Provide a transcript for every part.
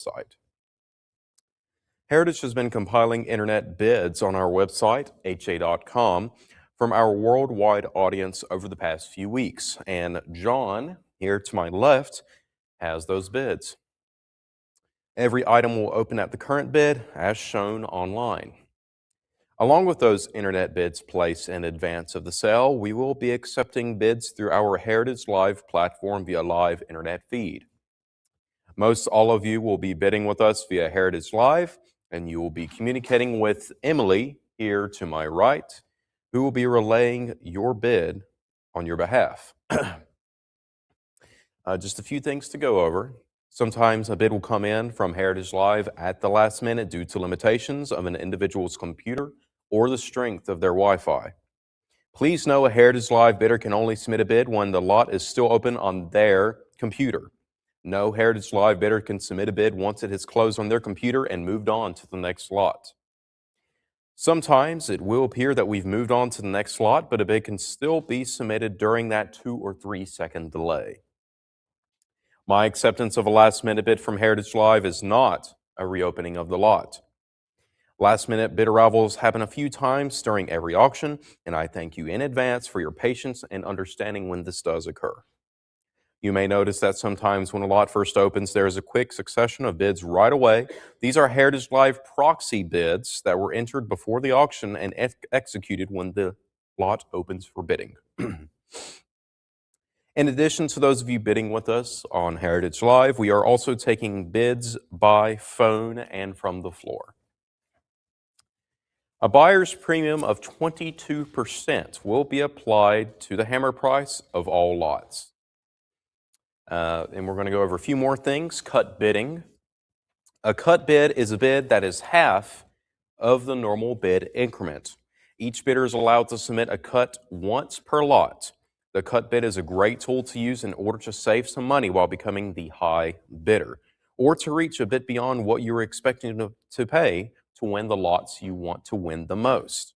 site. Heritage has been compiling internet bids on our website, ha.com, from our worldwide audience over the past few weeks. And John, here to my left, has those bids. Every item will open at the current bid as shown online. Along with those internet bids placed in advance of the sale, we will be accepting bids through our Heritage Live platform via live internet feed. Most all of you will be bidding with us via Heritage Live, and you will be communicating with Emily here to my right, who will be relaying your bid on your behalf. Just a few things to go over. Sometimes a bid will come in from Heritage Live at the last minute due to limitations of an individual's computer or the strength of their Wi-Fi. Please know a Heritage Live bidder can only submit a bid when the lot is still open on their computer. No Heritage Live bidder can submit a bid once it has closed on their computer and moved on to the next lot. Sometimes it will appear that we've moved on to the next lot, but a bid can still be submitted during that 2 or 3 second delay. My acceptance of a last-minute bid from Heritage Live is not a reopening of the lot. Last-minute bid arrivals happen a few times during every auction, and I thank you in advance for your patience and understanding when this does occur. You may notice that sometimes when a lot first opens, there is a quick succession of bids right away. These are Heritage Live proxy bids that were entered before the auction and executed when the lot opens for bidding. In addition to those of you bidding with us on Heritage Live, we are also taking bids by phone and from the floor. A buyer's premium of 22% will be applied to the hammer price of all lots. And we're going to go over a few more things. Cut bidding. A cut bid is a bid that is half of the normal bid increment. Each bidder is allowed to submit a cut once per lot. The cut bid is a great tool to use in order to save some money while becoming the high bidder, or to reach a bit beyond what you were expecting to pay to win the lots you want to win the most.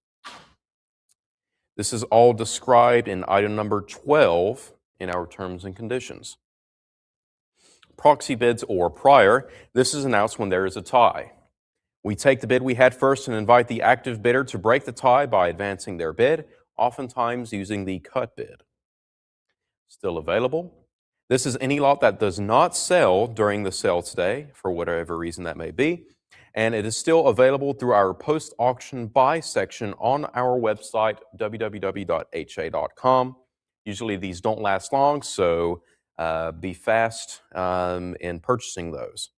This is all described in item number 12 in our terms and conditions. Proxy bids or prior, this is announced when there is a tie. We take the bid we had first and invite the active bidder to break the tie by advancing their bid, oftentimes using the cut bid. Still available. This is any lot that does not sell during the sale today, for whatever reason that may be, and it is still available through our post-auction buy section on our website, www.ha.com. Usually these don't last long, so be fast in purchasing those.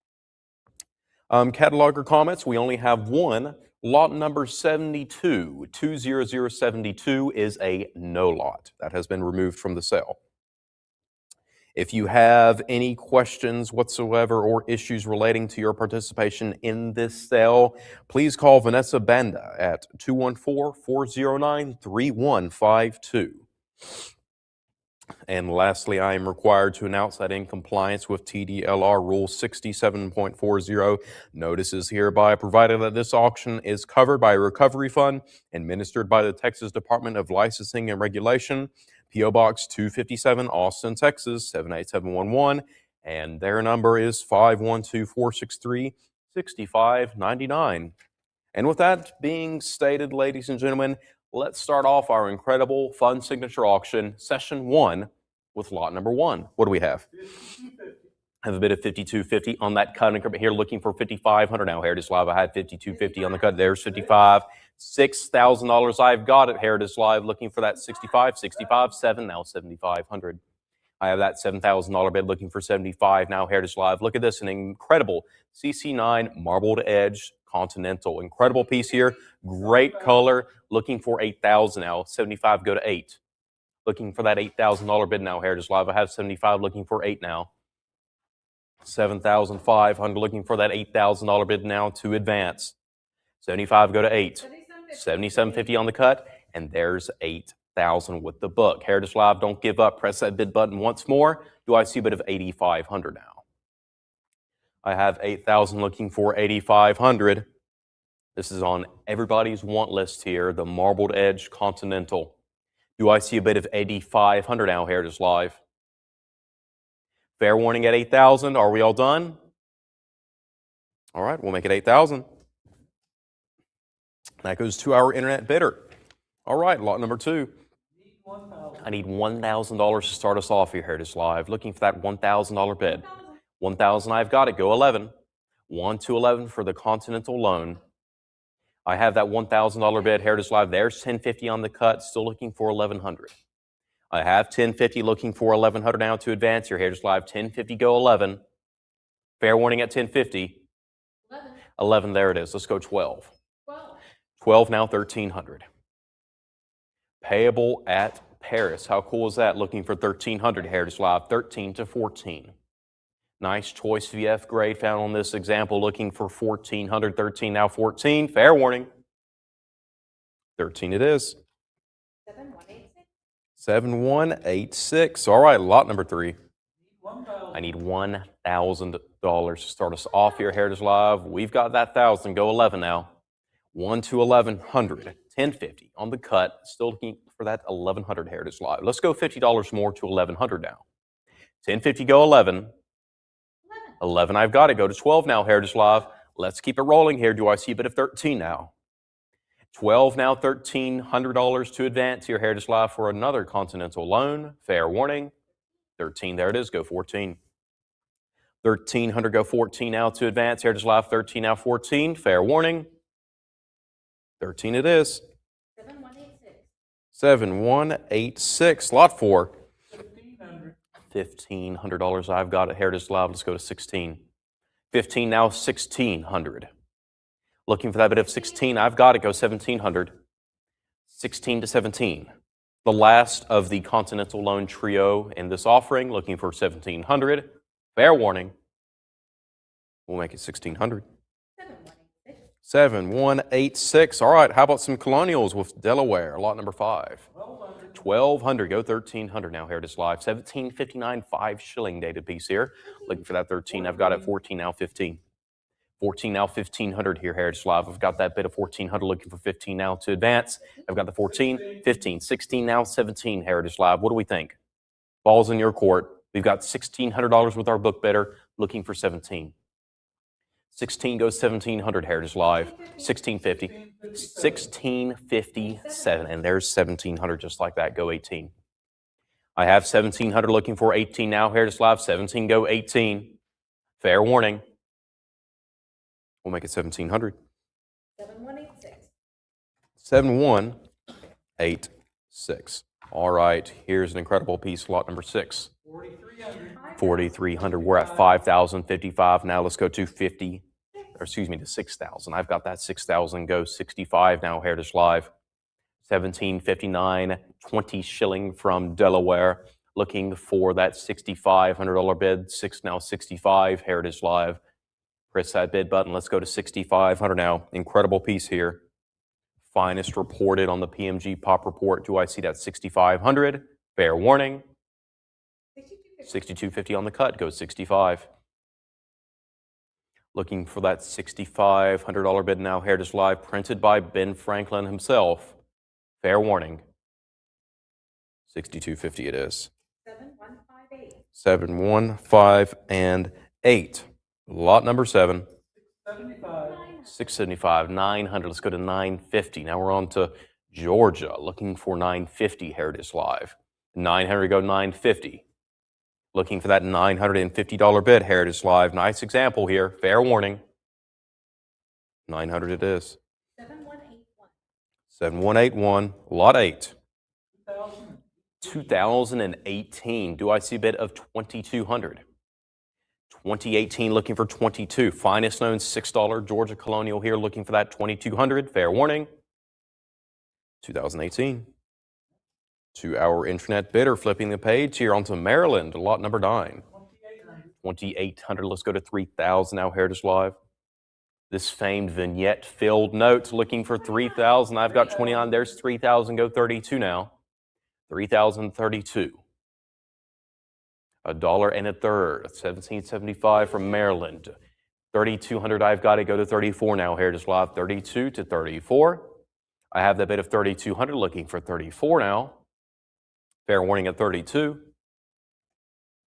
Cataloger comments, we only have one. Lot number 72, 20072 is a no lot. That has been removed from the sale. If you have any questions whatsoever or issues relating to your participation in this sale, please call Vanessa Banda at 214-409-3152. And lastly, I am required to announce that in compliance with TDLR Rule 67.40, notice is hereby provided that this auction is covered by a recovery fund administered by the Texas Department of Licensing and Regulation, P.O. Box 257, Austin, Texas, 78711, and their number is 512-463-6599. And with that being stated, ladies and gentlemen, let's start off our incredible fun signature auction, session 1, with lot number 1. What do we have? I have a bid of $52.50 on that cut increment here, looking for $5,500 now. Heritage Live, I had $52.50 on the cut. There's $55. $6,000 I've got at Heritage Live, looking for that $65, $7, now $7,500. I have that $7,000 bid looking for $75, now Heritage Live. Look at this, an incredible CC9 marbled edge Continental. Incredible piece here, great color, looking for $8,000 now. 75 go to 8. Looking for that $8,000 bid now, Heritage Live. I have 75 looking for 8 now. 7,500 looking for that $8,000 bid now to advance. 75 go to 8. 77.50 on the cut, and there's 8,000 with the book. Heritage Live, don't give up. Press that bid button once more. Do I see a bid of 8,500 now? I have 8,000 looking for 8,500. This is on everybody's want list here, the marbled edge Continental. Do I see a bid of 8,500 now, Heritage Live? Fair warning at 8,000. Are we all done? All right, we'll make it 8,000. That goes to our internet bidder. All right, lot number 2. I need $1,000 to start us off here, Heritage Live. Looking for that $1,000 bid. 1,000, I've got it. Go 11. 1 to 11 for the Continental loan. I have that $1,000 bid, Heritage Live. There's $10.50 on the cut. Still looking for $1,100. I have $10.50 looking for $1,100 now to advance here, Heritage Live. $10.50, go 11. Fair warning at $10.50. 11, there it is. Let's go 12. 12 now, $1,300. Payable at Paris. How cool is that? Looking for $1,300, Heritage Live. 13 to 14. Nice choice VF grade found on this example. Looking for $1,400. 13 now, 14. Fair warning. 13 it is. 7186. All right, lot number 3. I need $1,000 to start us off here, Heritage Live. We've got that 1,000. Go 11 now. 1 to 1,100. 10.50 on the cut. Still looking for that 1,100, Heritage Live. Let's go $50 more to 1,100 now. 10.50, go 11. 11, I've got it. Go to 12 now, Heritage Live. Let's keep it rolling here. Do I see a bit of 13 now? 12 now, $1,300 to advance here, Heritage Live, for another Continental loan. Fair warning. 13, there it is. Go 14. 1,300, go 14 now to advance. Heritage Live, 13 now, 14. Fair warning. 13 it is. 7186. Lot 4. $1,500 I've got at Heritage Live. Let's go to 16. 15 now, 1,600. Looking for that bit of 16. I've got it. Go 1,700. 16 to 17. The last of the Continental loan trio in this offering. Looking for 1,700. Fair warning. We'll make it 1,600. 7186. All right, how about some Colonials with Delaware? Lot number 5. 1,200. Go 1,300 now, Heritage Live. 17.59, 5 shilling dated piece here. Looking for that 13. I've got it. 14 now, 15. 14 now, 1,500 here, Heritage Live. I've got that bit of 1,400. Looking for 15 now to advance. I've got the 14, 15, 16 now, 17, Heritage Live. What do we think? Ball's in your court. We've got $1,600 with our book bidder. Looking for 17. 16 goes 1,700, Heritage Live. 1650. 1657. And there's 1,700 just like that. Go 18. I have 1,700 looking for 18 now, Heritage Live. 17, go 18. Fair warning. We'll make it 1,700. 7186. 7186. All right, here's an incredible piece, lot number 6. 4,300. We're at 5,055 now. Let's go to 50. Or excuse me, to 6,000. I've got that 6,000. Go 65 now, Heritage Live. 1759, 20 shilling from Delaware. Looking for that $6,500 bid. 6 now, 65, Heritage Live. Press that bid button. Let's go to 6,500 now. Incredible piece here. Finest reported on the PMG Pop Report. Do I see that 6,500? Fair warning. 6250 on the cut. Go 65. Looking for that $6,500 bid now, Heritage Live, printed by Ben Franklin himself. Fair warning. 6250 it is. 7158. 7158. Lot number 7. 675. 900. Let's go to 950. Now we're on to Georgia. Looking for 950, Heritage Live. 900, go 950. Looking for that $950 bid, Heritage Live. Nice example here. Fair warning. 900 it is. 7181. 7181. Lot 8. 2018. Do I see a bid of 2,200? 2018 looking for 22. Finest known $6 Georgia Colonial here. Looking for that 2,200. Fair warning. 2018. To our internet bidder, flipping the page here onto Maryland, lot number 9. 2,800. Let's go to 3,000 now, Heritage Live. This famed vignette-filled note looking for 3,000. I've got 29. There's 3,000. Go 32 now. 3,032. $1.33. 1775 from Maryland. 3,200. I've got to go to 34 now, Heritage Live. 32 to 34. I have that bid of 3,200. Looking for 34 now. Fair warning at 32.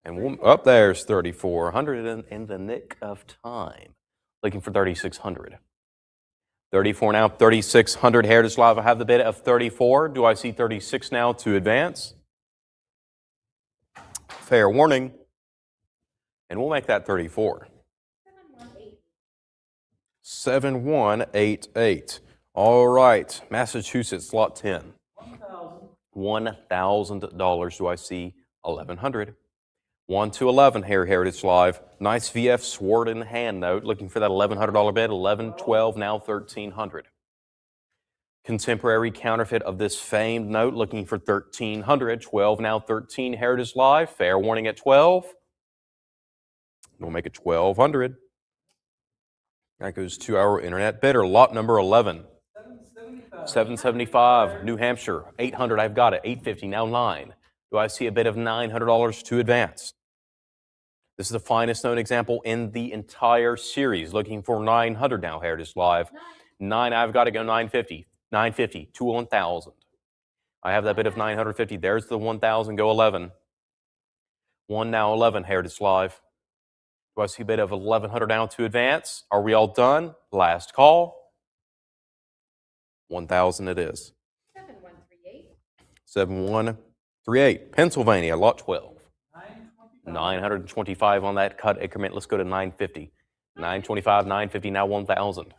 And up there's 3,400 in the nick of time. looking for 3,600. 34 now, 3,600 Heritage Live. I have the bid of 34. Do I see 36 now to advance? Fair warning. And we'll make that 34. 7188. All right, Massachusetts, lot 10. $1,000. Do I see 1,100? 1 to 11 here, Heritage Live. Nice VF sword in hand note. Looking for that $1,100 bid. 11, 12, now 1,300. Contemporary counterfeit of this famed note. Looking for 1,300. 12, now 13. Heritage Live. Fair warning at 12. We'll make it 1,200. That goes to our internet bidder. Lot number 11. 775. New Hampshire. 800. I've got it. 850. Now 9. Do I see a bid of $900 to advance? This is the finest known example in the entire series. Looking for 900 now, Heritage Live. 9, I've got to go 950. 950 to 1,000. I have that bid of 950. There's the 1,000. Go 11. 1 now 11, Heritage Live. Do I see a bid of 1,100 now to advance? Are we all done? Last call. 1,000 it is. 7138. 7138. Pennsylvania, lot 12. 925 on that cut increment. Let's go to 950. 925, 950, now 1,000.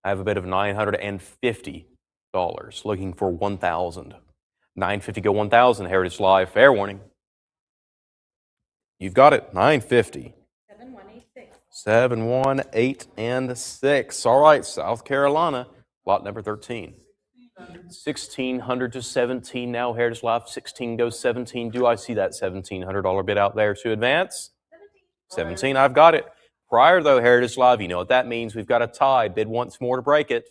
I have a bid of $950. Looking for 1,000. 950 go 1,000. Heritage Live. Fair warning. You've got it. 950. 7186. 718 All right, South Carolina, lot number 13. 1,600 to 17 now, Heritage Live. 16 goes 17. Do I see that $1,700 bid out there to advance? 17, I've got it. Prior, though, Heritage Live, you know what that means. We've got a tie. Bid once more to break it.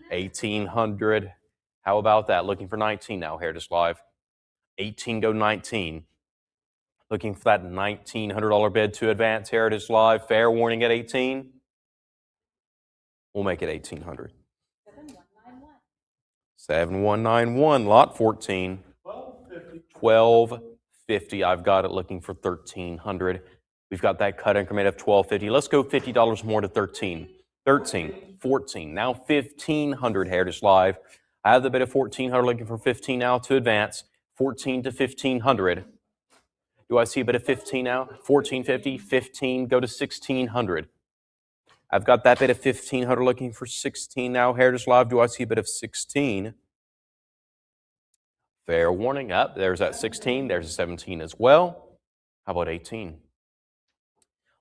1,800. How about that? Looking for 19 now, Heritage Live. 18 go 19. Looking for that $1,900 bid to advance, Heritage Live. Fair warning at 18. We'll make it 1,800. 7191, lot 14. 1250. I've got it. Looking for 1,300. We've got that cut increment of 1,250. Let's go $50 more to 13. 13, 14, now 1,500, Heritage Live. I have the bid of 1,400. Looking for 15 now to advance. 14 to 1,500. Do I see a bit of 15 now? 1,450, 15, go to 1,600. I've got that bit of 1,500 looking for 16 now. Heritage Live, do I see a bit of 16? Fair warning. Up, there's that 16. There's a 17 as well. How about 18?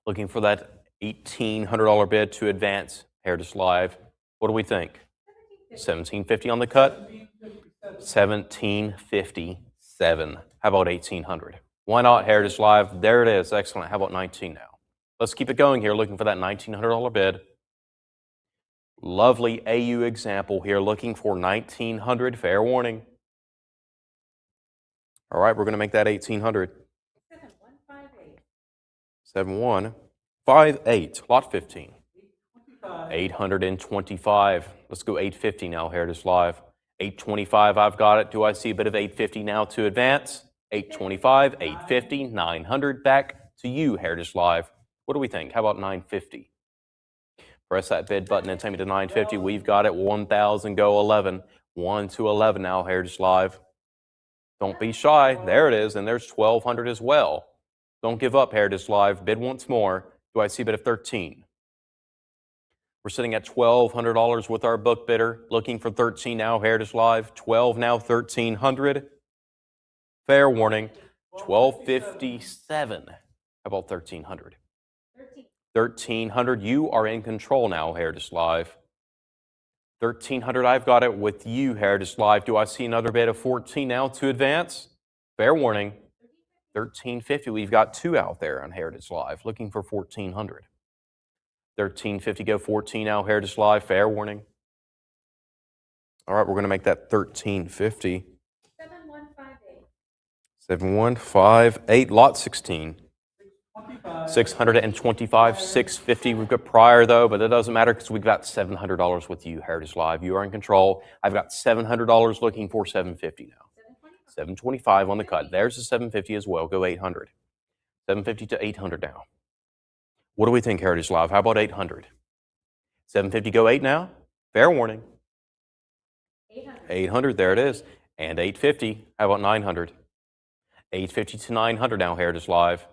Looking for that $1,800 bid to advance. Heritage Live. What do we think? 1,750 on the cut? 1,757. How about 1,800? Why not, Heritage Live? There it is. Excellent. How about 19 now? Let's keep it going here, looking for that $1,900 bid. Lovely AU example here, looking for 1,900. Fair warning. All right, we're going to make that 1,800. 7158. 7158, lot 15. 825. Let's go 850 now, Heritage Live. 825, I've got it. Do I see a bit of 850 now to advance? 825, 850, 900. Back to you, Heritage Live. What do we think? How about 950? Press that bid button and take me to 950. We've got it. 1,000, go 11. 1 to 11 now, Heritage Live. Don't be shy. There it is. And there's 1,200 as well. Don't give up, Heritage Live. Bid once more. Do I see a bid of 13? We're sitting at $1,200 with our book bidder. Looking for 13 now, Heritage Live. 12 now, 1,300. Fair warning. 1,257. How about 1,300? 1,300. You are in control now, Heritage Live. 1,300. I've got it with you, Heritage Live. Do I see another bid of 14 now to advance? Fair warning. 1,350. We've got two out there on Heritage Live. Looking for 1,400. 1,350. Go 14 now, Heritage Live. Fair warning. All right, we're going to make that 1,350. 7158. 7158, lot 16. 625, 650. We've got prior though, but it doesn't matter because we've got $700 with you, Heritage Live. You are in control. I've got $700 looking for 750 now. 725 on the cut. There's a 750 as well. Go 800. 750 to 800 now. What do we think, Heritage Live? How about 800? 750 go 8 now? Fair warning. 800. 800, there it is. And 850, how about 900? 850 to 900 now, Heritage Live.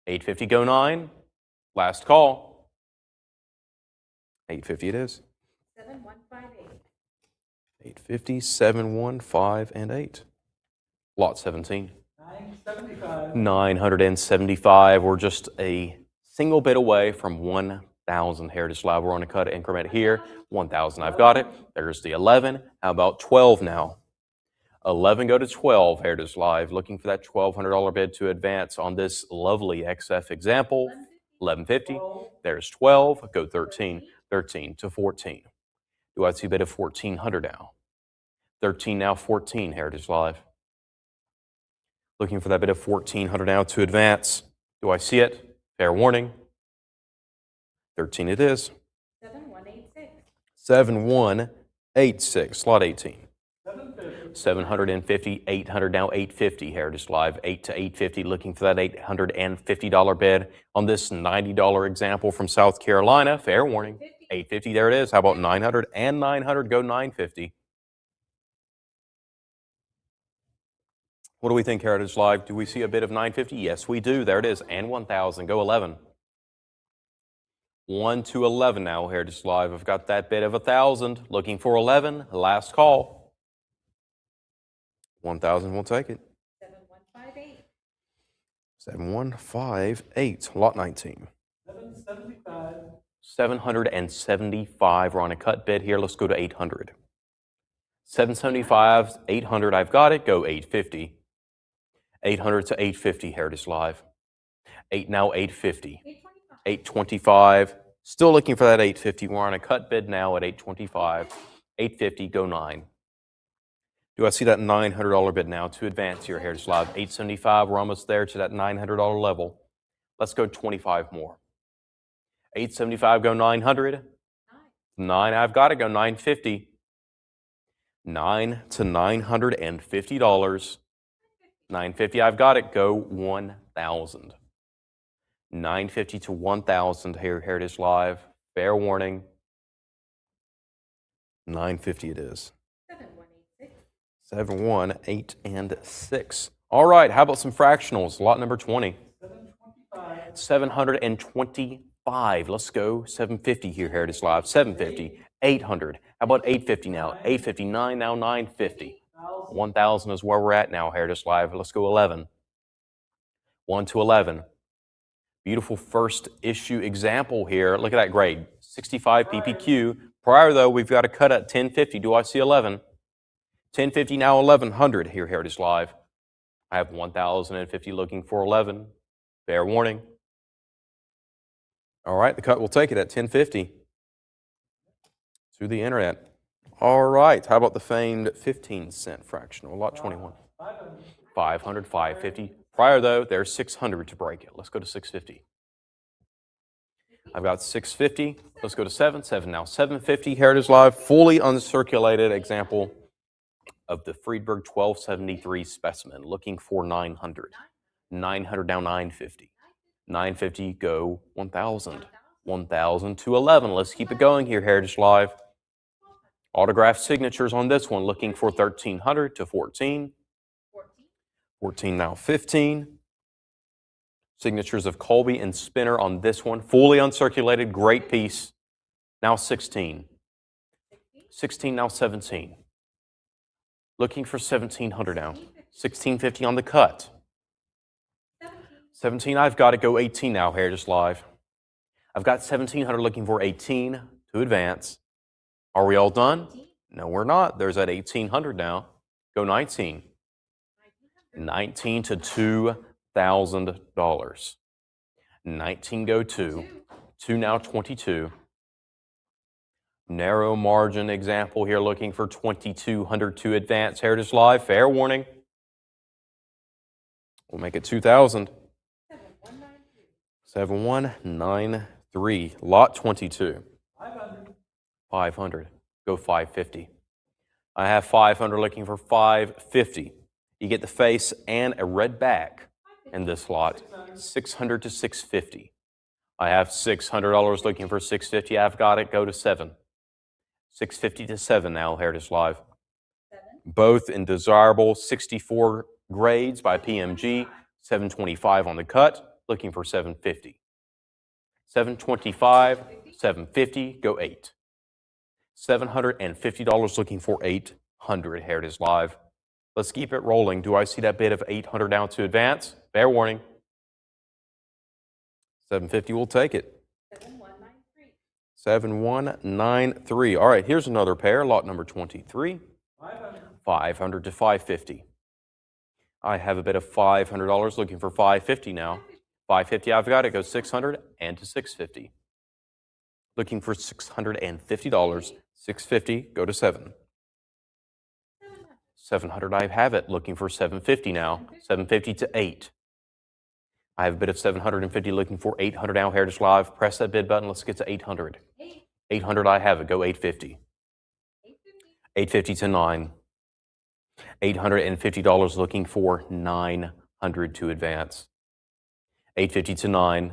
850 go 9. Last call. 850 it is. 7158. 850, 715, and 8. Lot 17. 975. 975. We're just a single bit away from 1,000, Heritage Live. We're on a cut increment here. 1,000, I've got it. There's the 11. How about 12 now? 11 go to 12, Heritage Live. Looking for that $1,200 bid to advance on this lovely XF example. 1150. There's 12. Go 13. 13 to 14. Do I see a bid of 1,400 now? 13 now, 14, Heritage Live. Looking for that bid of 1,400 now to advance. Do I see it? Fair warning. 13 it is. 7186. 7186. Slot 18. 750. 750, 800 now, 850, Heritage Live. 8 to 850. Looking for that $850 bid on this $90 example from South Carolina. Fair warning. 850, there it is. How about 900 and 900? Go 950. What do we think, Heritage Live? Do we see a bid of 950? Yes, we do. There it is. And 1,000. Go 11. 1 to 11 now, Heritage Live. I've got that bid of 1,000. Looking for 11. Last call. 1,000, we'll take it. 7158. 7158. Lot 19. 775. 775. We're on a cut bid here. Let's go to 800. 775, 800. I've got it. Go 850. 800 to 850, Heritage Live. 8 now, 850. 825. 825. Still looking for that 850. We're on a cut bid now at 825. 850, go 9. Do I see that $900 bid now to advance here, Heritage Live? 875. We're almost there to that $900 level. Let's go 25 more. 875, go 900. 9, I've got it. Go 950. 9 to $950. 950, I've got it. Go 1,000. 950 to 1,000 here, Heritage Live. Fair warning. 950 it is. 7186. 7, 1, 8, and 6. All right, how about some fractionals? Lot number 20. 725. 725. Let's go 750 here, Heritage Live. 750. 800. How about 850 now? 859 now, 950. 1,000 is where we're at now, Heritage Live. Let's go 11. 1 to 11. Beautiful first issue example here. Look at that grade. 65 PPQ. Prior, though, we've got to cut at 1050. Do I see 11? 1050 now, 1100 here, Heritage Live. I have 1,050 looking for 11. Fair warning. All right, the cut will take it at 1050 to the internet. All right, how about the famed 15-cent fractional? Lot 21. 500. 500, 550. Prior, though, there's 600 to break it. Let's go to 650. I've got 650. Let's go to 7. 7 now. 750, Heritage Live. Fully uncirculated example of the Friedberg 1273 specimen. Looking for 900. 900 now, 950. 950, go 1,000. 1,000 to 11. Let's keep it going here, Heritage Live. Autographed signatures on this one. Looking for 1,300 to 14. 14. 14 now, 15. Signatures of Colby and Spinner on this one. Fully uncirculated, great piece. Now 16. 16 now, 17. Looking for 1,700 now. 1,650 on the cut. 17, I've got to go 18 now, Heritage Live. I've got 1,700 looking for 18 to advance. Are we all done? No, we're not. There's that 1,800 now. Go 19. 19 to $2,000. 19 go 2. 2 now 22. Narrow margin example here looking for 2,200 to advance. Heritage Live, fair warning. We'll make it 2,000. 7193. Lot 22. 500. 500. Go 550. I have 500 looking for 550. You get the face and a red back in this lot. 600 to 650. I have $600 looking for 650. I've got it. Go to 7. 650 to 7 now, Heritage Live. 7, Both in desirable 64 grades by PMG. 725 on the cut. Looking for 750. 725, 750. Go 8. $750 looking for 800. Heritage Live. Let's keep it rolling. Do I see that bid of 800 now to advance? Fair warning. 750 will take it. 7193. 7193. All right, here's another pair, lot number 23. 500. 500 to 550. I have a bid of $500 looking for 550 now. 550, I've got it. Go 600 and to 650. Looking for $650. 650, go to 7. 700, I have it. Looking for 750 now. 750 to 8. I have a bid of 750 looking for 800 now. Heritage Live. Press that bid button. Let's get to 800. 8, 800, I have it. Go 850. 850. 850 to 9. $850 looking for 900 to advance. 850 to 9.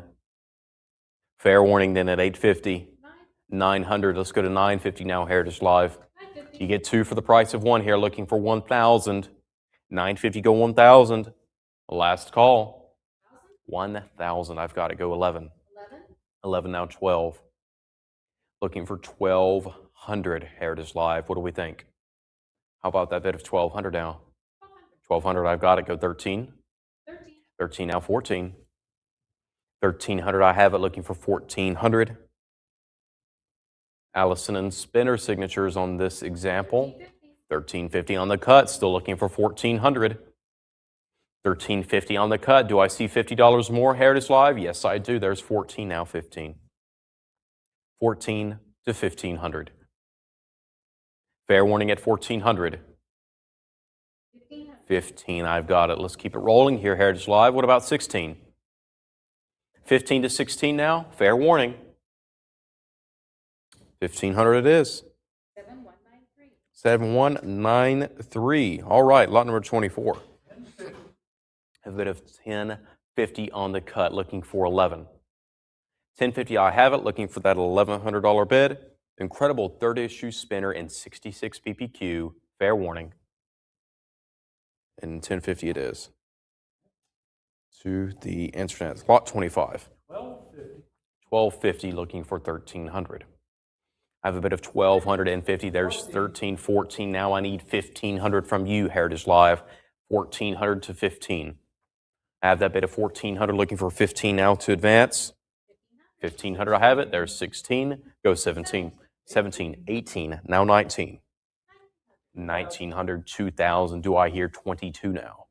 Fair warning then at 850. 9, 900. Let's go to 950 now, Heritage Live. 950. You get 2 for the price of 1 here, looking for 1,000. 950, go 1,000. Last call. 1,000. I've got it. Go 11. 11, 11 now, 12. Looking for 1,200, Heritage Live. What do we think? How about that bid of 1,200 now? 1200. 1,200, I've got it. Go 13. 13, 13 now, 14. 1,300, I have it. Looking for 1,400. Allison and Spinner signatures on this example. 1350. $13.50 on the cut, still looking for $1,400. $13.50 on the cut. Do I see $50 more, Heritage Live? Yes, I do. There's 14 now, 15. 14 to 1,500. Fair warning at 1,400. 1500. 15, I've got it. Let's keep it rolling here, Heritage Live. What about 16? 15 to 16 now. Fair warning. 1,500 it is. 7193. 7193. All right, lot number 24. 1050. A bid of 1050 on the cut, looking for 11. 1050, I have it, looking for that $1,100 bid. Incredible third issue spinner in 66 PPQ. Fair warning. And 1050 it is. To the internet. Lot 25. 1250. 1250, looking for 1,300. I have a bid of 1,250. There's 1314. Now I need 1,500 from you, Heritage Live. 1,400 to 15. I have that bid of 1,400, looking for 15 now to advance. 1,500, I have it. There's 16. Go 17. 17, 18, now 19. 1,900, 2,000. Do I hear 22 now?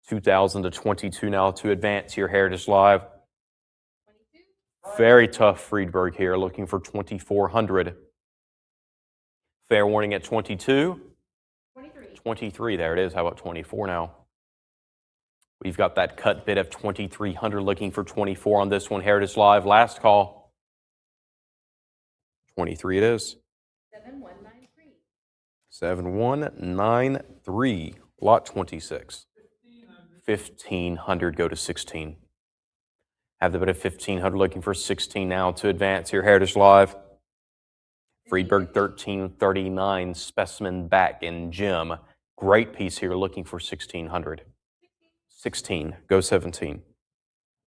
2,000 to 22 now to advance here, Heritage Live. 22, Very tough Friedberg here, looking for 2,400. Fair warning at 22. 23, 23, there it is. How about 24 now? We've got that cut bid of 2,300, looking for 24 on this one, Heritage Live. Last call. 23 it is. 7193. 7193, lot 26. 1,500, go to 16. Have the bid of 1,500, looking for 16 now to advance here, Heritage Live. Friedberg 1339, specimen back in gem. Great piece here, looking for 1,600. 16, go 17.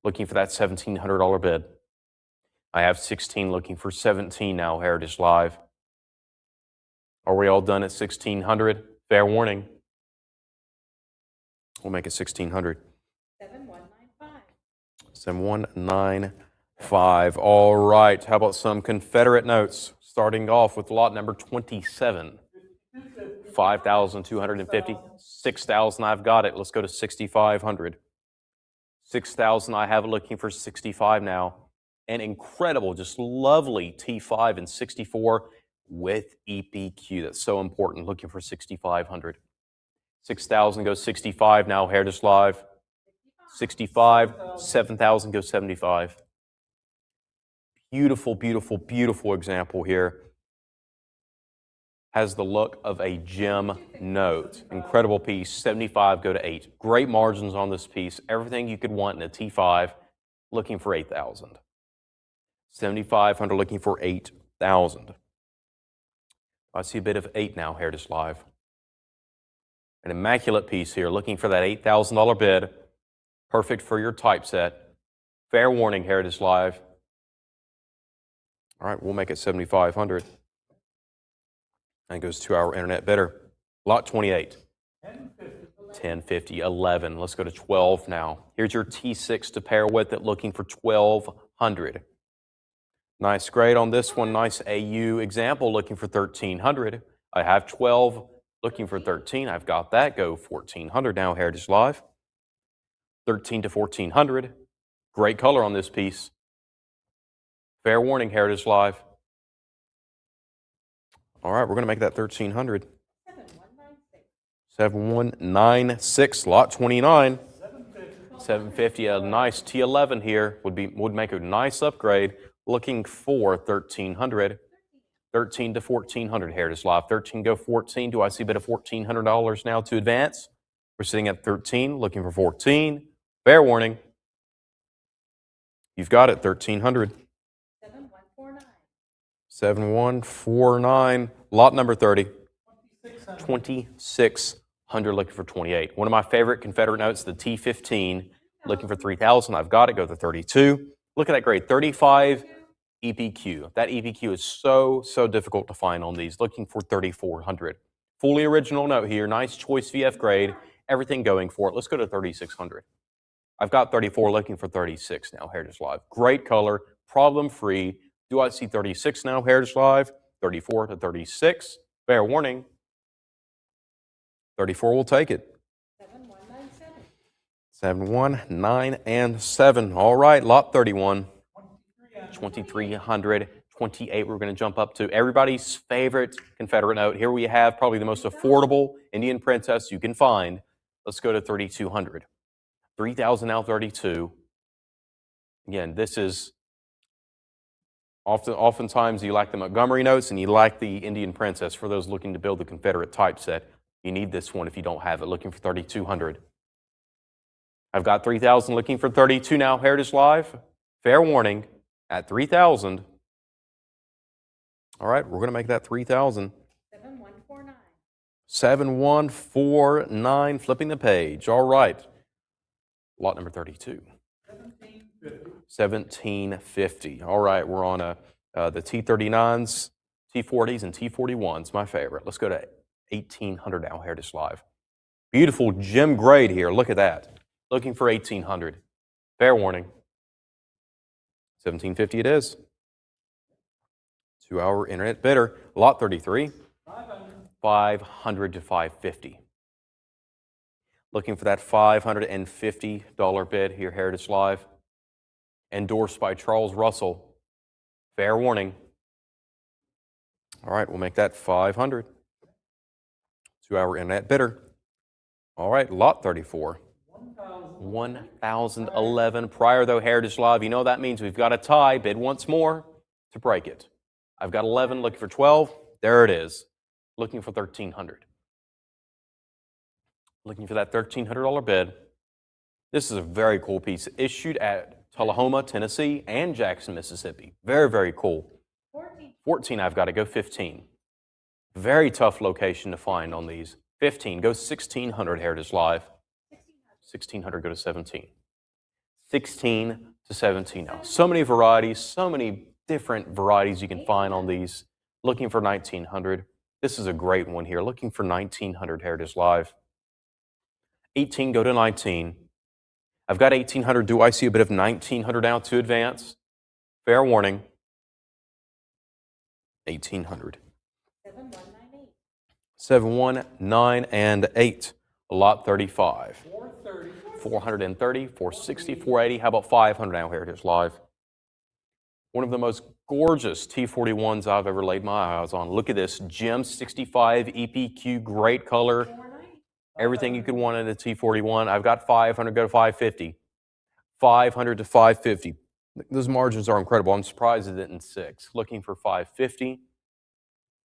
Looking for that $1,700 bid. I have 16, looking for 17 now, Heritage Live. Are we all done at 1,600? Fair warning. We'll make it 1,600. 7195. 7195. All right. How about some Confederate notes? Starting off with lot number 27. 5,250. 6,000. I've got it. Let's go to 6,500. 6,000. I have it, looking for 65 now. An incredible, just lovely T5 in 64 with EPQ. That's so important. Looking for 6,500. 6,000 goes 65 now, Heritage Live. 65, 7,000 goes 75. Beautiful, beautiful, beautiful example here. Has the look of a gem note. Incredible piece. 75 go to 8. Great margins on this piece. Everything you could want in a T5. Looking for 8,000. 7,500 looking for 8,000. I see a bit of 8 now, Heritage Live. An immaculate piece here, looking for that $8,000 bid. Perfect for your typeset. Fair warning, Heritage Live. All right, we'll make it 7,500. And goes to our internet bidder. Lot 28. 1050, 11. Let's go to 12 now. Here's your T6 to pair with it, looking for 1,200. Nice grade on this one. Nice AU example, looking for 1,300. I have 12, looking for 13. I've got that. Go 1,400 now, Heritage Live. 13 to 1,400. Great color on this piece. Fair warning, Heritage Live. All right, we're going to make that 1,300. 7196, lot 29. 750, a nice T11 here would make a nice upgrade. Looking for 1,300. 13 to 1,400, Heritage Live. 13 go 14. Do I see a bit of $1,400 now to advance? We're sitting at 13, looking for 14. Fair warning. You've got it, 1,300. 7149. 7149, lot number 30. 2,600, looking for 28. One of my favorite Confederate notes, the T15, looking for 3,000. I've got it, go to 32. Look at that grade, 35 EPQ. That EPQ is so difficult to find on these. Looking for 3,400. Fully original note here, nice choice VF grade, everything going for it. Let's go to 3,600. I've got 34, looking for 36 now, Heritage Live. Great color, problem-free. Do I see 36 now, Heritage Live? 34 to 36. Fair warning. 34 will take it. 7197. 719 and 7. All right, lot 31. 2,300. 28 we're going to jump up to. Everybody's favorite Confederate note. Here we have probably the most affordable Indian Princess you can find. Let's go to 3,200. 3,000 now, 32. Again, this is oftentimes you like the Montgomery notes and you like the Indian Princess for those looking to build the Confederate typeset. You need this one if you don't have it, looking for 3,200. I've got 3,000 looking for 32 now, Heritage Live. Fair warning, at 3,000. All right, we're going to make that 3,000. 7149. 7149, flipping the page. All right, lot number 32. 1750. All right, we're on the T39s, T40s, and T41s, my favorite. Let's go to 1,800 now, Heritage Live. Beautiful gem grade here. Look at that. Looking for 1,800. Fair warning. 1750 it is. 2-hour internet bidder. Lot 33. 500 to 550. Looking for that $550 bid here, Heritage Live. Endorsed by Charles Russell. Fair warning. All right, we'll make that 500. 2-hour internet bidder. All right, lot 34. 1,011. Prior, though, Heritage Live, you know that means we've got a tie. Bid once more to break it. I've got 11, looking for 12. There it is. Looking for 1,300. Looking for that $1,300 bid. This is a very cool piece. Issued at Tullahoma, Tennessee, and Jackson, Mississippi. Very cool. 14, I've got to go 15. Very tough location to find on these. 15, go 1,600, Heritage Live. 1,600, go to 17. 16 to 17 now. So many varieties, so many different varieties you can find on these. Looking for 1,900. This is a great one here. Looking for 1,900, Heritage Live. 18, go to 19. I've got 1,800. Do I see a bit of 1,900 now to advance? Fair warning. 1,800. 7198. 719 and 8. Lot 35. 430. 430, 460, 480. How about 500 now, Heritage Live? One of the most gorgeous T41s I've ever laid my eyes on. Look at this. Gem 65 EPQ, great color. 490. Everything you could want in a T41. I've got 500, go to 550. 500 to 550. Those margins are incredible. I'm surprised it didn't 6. Looking for 550.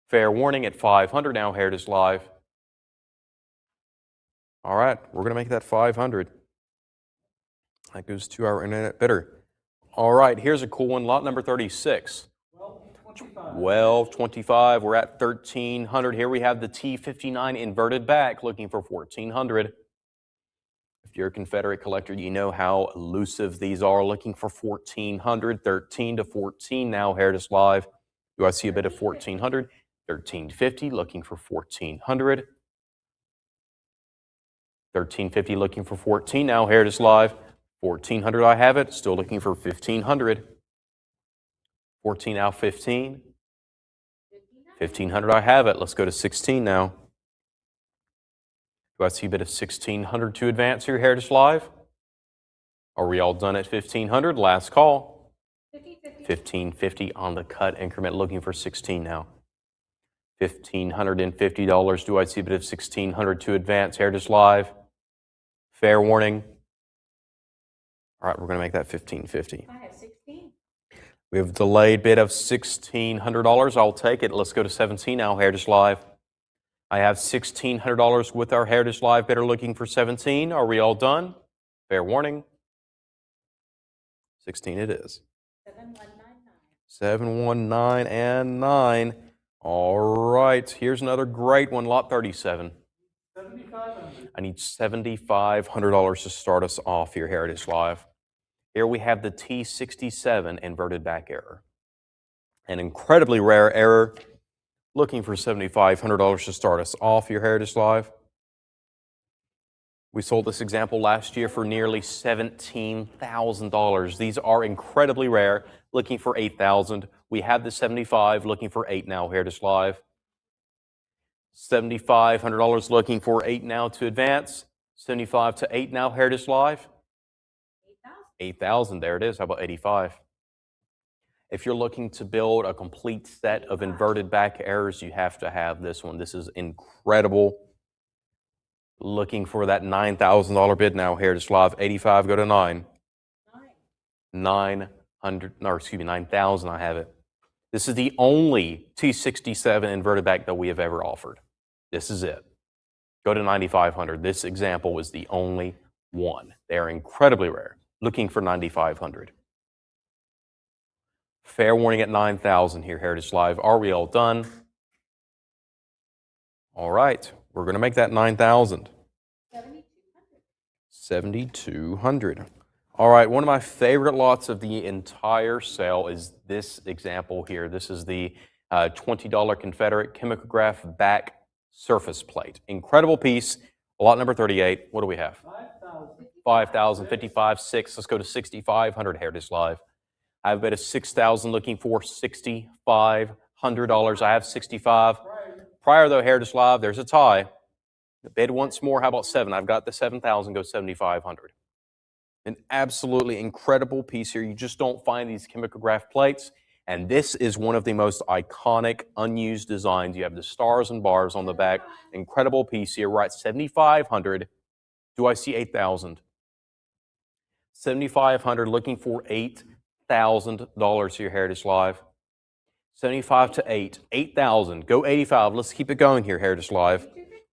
Fair warning at 500 now, Heritage Live. All right, we're going to make that 500. That goes to our internet bidder. All right, here's a cool one, lot number 36. 1225. 1225, we're at 1300. Here we have the T59 inverted back looking for 1400. If you're a Confederate collector, you know how elusive these are, looking for 1400, 13 to 14 now, Heritage Live. Do I see a bit of 1400? 1350, looking for 1400. 1350, looking for 14 now, Heritage Live. 1400, I have it, still looking for 1500. 14 now, 15. 1500, I have it. Let's go to 16 now. Do I see a bit of 1600 to advance here, Heritage Live? Are we all done at 1500? Last call. 1550 on the cut increment, looking for 16 now. $1,550. Do I see a bit of 1600 to advance, Heritage Live? Fair warning. All right, we're going to make that 1550. I have 16. We have a delayed bid of $1,600. I'll take it. Let's go to 17 now, Heritage Live. I have $1,600 with our Heritage Live bidder looking for 17. Are we all done? Fair warning. 16 it is. 7199. 719 and 9. All right, here's another great one, lot 37. 7,500. I need $7,500 to start us off here, Heritage Live. Here we have the T67 inverted back error. An incredibly rare error. Looking for $7,500 to start us off here, Heritage Live. We sold this example last year for nearly $17,000. These are incredibly rare. Looking for $8,000. We have the 75, looking for 8 now, Heritage Live. $7,500 looking for 8 now to advance. 75 to 8 now, Heritage Live. 8,000, there it is. How about 85? If you're looking to build a complete set of inverted back errors, you have to have this one. This is incredible. Looking for that $9,000 bid now, Heritage Live. 85, go to 9. 9,000, I have it. This is the only T67 inverted back that we have ever offered. This is it. Go to 9,500. This example is the only one. They are incredibly rare. Looking for 9,500. Fair warning at 9,000 here, Heritage Live. Are we all done? All right, we're going to make that 9,000. 7,200. All right, one of my favorite lots of the entire sale is this example here. This is the $20 Confederate chemicograph back surface plate. Incredible piece. Lot number 38. What do we have? 5,000. 5,000, 55, 6. Let's go to 6,500, Heritage Live. I have a bid of 6,000, looking for $6,500. I have 65. Prior though, Heritage Live, there's a tie. The bid once more. How about 7? I've got the 7,000. Go 7,500. An absolutely incredible piece here. You just don't find these chemicograph plates. And this is one of the most iconic, unused designs. You have the stars and bars on the back. Incredible piece here. We're at 7,500. Do I see 8,000? 7,500, looking for $8,000 here, Heritage Live. 75 to 8. 8,000. Go 85. Let's keep it going here, Heritage Live.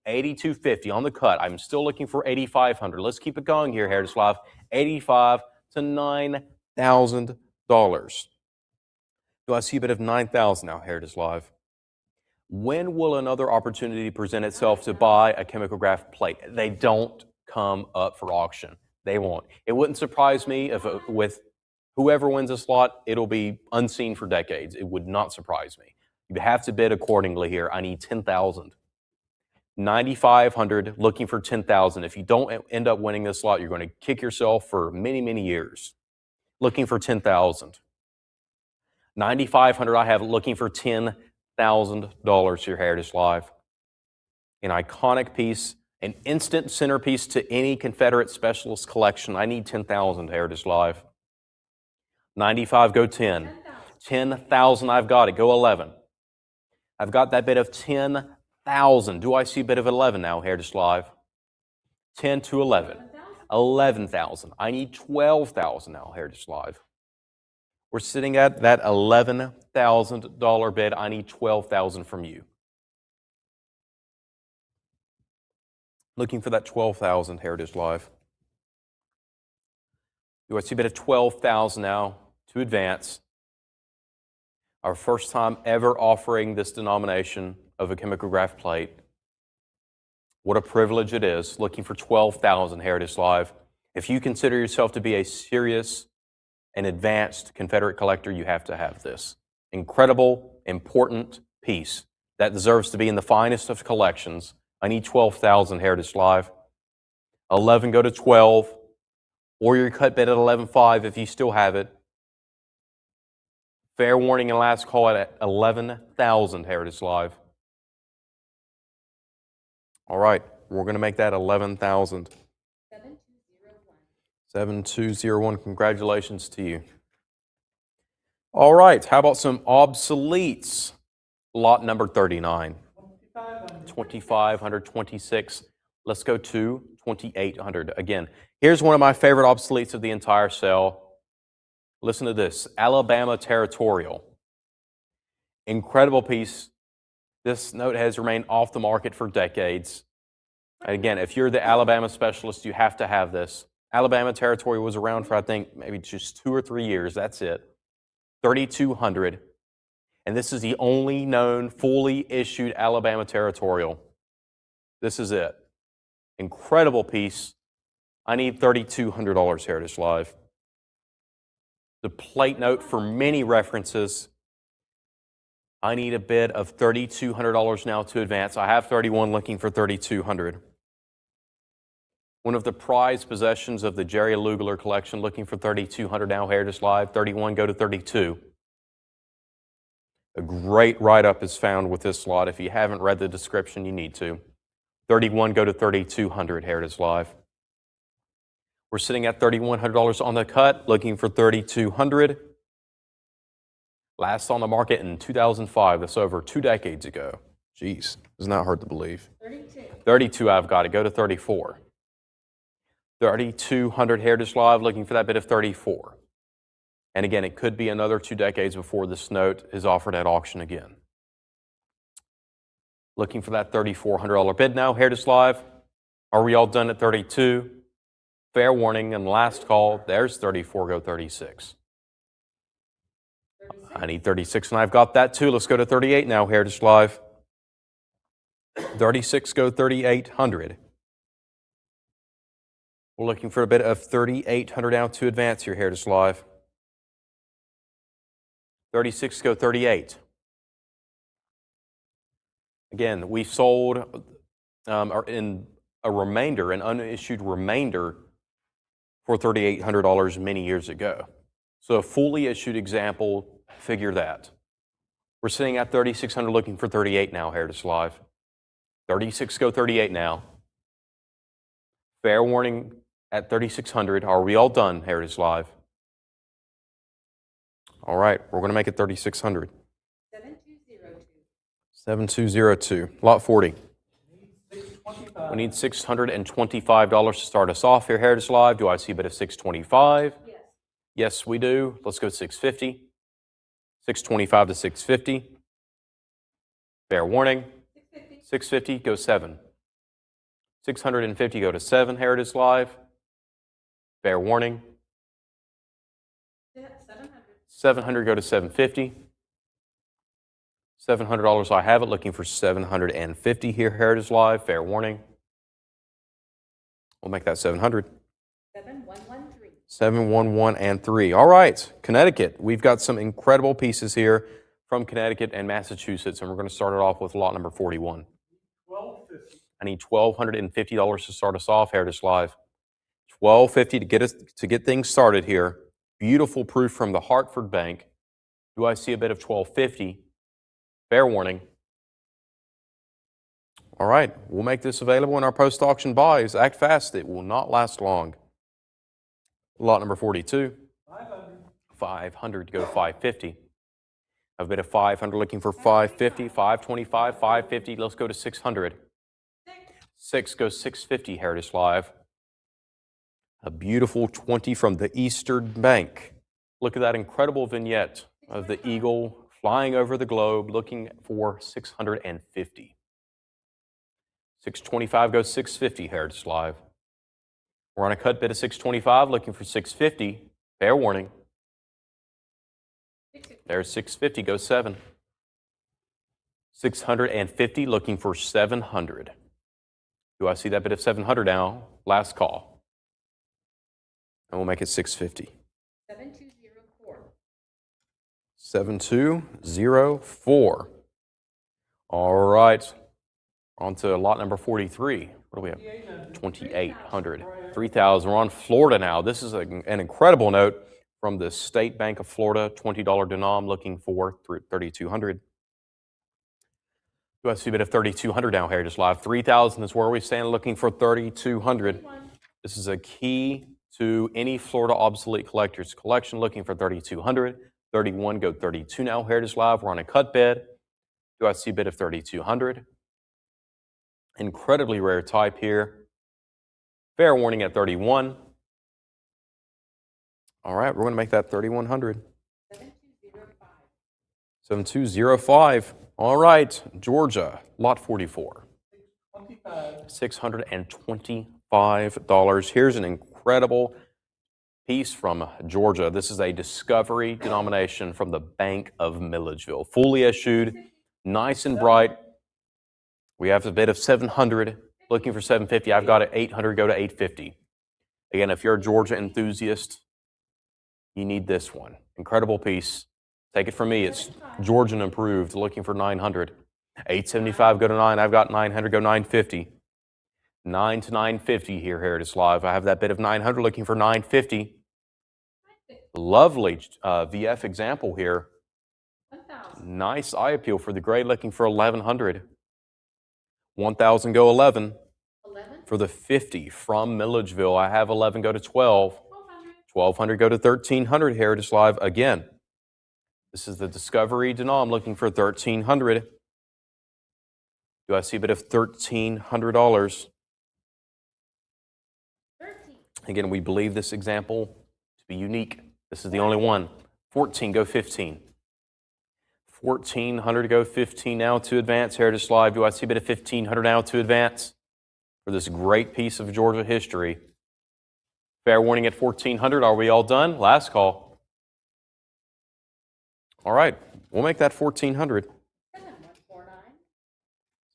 8,250 on the cut. I'm still looking for 8,500. Let's keep it going here, Heritage Live. 85 to $9,000. Do I see a bit of 9,000 now, Heritage Live? When will another opportunity present itself to buy a chemicograph plate? They don't come up for auction. They won't. It wouldn't surprise me if with whoever wins this lot, it'll be unseen for decades. It would not surprise me. You have to bid accordingly here. I need 10,000. 9,500, looking for 10,000. If you don't end up winning this lot, you're going to kick yourself for many, many years. Looking for 10,000. 9,500, I have looking for $10,000 here, Heritage Live. An iconic piece, an instant centerpiece to any Confederate Specialist collection. I need 10,000, Heritage Live. 95, go 10. 10,000, I've got it. Go 11. I've got that bid of 10,000. Do I see a bit of 11 now, Heritage Live? 10 to 11. 11,000. I need 12,000 now, Heritage Live. We're sitting at that $11,000 bid. I need 12,000 from you. Looking for that 12,000, Heritage Live. Do I see a bit of 12,000 now? to advance. Our first time ever offering this denomination of a chemicograph plate. What a privilege it is, looking for 12,000 Heritage Live. If you consider yourself to be a serious and advanced Confederate collector, you have to have this. Incredible, important piece that deserves to be in the finest of collections. I need 12,000 Heritage Live. 11 go to 12, or your cut bid at 11.5 if you still have it. Fair warning and last call at 11,000 Heritage Live. All right, we're going to make that 11,000. 7201. 7201, congratulations to you. All right, how about some obsoletes? Lot number 39. 2,500. 2,500, 26. Let's go to 2,800. Again, here's one of my favorite obsoletes of the entire sale. Listen to this, Alabama Territorial. Incredible piece. This note has remained off the market for decades. And again, if you're the Alabama specialist, you have to have this. Alabama Territorial was around for, I think, maybe just 2 or 3 years. That's it. 3,200. And this is the only known fully issued Alabama Territorial. This is it. Incredible piece. I need $3,200 Heritage Live. The plate note for many references. I need a bid of $3,200 now to advance. I have 31 looking for 3,200. One of the prized possessions of the Jerry Lugler collection looking for 3,200 now Heritage Live. 31 go to 32. A great write-up is found with this lot. If you haven't read the description, you need to. 31 go to 3,200 Heritage Live. We're sitting at $3,100 on the cut, looking for 3,200. Last on the market in 2005. That's over 2 decades ago. Jeez, it's not hard to believe. 32. 32 I've got it. Go to 34. 3,200 Heritage Live, looking for that bid of 34. And again, it could be another 2 decades before this note is offered at auction again. Looking for that $3,400 bid now, Heritage Live. Are we all done at 32? Fair warning and last call. There's 34, go 36. 36. I need 36 and I've got that too. Let's go to 38 now, Heritage Live. 36, go 3,800. We're looking for a bit of 3,800 now to advance here, Heritage Live. 36, go 38. Again, we sold in a remainder, an unissued remainder for $3,800 many years ago. So a fully issued example, figure that. We're sitting at 3,600 looking for 38 now, Heritage Live. 36 go 38 now. Fair warning at 3,600. Are we all done, Heritage Live? All right, we're going to make it 3,600. 7202. 7202. Lot 40. 625. We need $625 to start us off here, Heritage Live. Do I see a bit of 625? Yes. Yes, we do. Let's go 650. 625 to 650. Fair warning. 650. 650, go 7. 650, go to 7, Heritage Live. Fair warning. 700. 700, go to 750. $700, I have it. Looking for 750 here, Heritage Live. Fair warning. We'll make that 700. 7113. 711 and 3. All right, Connecticut. We've got some incredible pieces here from Connecticut and Massachusetts, and we're going to start it off with lot number 41. 1250. I need $1,250 to start us off, Heritage Live. $1,250 to get things started here. Beautiful proof from the Hartford Bank. Do I see a bit of $1,250? Fair warning. All right, we'll make this available in our post-auction buys. Act fast, it will not last long. Lot number 42. 500. 500 to go to 550. I've a bit of 500 looking for 550, 525, 550. Let's go to 600. 6 goes 650, Heritage Live. A beautiful 20 from the Eastern Bank. Look at that incredible vignette of the eagle flying over the globe looking for 650. 625 goes 650, Heritage Live. We're on a cut bid of 625 looking for 650. Fair warning. There's 650, go 7. 650, looking for 700. Do I see that bid of 700 now? Last call. And we'll make it 650. 7204. 7204. All right. On to lot number 43. What do we have? 2,800. 3,000. We're on Florida now. This is an incredible note from the State Bank of Florida, $20 denom, looking for 3,200. Do I see a bit of 3,200 now, Heritage Live? 3,000 is where we stand, looking for 3,200. This is a key to any Florida obsolete collector's collection, looking for 3,200. 31, go 32 now, Heritage Live. We're on a cut bid. Do I see a bit of 3,200? Incredibly rare type here. Fair warning at 31. All right, we're going to make that 3,100. 7205. 7205. All right, Georgia, lot 44. 25. $625. Here's an incredible piece from Georgia. This is a Discovery denomination from the Bank of Milledgeville. Fully issued, nice and bright. We have a bid of 700, looking for 750. I've got it 800, go to 850. Again, if you're a Georgia enthusiast, you need this one. Incredible piece. Take it from me, it's Georgian improved, looking for 900. 875, go to 9. I've got 900, go 950. 9 to 950 here, Heritage Live. I have that bid of 900, looking for 950. Lovely VF example here. 1000. Nice eye appeal for the grade, looking for 1100. 1000, go 11. 11. For the 50 from Milledgeville, I have 11, go to 12. 1200. 1200, go to 1300, Heritage Live again. This is the Discovery denom, looking for 1300. Do I see a bit of $1,300? 13. Again, we believe this example to be unique. This is the only one. 14, go 15. 1,400 go 15 now to advance. Heritage Live, do I see a bit of 1,500 now to advance for this great piece of Georgia history? Fair warning at 1,400. Are we all done? Last call. All right, we'll make that 1,400. 7149.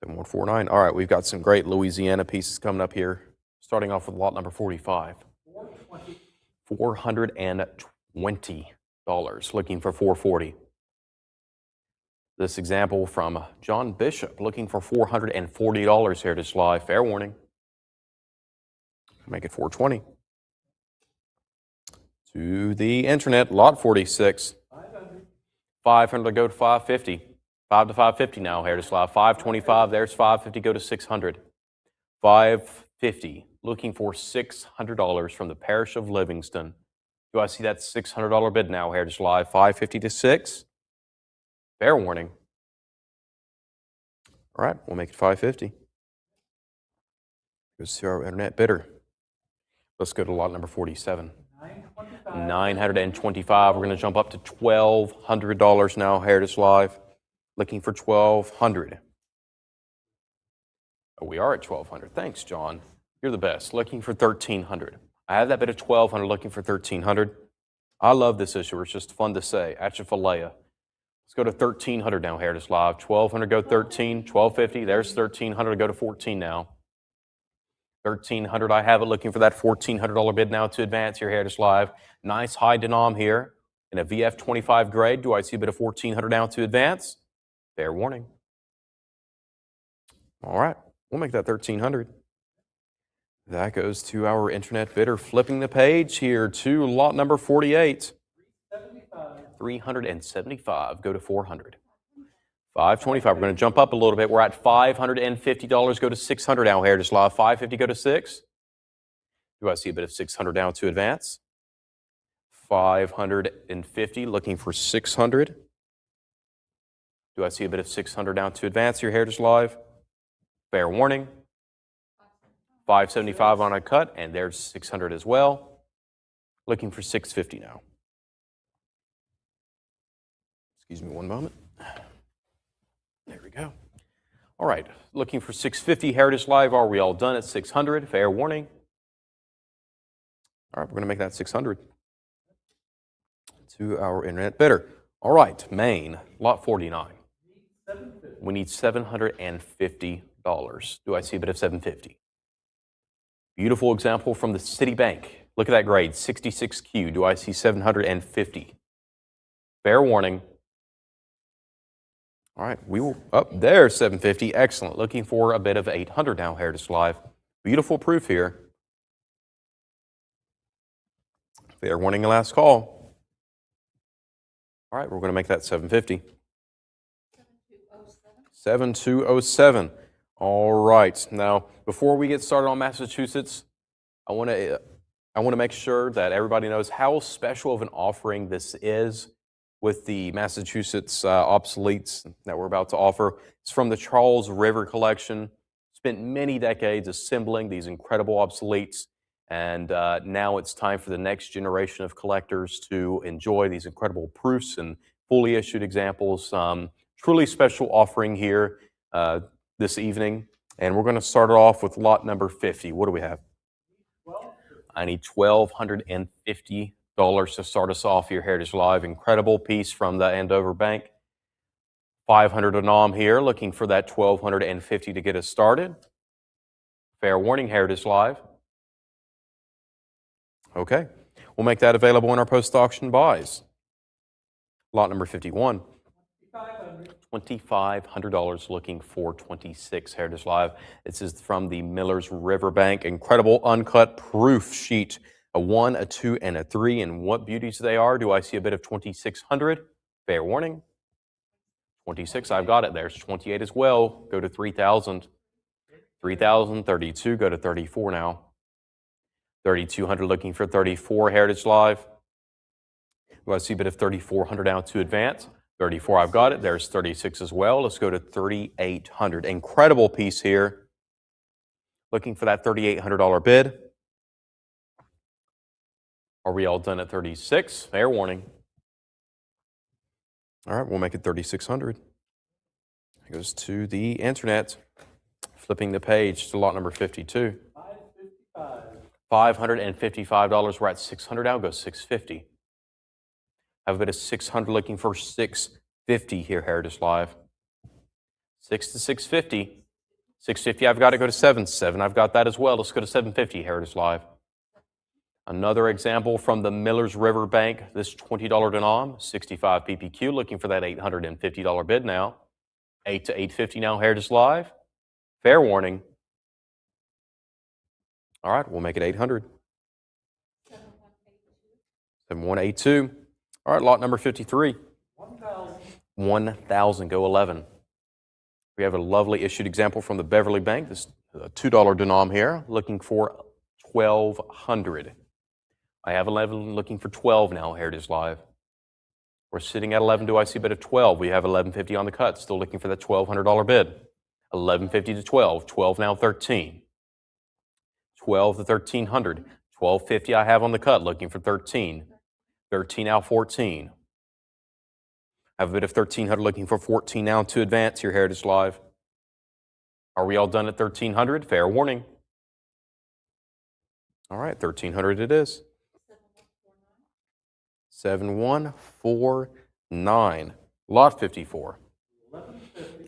7149. All right, we've got some great Louisiana pieces coming up here. Starting off with lot number 45. 420. $420. Looking for 440. This example from John Bishop, looking for $440. Heritage Live. Fair warning. Make it 420. To the internet, lot 46. 500. 500 go to 550. 5 to 550 now, Heritage Live. 525, there's 550, go to 600. 550, looking for $600 from the parish of Livingston. Do I see that $600 bid now, Heritage Live? 550 to 6. Fair warning. All right, we'll make it 550. Goes to our internet bidder. Let's go to lot number 47. 925. 925. We're going to jump up to $1,200 now, Heritage Live. Looking for 1,200. Oh, we are at 1,200. Thanks, John. You're the best. Looking for 1,300. I have that bid of 1,200, looking for 1,300. I love this issuer. It's just fun to say. Atchafalaya. Let's go to 1,300 now, Heritage Live. 1,200, go 13. 1,250. There's 1,300. Go to 14 now. 1,300. I have it, looking for that $1,400 bid now to advance here, Heritage Live. Nice high denom here in a VF 25 grade. Do I see a bit of 1,400 now to advance? Fair warning. All right, we'll make that 1,300. That goes to our internet bidder. Flipping the page here to lot number 48. 375. 375. Go to 400. 525. We're going to jump up a little bit. We're at $550. Go to 600 now, Heritage Live. 550, go to 6. Do I see a bit of 600 now to advance? 550, looking for 600. Do I see a bit of 600 now to advance here, Heritage Live? Fair warning. 575 on a cut, and there's 600 as well. Looking for 650 now. Excuse me one moment. There we go. All right, looking for 650, Heritage Live. Are we all done at 600? Fair warning. All right, we're going to make that 600 to our internet bidder. All right, Maine, lot 49. 750. We need $750. Do I see a bit of 750? Beautiful example from the Citibank. Look at that grade, 66Q. Do I see 750? Fair warning. All right, we will up there, 750. Excellent. Looking for a bit of 800 now, Heritage Live. Beautiful proof here. Fair warning, last call. All right, we're going to make that 750. 7207. All right. Now, before we get started on Massachusetts, I want to make sure that everybody knows how special of an offering this is with the Massachusetts obsoletes that we're about to offer. It's from the Charles River Collection. Spent many decades assembling these incredible obsoletes, and now it's time for the next generation of collectors to enjoy these incredible proofs and fully issued examples. Truly special offering here this evening, and we're going to start it off with lot number 50. What do we have? I need $1,250 to start us off here, Heritage Live. Incredible piece from the Andover Bank. 500 denom here, looking for that $1,250 to get us started. Fair warning, Heritage Live. Okay, we'll make that available in our post-auction buys. Lot number 51. $2,500, looking for 26, Heritage Live. This is from the Millers River Bank. Incredible uncut proof sheet. A 1, a 2, and a 3. And what beauties they are. Do I see a bit of 2,600? Fair warning. 26, I've got it. There's 28 as well. Go to 3,000. 3,000, 32, go to 34 now. 3,200, looking for 34, Heritage Live. Do I see a bit of 3,400 now to advance? 34, I've got it. There's 36 as well. Let's go to 3,800. Incredible piece here. Looking for that $3,800 bid. Are we all done at 36? Fair warning. All right, we'll make it 3,600. It goes to the internet. Flipping the page to lot number 52. $555. We're at 600 now. Go 650. Have a bit of 600, looking for 650 here, Heritage Live. 6 to 650. 650, I've got to go to 7. 7, I've got that as well. Let's go to 750, Heritage Live. Another example from the Millers River Bank. This $20 denom, 65 PPQ, looking for that $850 bid now. 8 to 850 now, Heritage Live. Fair warning. All right, we'll make it 800. 7182. All right, lot number 53. 1,000, go 11. We have a lovely issued example from the Beverly Bank. This $2 denom here, looking for 1,200. I have 11, looking for 12 now, Heritage Live. We're sitting at 11. Do I see a bit of 12? We have 1150 on the cut, still looking for that $1,200 bid. 1150 to 12. 12 now, 13. 12 to 1,300. 1,250 I have on the cut, looking for 13. 13 now, 14. I have a bit of 1,300, looking for 14 now to advance here, Heritage Live. Are we all done at 1,300? Fair warning. All right, 1,300 it is. 7149. Lot 54.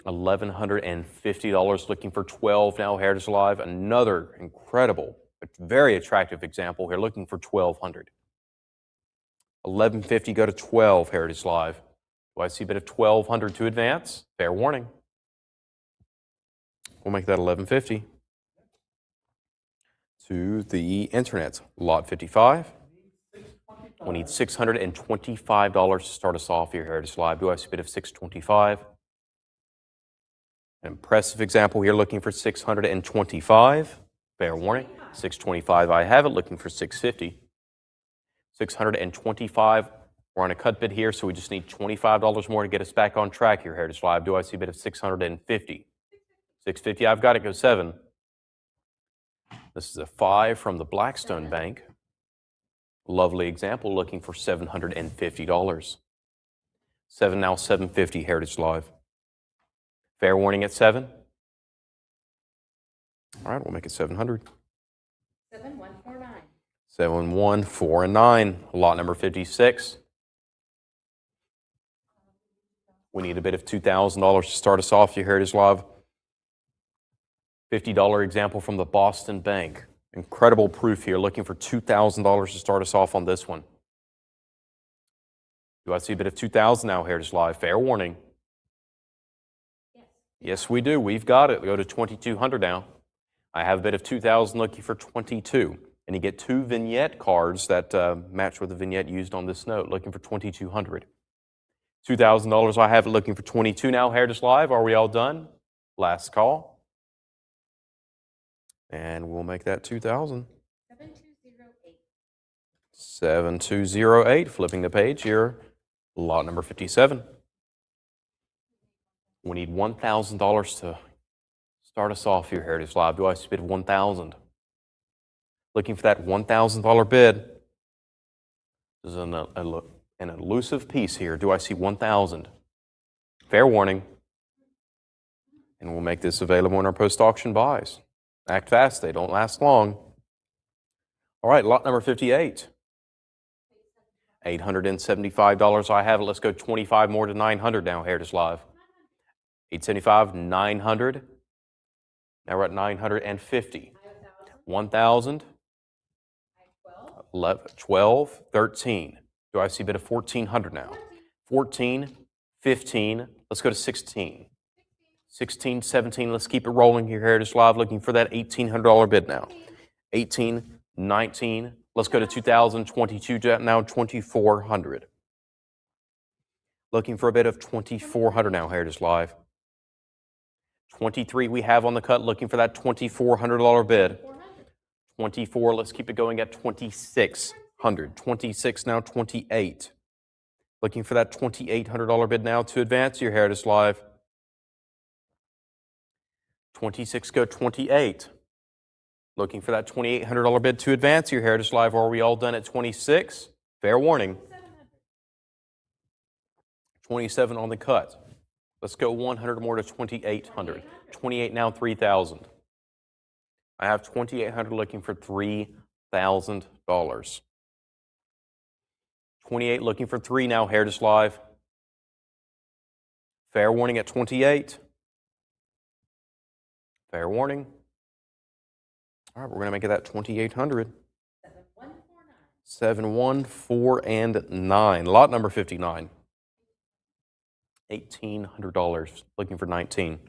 $1,150, looking for 12 now, Heritage Live. Another incredible, but very attractive example here, looking for 1,200. 1150, go to 12, Heritage Live. Do I see a bit of 1,200 to advance? Fair warning. We'll make that 1150. To the internet, lot 55. We need $625 to start us off here, Heritage Live. Do I see a bit of 625? An impressive example here, looking for 625. Fair warning. 625, I have it, looking for 650. 625. We're on a cut bid here, so we just need $25 more to get us back on track here, Heritage Live. Do I see a bit of 650? 650, I've got it, go 7. This is a 5 from the Blackstone Bank. Lovely example, looking for $750. 7 now, 750, Heritage Live. Fair warning at 7. All right, we'll make it 700. 7149. 7149. Lot number 56. We need a bid of $2,000 to start us off here, Heritage Live. $50 example from the Boston Bank. Incredible proof here, looking for $2,000 to start us off on this one. Do I see a bid of $2,000 now, Heritage Live? Fair warning. Yes. Yes, we do. We've got it. We go to 2,200 now. I have a bid of $2,000 looking for 22. And you get 2 vignette cards that match with the vignette used on this note, looking for 2,200. $2,000, I have it looking for 22 now, Heritage Live. Are we all done? Last call. And we'll make that 2,000. 7208. 7208, flipping the page here. Lot number 57. We need $1,000 to start us off here, Heritage Live. Do I see a bid of 1,000? Looking for that $1,000 bid. This is an elusive piece here. Do I see 1,000? Fair warning. And we'll make this available in our post-auction buys. Act fast, they don't last long. All right, lot number 58. $875, I have it. Let's go 25 more to 900 now, Heritage Live. 875, 900. Now we're at 950. 1,000. 11, 12, 13. Do I see a bit of 1,400 now? 14, 15. Let's go to 16. 16, 17. Let's keep it rolling here, Heritage Live. Looking for that $1,800 bid now. 18, 19. Let's go to 2022, now 2,400. Looking for a bid of 2,400 now, Heritage Live. 23 we have on the cut, looking for that $2,400 bid. 24, let's keep it going at 2,600. 26 now, 28. Looking for that $2,800 bid now to advance your Heritage Live. 26 go 28. Looking for that $2,800 bid to advance your Heritage Live. Are we all done at 26? Fair warning. 27 on the cut. Let's go 100 more to 2,800. 28 now, 3,000. I have 2,800 looking for $3,000. 28 looking for 3 now, Heritage Live. Fair warning at 28. Fair warning. All right, we're going to make it that 2,800. 7, 1, 4, and 9. Lot number 59. $1,800. Looking for 19.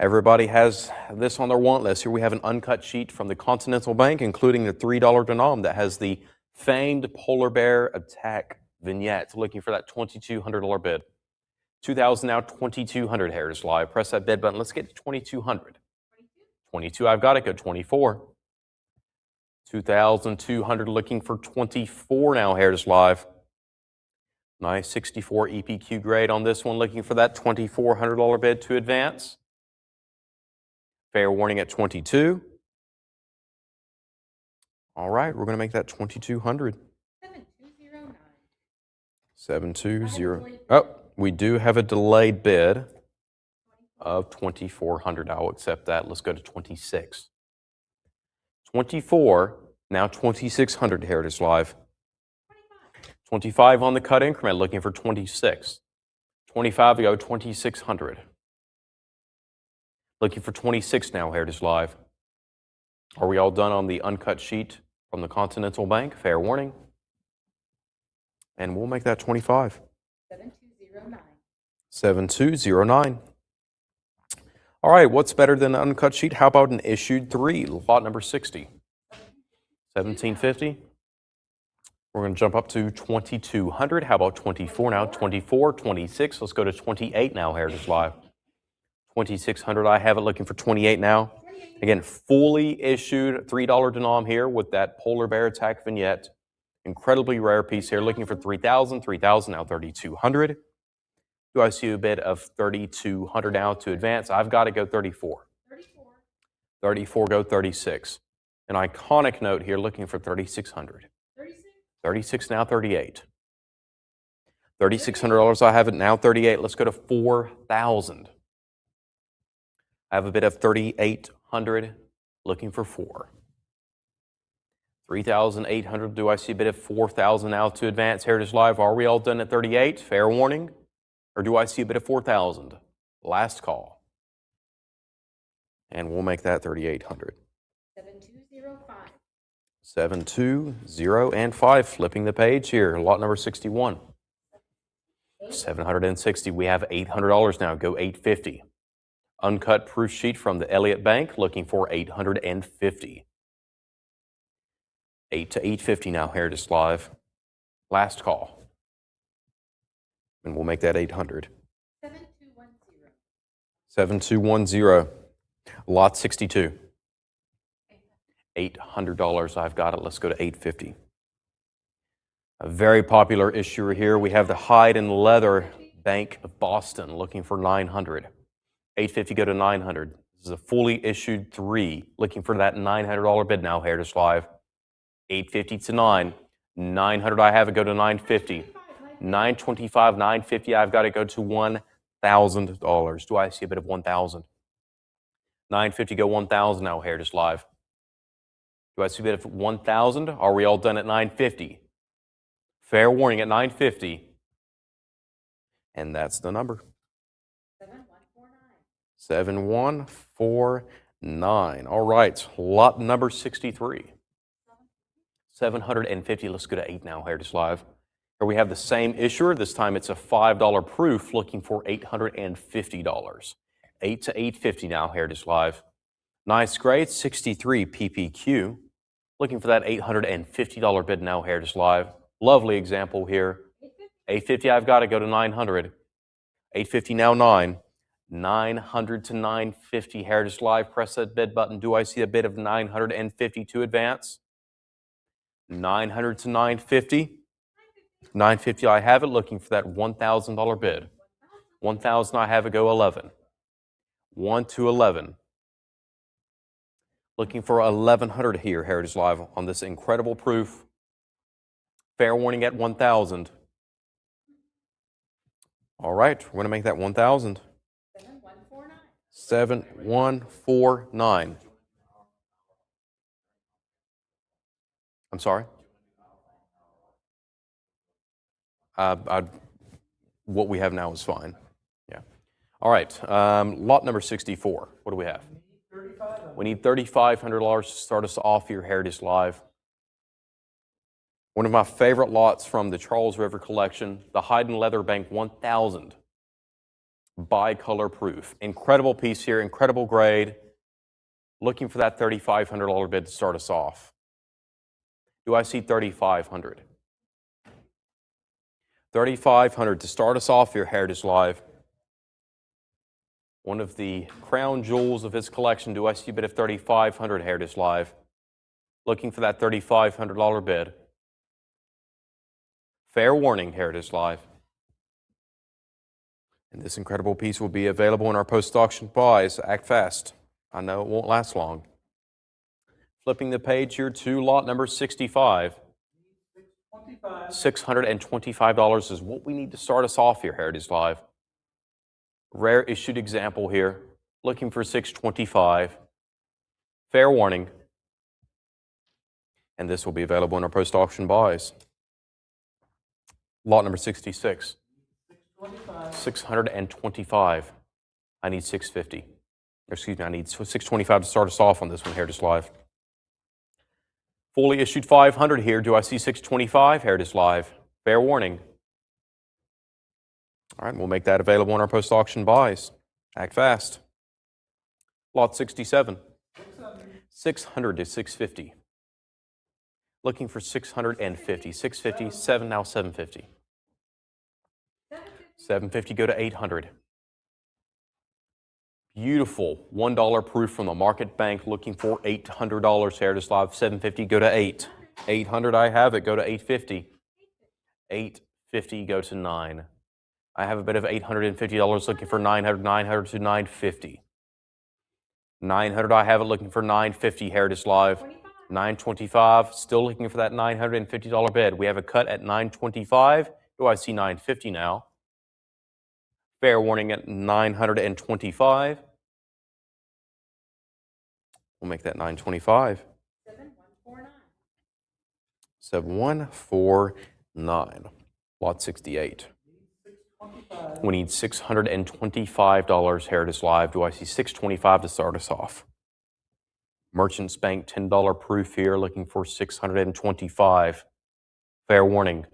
Everybody has this on their want list. Here we have an uncut sheet from the Continental Bank, including the $3 denom that has the famed polar bear attack vignette. Looking for that $2,200 bid. 2,000 now, 2,200, Heritage Live. Press that bid button. Let's get to 2,200. 22, I've got it. Go 24. 2,200 looking for 24 now, Heritage Live. Nice 64 EPQ grade on this one. Looking for that $2,400 bid to advance. Fair warning at 22. All right, we're going to make that 2,200. 7209. 720. Oh, we do have a delayed bid of 2,400. I'll accept that. Let's go to 26. 24, now 2,600, Heritage Live. 25 on the cut increment, looking for 26. 25 to go, 2,600. Looking for 26 now, Heritage Live. Are we all done on the uncut sheet from the Continental Bank? Fair warning. And we'll make that 25. 7209. 7209. All right, what's better than an uncut sheet? How about an issued 3, lot number 60? 1750. We're going to jump up to 2,200. How about 24 now? 24, 26. Let's go to 28 now, Heritage Live. 2,600. I have it looking for 28 now. Again, fully issued $3 denom here with that polar bear attack vignette. Incredibly rare piece here. Looking for 3,000. 3,000 now, 3,200. Do I see a bid of 3,200 now to advance? I've got to go 34. 34 go 36. An iconic note here, looking for 3,600. 36 now, 38. $3,600. I have it now, 38. Let's go to 4,000. I have a bid of 3,800. Looking for 4. 3,800. Do I see a bid of 4,000 now to advance? Heritage Live. Are we all done at 38? Fair warning. Or do I see a bid of 4,000? Last call. And we'll make that 3,800. 7205. 720 flipping the page here. Lot number 61. 760. We have $800 now. Go 850. Uncut proof sheet from the Elliott Bank, looking for 850. 8 to 850 now, Heritage Live. Last call. And we'll make that 800. 7210. 7210. Lot 62. $800. I've got it. Let's go to 850. A very popular issuer here. We have the Hyde and Leather Bank of Boston, looking for 900. 850 go to 900. This is a fully issued 3, looking for that $900 bid now, Heritage Live. 850 to 9. 900 I have it go to 950. 925, 950 I've got it go to $1,000. Do I see a bit of 1,000? 950 go 1,000 now, Heritage Live. Do I see a bit of 1,000? Are we all done at 950? Fair warning at 950. And that's the number. 7149. 7149. All right, lot number 63. 750. Let's go to 8 now, Heritage Live. Here we have the same issuer. This time it's a $5 proof, looking for $850. 8 to 850 now, Heritage Live. Nice grade, 63 PPQ. Looking for that $850 bid now, Heritage Live. Lovely example here. 850 I've got to go to 900. 850 now 9. 900 to 950, Heritage Live. Press that bid button. Do I see a bid of 950 to advance? 900 to 950. 950 I have it, looking for that $1,000 bid. 1,000 I have it go 11. 1 to 11. Looking for 1,100 here, Heritage Live, on this incredible proof. Fair warning at 1,000. All right, we're going to make that 1,000. 7149. 7149. I'm sorry? What we have now is fine. Yeah. All right, lot number 64. What do we have? We need $3,500 to start us off here, Heritage Live. One of my favorite lots from the Charles River collection, the Hyde and Leather Bank 1000. Bicolor proof. Incredible piece here, incredible grade. Looking for that $3,500 bid to start us off. Do I see 3,500? 3,500 to start us off here, Heritage Live. One of the crown jewels of his collection. Do I see a bid of 3,500, Heritage Live? Looking for that $3,500 bid. Fair warning, Heritage Live. And this incredible piece will be available in our post-auction buys. Act fast. I know it won't last long. Flipping the page here to lot number 65. $625 is what we need to start us off here, Heritage Live. Rare issued example here. Looking for $625. Fair warning. And this will be available in our post-auction buys. Lot number 66. 625. I need 650. Excuse me, I need 625 to start us off on this one, Heritage Live. Fully issued 500 here. Do I see 625, Heritage Live? Fair warning. All right, we'll make that available in our post-auction buys. Act fast. Lot 67. 600 to 650. Looking for 650. 650, 7 now 750. 750 go to 800. Beautiful $1 proof from the Market Bank, looking for $800, Heritage Live. 750 go to 8. 800 I have it, go to 850. 850 go to 9. I have a bit of $850, looking for 900, 900 to 950. 900 I have it, looking for 950, Heritage Live. 925, still looking for that $950 bid. We have a cut at 925. Do I see 950 now? Fair warning at 925. We'll make that 925. 7149. 7149. Lot 68. 625. We need $625. Heritage Live. Do I see $625 to start us off? Merchants Bank $10 proof here, looking for $625. Fair warning.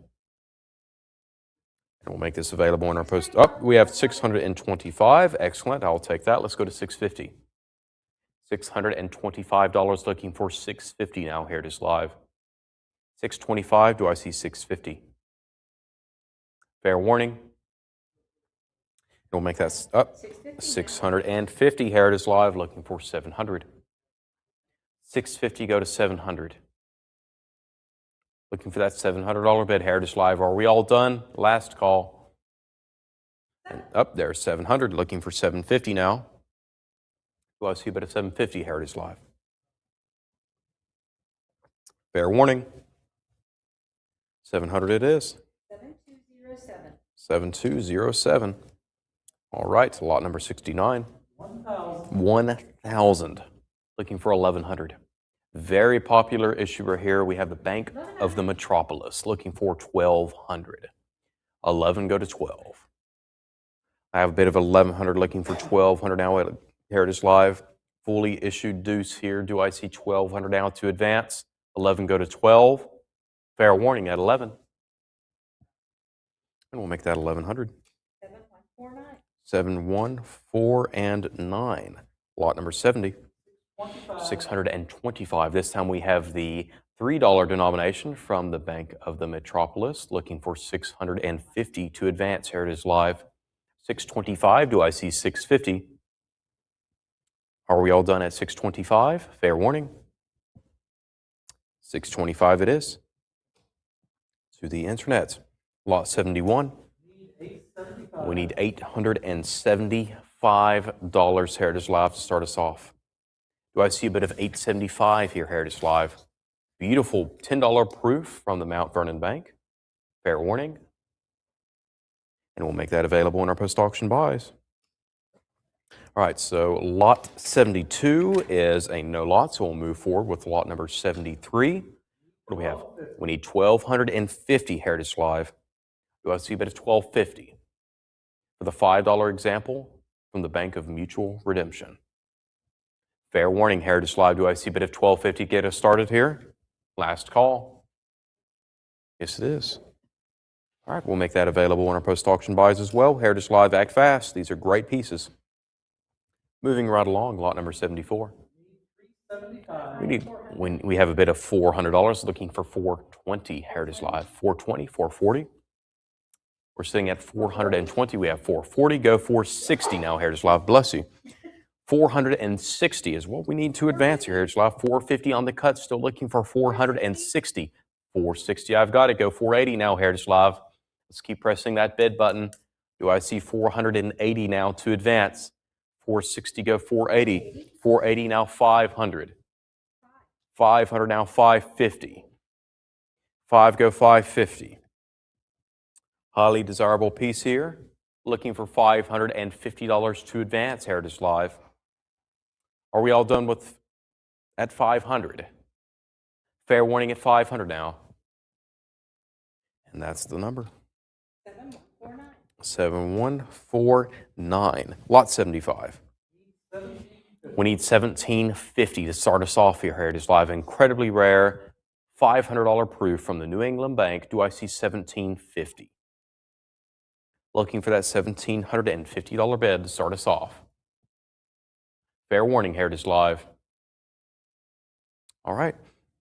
And we'll make this available in our post. Oh, we have $625. Excellent. I'll take that. Let's go to $650. $625, looking for $650 now. Heritage Live. $625. Do I see $650? Fair warning. We'll make that up. $650. Heritage Live, looking for $700. $650, go to $700. Looking for that $700 bid. Heritage Live. Are we all done? Last call. And up there's $700. Looking for $750 now. Do I see a bit of $750? Heritage Live. Fair warning. $700 it is. 7207. 7207. All right, lot number 69. 1,000. 1,000. Looking for 1,100. Very popular issuer here. We have the Bank of the Metropolis looking for 1,200. 11 go to 12. I have a bit of 1,100 looking for 1,200 now at Heritage Live. Fully issued deuce here. Do I see 1,200 now to advance? 11 go to 12. Fair warning at 11. And we'll make that 1,100. 7149. 7, 1, 4, and 9. Lot number 70. 25. 625. This time we have the $3 denomination from the Bank of the Metropolis, looking for 650 to advance. Heritage Live. 625. Do I see 650? Are we all done at 625? Fair warning. 625 it is. To the internet. Lot 71. Need 875. We need $875. Heritage Live to start us off. Do I see a bit of $875 here, Heritage Live? Beautiful $10 proof from the Mount Vernon Bank. Fair warning. And we'll make that available in our post-auction buys. All right, so lot 72 is a no lot, so we'll move forward with lot number 73. What do we have? We need 1,250 Heritage Live. Do I see a bit of 1,250? For the $5 example from the Bank of Mutual Redemption. Fair warning, Heritage Live. Do I see a bit of 1,250 get us started here? Last call. Yes, it is. All right, we'll make that available in our post-auction buys as well. Heritage Live, act fast. These are great pieces. Moving right along, lot number 74. 375. We have a bit of $400, looking for 420 Heritage Live. 420, 440. We're sitting at 420. We have 440. Go 460 now, Heritage Live. Bless you. 460 is what we need to advance here, Heritage Live. 450 on the cut. Still looking for 460. 460. I've got it. Go 480 now, Heritage Live. Let's keep pressing that bid button. Do I see 480 now to advance? 460 go 480. 480 now 500. 500 now 550. 5 go 550. Highly desirable piece here. Looking for $550 to advance, Heritage Live. Are we all done with at 500? Fair warning at 500 now. And that's the number. 7149. 7149. Lot 75. We need 1750 to start us off here, Heritage Live. Incredibly rare, $500 proof from the New England Bank. Do I see 1750? Looking for that $1,750 bid to start us off. Fair warning, Heritage Live. All right,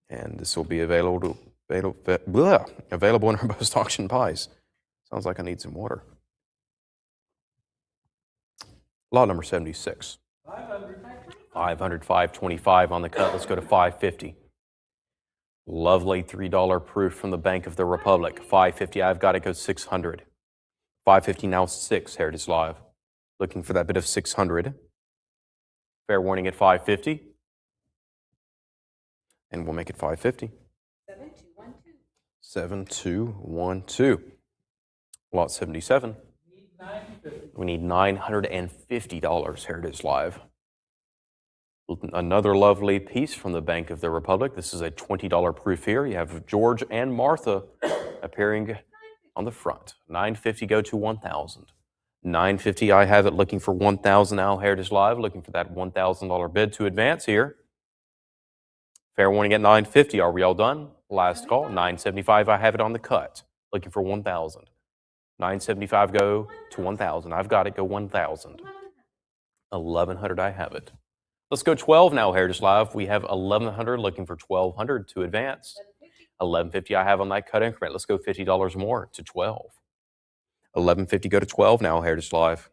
and this will be available in our post-auction buys. Sounds like I need some water. Lot number 76. 500, 525 on the cut. Let's go to 550. Lovely $3 proof from the Bank of the Republic. 550, I've got to go 600. 550 now 6, Heritage Live. Looking for that bit of 600. Fair warning at 550. And we'll make it 550. 7212. 7212. Lot 77. We need $950, Heritage Live. Another lovely piece from the Bank of the Republic. This is a $20 proof here. You have George and Martha appearing on the front. 950 go to 1,000. 950, I have it looking for 1,000 now. Heritage Live looking for that $1,000 bid to advance here. Fair warning at 950. Are we all done? Last call. 975, I have it on the cut. Looking for 1,000. 975 go to 1,000. I've got it. Go 1,000. 1,100, I have it. Let's go 12 now, Heritage Live. We have 1,100 looking for 1,200 to advance. 1,150 I have on that cut increment. Let's go $50 more to 12. 1,150 go to 12 now, Heritage Live.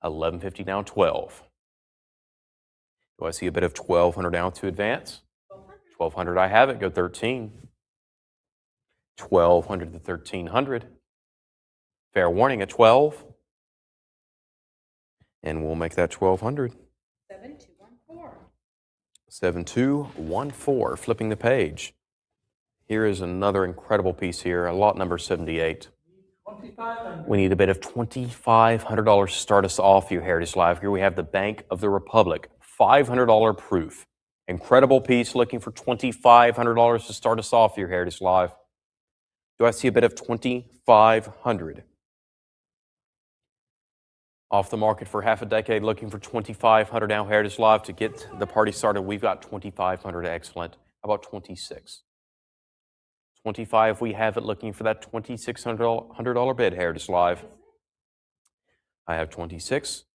1,150 now, 12. Do I see a bit of 1,200 now to advance? 1,200 I have it. Go 13. 1,200 to 1,300. Fair warning at 12. And we'll make that 1,200. 7214. 7214, flipping the page. Here is another incredible piece here, lot number 78. 2,500. We need a bit of $2,500 to start us off here, Heritage Live. Here we have the Bank of the Republic, $500 proof. Incredible piece, looking for $2,500 to start us off here, Heritage Live. Do I see a bit of $2,500? Off the market for half a decade, looking for $2,500 now, Heritage Live. To get the party started, we've got $2,500, excellent. How about 26? 25, we have it looking for that $2,600 bid, Heritage Live. I have 26.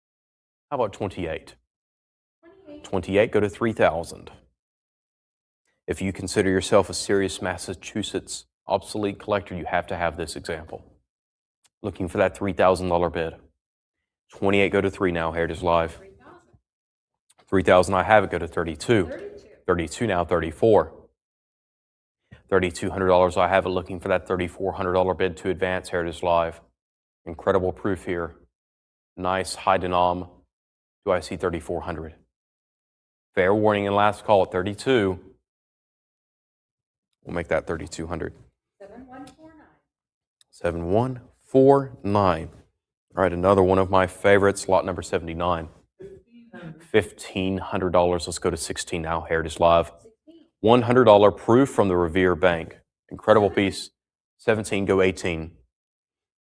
How about 28? 28, go to 3,000. If you consider yourself a serious Massachusetts obsolete collector, you have to have this example. Looking for that $3,000 bid. 28, go to 3 now, Heritage Live. 3,000, I have it, go to 32. 32 now, 34. $3,200, I have it looking for that $3,400 bid to advance, Heritage Live. Incredible proof here. Nice high denom. Do I see 3,400? Fair warning and last call at 32. We'll make that 3,200. 7149. 7149. All right, another one of my favorites, lot number 79. $1,500. Let's go to 16 now, Heritage Live. $100 proof from the Revere Bank. Incredible piece. 17, go 18.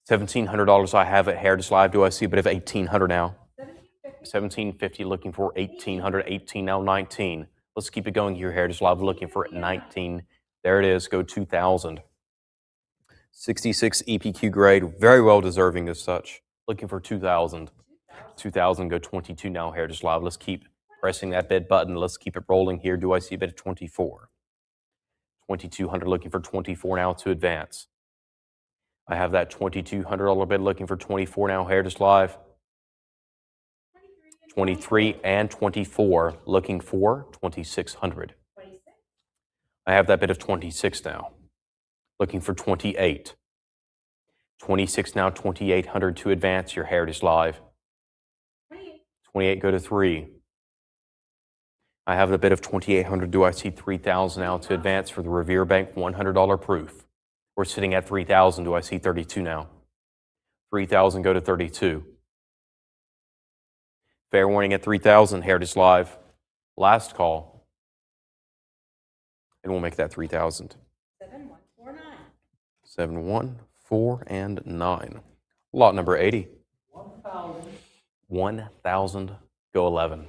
$1,700 I have at Heritage Live. Do I see a bit of 1,800 now? 1,750 looking for 1,800. 18 now, 19. Let's keep it going here, Heritage Live. Looking for 19. There it is. Go 2,000. 66 EPQ grade. Very well deserving as such. Looking for 2,000. 2,000, go 22 now, Heritage Live. Let's keep pressing that bid button. Let's keep it rolling here. Do I see a bit of 24? 2,200, looking for 24 now to advance. I have that $2,200 bid looking for 24 now, Heritage Live. 23 and 24, looking for 2,600. I have that bid of 26 now. Looking for 28. 26 now, 2,800 to advance your Heritage Live. 28, go to 3. I have the bid of 2,800. Do I see 3,000 now to advance for the Revere Bank $100 proof? We're sitting at 3,000. Do I see 32 now? 3,000, go to 32. Fair warning at 3,000, Heritage Live. Last call. And we'll make that 3,000. 7149. 7149. Lot number 80. 1,000. 1,000, go 11.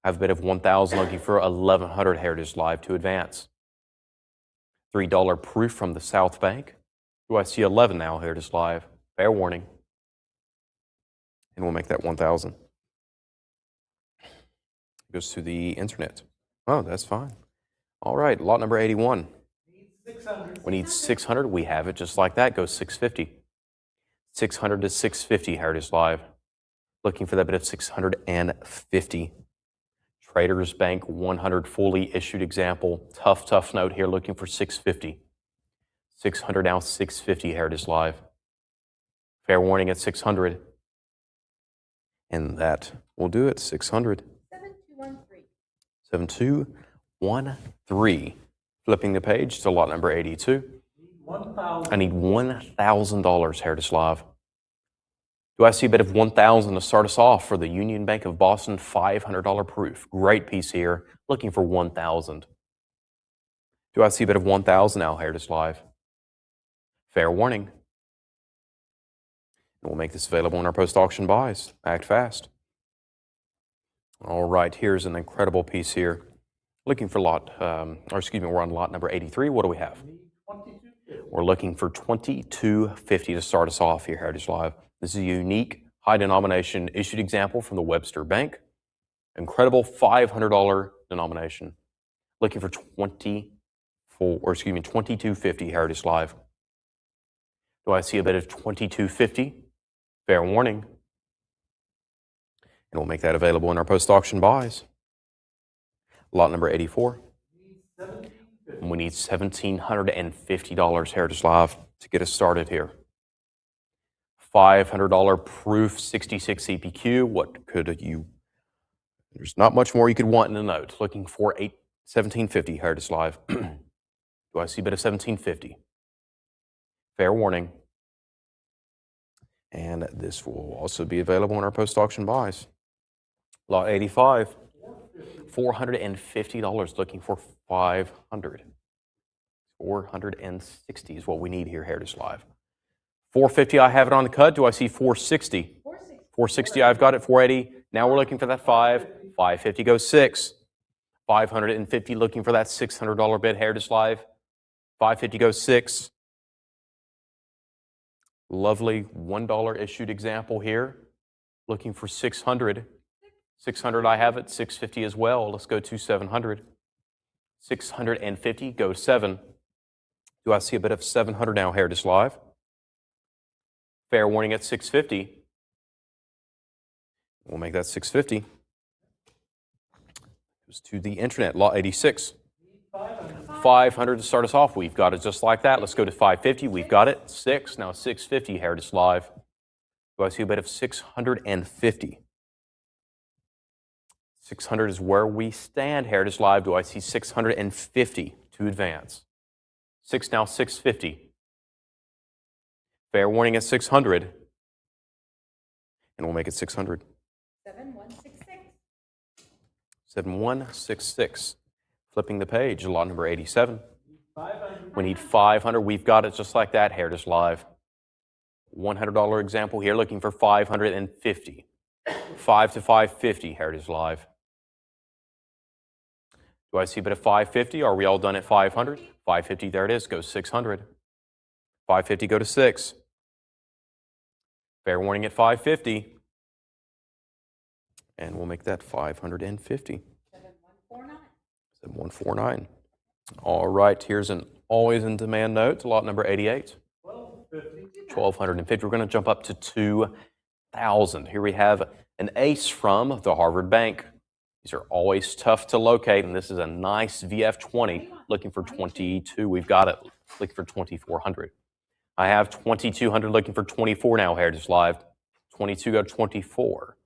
I have a bid of 1,000 looking for 1,100 Heritage Live to advance. $3 proof from the South Bank. Do I see 11 now, Heritage Live? Fair warning. And we'll make that 1,000. Goes to the internet. Oh, that's fine. All right, lot number 81. Need 600. We need 600. We have it just like that. Goes 650. 600 to 650, Heritage Live. Looking for that bit of 650. Traders Bank 100 fully issued example. Tough note here. Looking for 650. 600 now, 650, Heritage Live. Fair warning at 600. And that will do it. 600. 7213. 7213. Flipping the page to lot number 82. Need 1,000. I need $1,000, Heritage Live. Do I see a bit of 1,000 to start us off for the Union Bank of Boston $500 proof? Great piece here. Looking for 1,000. Do I see a bit of 1,000 now, Heritage Live? Fair warning. And we'll make this available in our post-auction buys. Act fast. All right, here's an incredible piece here. Looking for we're on lot number 83. What do we have? Need 2250. We're looking for $22.50 to start us off here, Heritage Live. This is a unique high denomination issued example from the Webster Bank. Incredible $500 denomination. Looking for $22.50 Heritage Live. Do I see a bid of $22.50? Fair warning. And we'll make that available in our post-auction buys. Lot number 84. Need 1750. And we need $1,750 Heritage Live to get us started here. $500 proof 66 CPQ. What could you? There's not much more you could want in a note. Looking for $1,750 Heritage Live. Do I see a bid of $1,750? Fair warning. And this will also be available in our post-auction buys. Lot 85. $450, looking for $500. $460 is what we need here, Heritage Live. $450, I have it on the cut. Do I see $460? $460, I've got it. $480. Now we're looking for that $5. $550 goes $6. $550, looking for that $600 bid, Heritage Live. $550 goes $6. Lovely $1 issued example here. Looking for $600. $600, I have it. $650 as well. Let's go to $700. $650, go $7. Do I see a bit of $700 now, Heritage Live? Fair warning at $650. We'll make that $650. Goes to the internet, lot 86. Need 500. $500 to start us off. We've got it just like that. Let's go to $550. We've got it. $6. Now $650, Heritage Live. Do I see a bit of $650? $600 is where we stand, Heritage Live. Do I see $650 to advance? $6 now, $650. Fair warning at $600. And we'll make it $600. 7166. 7166. Flipping the page, lot number 87. Need 500. We need $500. We've got it just like that, Heritage Live. $100 example here, looking for $550. $5 to $550, Heritage Live. Do I see a bit of $550? Are we all done at $500? $550, there it is, goes $600. $550, go to $6. Fair warning at $550. And we'll make that $550. 7149. 7149. All right, here's an always in demand note, lot number 88. 1250. 1250. We're going to jump up to 2,000. Here we have an ace from the Harvard Bank. These are always tough to locate, and this is a nice VF20 looking for 22. We've got it looking for 2,400. I have 2,200 looking for 24 now, Heritage Live. 22 go 24.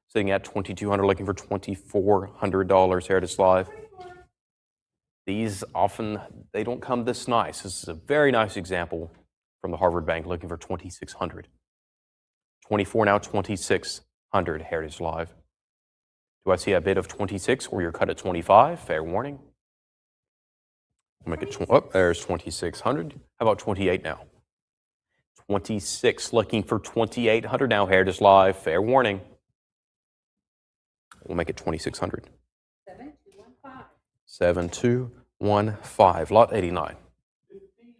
Sitting at 2,200 looking for $2,400, Heritage Live. These often, they don't come this nice. This is a very nice example from the Harvard Bank looking for 2,600. 24 now, 2,600, Heritage Live. Do I see a bid of 26 or you're cut at 25? Fair warning. We'll make it, there's 2,600. How about 28 now? 26 looking for 2,800 now, Heritage Live. Fair warning. We'll make it 2,600. 7215. 7215, lot 89.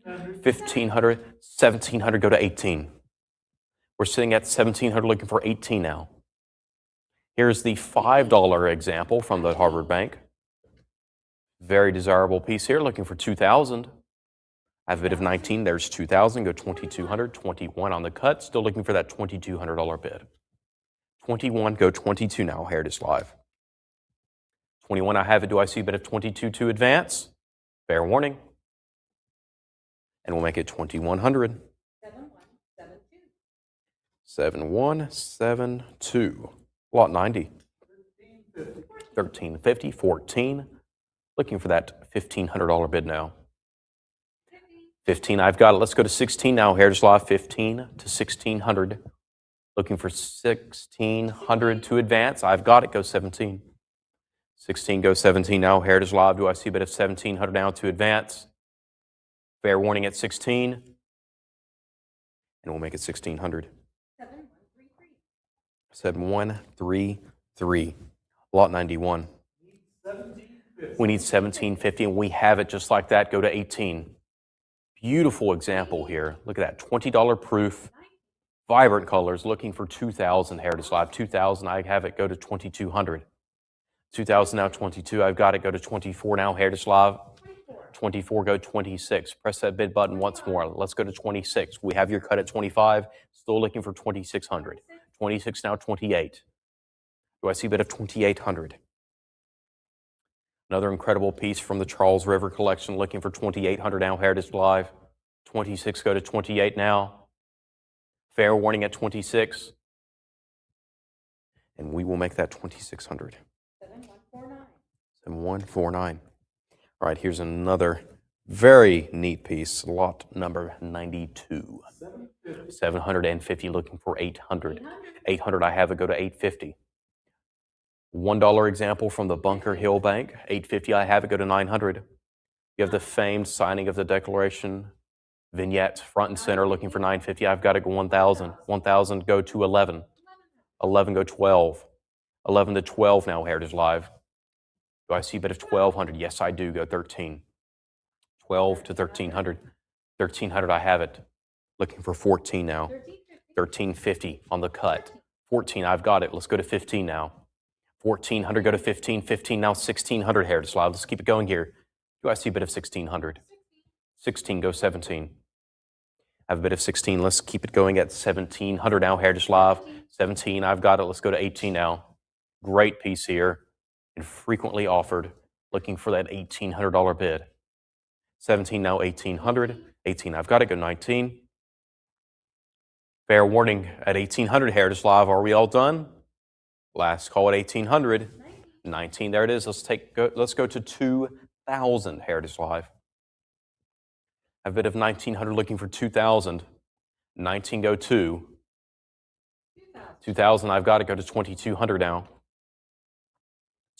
1,500, 1,700, go to 18. We're sitting at 1,700 looking for 18 now. Here's the $5 example from the Harvard Bank. Very desirable piece here, looking for 2,000. I have a bid of 19, there's 2,000, go 2,200, 21 on the cut, still looking for that $2,200 bid. 21, go 22 now, Heritage Live. 21, I have it, do I see a bid of 22 to advance? Fair warning. And we'll make it 2,100. 7172. 7172. Lot 90. 1350, 14. Looking for that $1,500 bid now. 15, I've got it. Let's go to 16 now. Heritage Live, 15 to 1,600. Looking for 1,600 to advance. I've got it. Go 17. 16, go 17 now. Heritage Live, do I see a bit of 1,700 now to advance? Fair warning at 16. And we'll make it 1600. 7133. 7133. Lot 91. We need 1750, and we have it just like that. Go to 18. Beautiful example here. Look at that. $20 proof. Vibrant colors. Looking for 2000 Heritage Live. 2000. I have it. Go to 2200. 2000 now 22. I've got it. Go to 24 now. Heritage Live. 24. Go 26. Press that bid button once more. Let's go to 26. We have your cut at 25. Still looking for 2600. 26 now 28. Do I see a bid of 2800? Another incredible piece from the Charles River Collection, looking for 2800 now, Heritage Live. 26, go to 28 now. Fair warning at 26. And we will make that 2600. 7149. 7149. All right, here's another very neat piece, lot number 92. 750, looking for 800. 800, I have it, go to 850. $1 example from the Bunker Hill Bank, 850, I have it, go to 900. You have the famed signing of the Declaration vignette, front and center, looking for 950, I've got it, go 1,000. 1,000, go to 11. 11, go 12. 11 to 12 now, Heritage Live. Do I see a bit of 1,200? Yes, I do, go 13. 12 to 1,300. 1,300, I have it. Looking for 14 now. 1,350 on the cut. 14, I've got it, let's go to 15 now. 1,400, go to 15. 15 now, 1,600 Heritage Live. Let's keep it going here. Do I see a bit of 1,600? 16, go 17. I have a bit of 16. Let's keep it going at 1,700 now, Heritage Live. 17, I've got it. Let's go to 18 now. Great piece here and frequently offered. Looking for that $1,800 bid. 17 now, 1,800. 18, I've got it. Go 19. Fair warning at 1,800 Heritage Live. Are we all done? Last call at 1,800. 19, there it is. Let's go to 2,000 Heritage Live. A bit of 1,900 looking for 2,000. 19, go 2. 2,000, I've got to go to 2,200 now.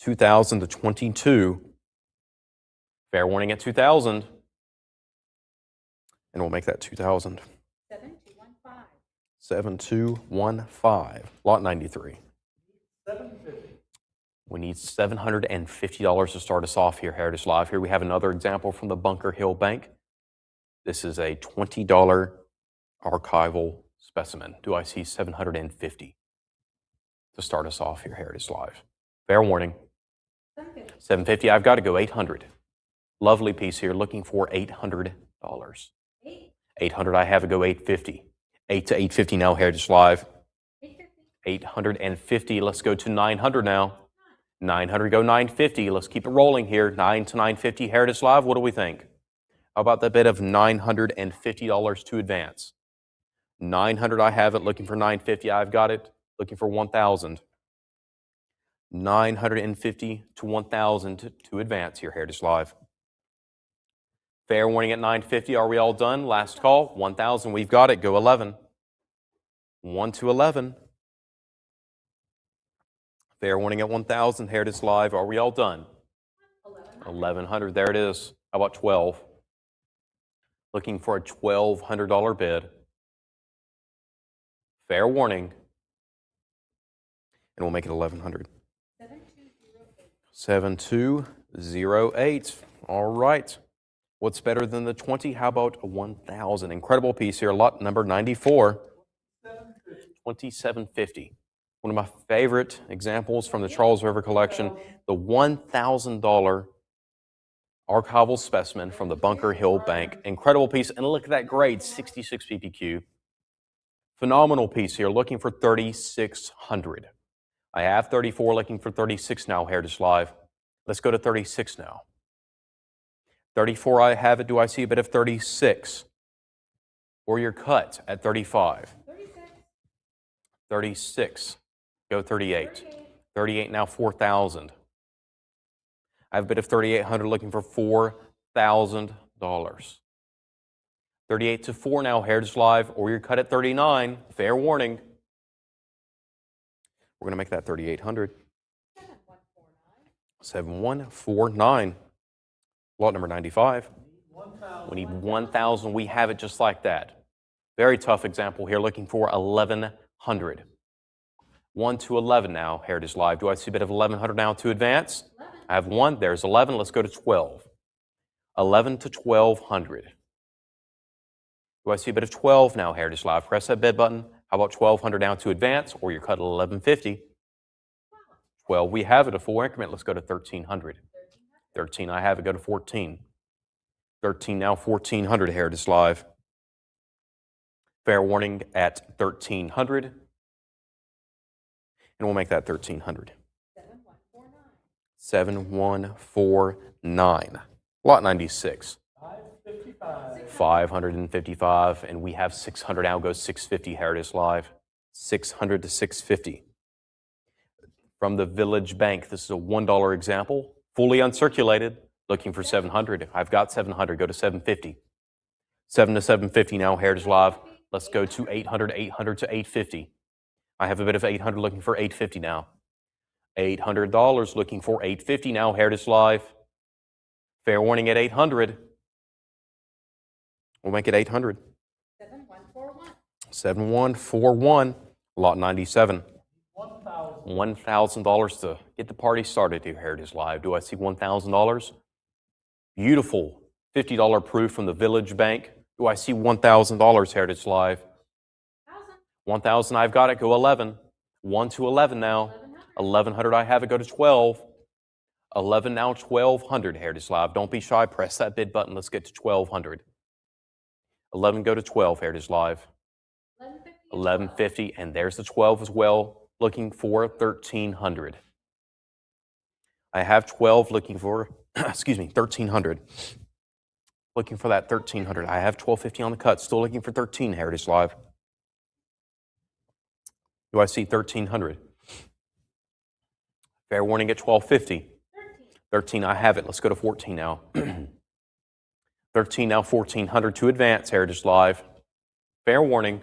2,000 to 22. Fair warning at 2,000. And we'll make that 2,000. 7215. 7215. Lot 93. 750. We need $750 to start us off here, Heritage Live. Here we have another example from the Bunker Hill Bank. This is a $20 archival specimen. Do I see 750 to start us off here, Heritage Live? Fair warning. 750. 750, I've got to go 800. Lovely piece here, looking for $800. 8. 800, I have to go 850. 8 to 850 now, Heritage Live. 850. 850, let's go to 900 now. 900, go 950. Let's keep it rolling here. 9 to 950, Heritage Live. What do we think? How about that bid of $950 to advance? 900, I have it. Looking for 950, I've got it. Looking for 1,000. 950 to 1,000 to advance here, Heritage Live. Fair warning at 950. Are we all done? Last call. 1,000. We've got it. Go 11. 1 to 11. Fair warning at 1,000. Heritage Live. Are we all done? 1,100. There it is. How about 12? Looking for a $1,200 bid. Fair warning. And we'll make it 1,100. 7208. 7208. All right. What's better than the 20? How about a 1,000? Incredible piece here. Lot number 94. 2750. One of my favorite examples from the Charles River Collection. The $1,000 archival specimen from the Bunker Hill Bank. Incredible piece. And look at that grade, 66 PPQ. Phenomenal piece here. Looking for 3,600. I have 34, looking for 36 now, Heritage Live. Let's go to 36 now. 34, I have it. Do I see a bit of 36? Or your cut at 35? 36. 36. Go 38. 38 now, 4,000. I have a bit of 3,800, looking for $4,000. 38 to 4 now, Heritage Live, or your cut at 39. Fair warning. We're going to make that 3,800. 7149. 7149. Lot number 95. 1,000. We need 1,000. We have it just like that. Very tough example here, looking for 1,100. 1 to 11 now, Heritage Live. Do I see a bit of 1,100 now to advance? 11. I have 1. There's 11. Let's go to 12. 11 to 1,200. Do I see a bit of 12 now, Heritage Live? Press that bid button. How about 1,200 now to advance, or you're cut at 1150? 12, we have it, a full increment. Let's go to 1,300. 13, I have it. Go to 14. 13 now, 1,400, Heritage Live. Fair warning at 1,300. And we'll make that 1,300. 7149. 7149. Lot 96. 555. 555, and we have 600 now. Goes 650, Heritage Live. 600 to 650. From the Village Bank, this is a $1 example, fully uncirculated, looking for 700. I've got 700. Go to 750. 7 to 750 now, Heritage Live. Let's go to 800, 800 to 850. I have a bit of 800 looking for 850 now. $800 looking for 850 now, Heritage Live. Fair warning at 800. We'll make it 800. 7141. 7141, lot 97. 1,000. $1,000 to get the party started here, Heritage Live. Do I see $1,000? Beautiful $50 proof from the Village Bank. Do I see $1,000, Heritage Live? 1,000, I've got it. Go 11. 1 to 11 now. 1,100, I have it. Go to 12. 11 now, 1,200, Heritage Live. Don't be shy. Press that bid button. Let's get to 1,200. 11, go to 12, Heritage Live. 1150, and there's the 12 as well, looking for 1,300. I have 12 looking for, 1,300. Looking for that 1,300. I have 1,250 on the cut, still looking for 13, Heritage Live. Do I see 1,300? Fair warning at 1,250. 13, I have it. Let's go to 14 now. 13 now, 1,400 to advance, Heritage Live. Fair warning.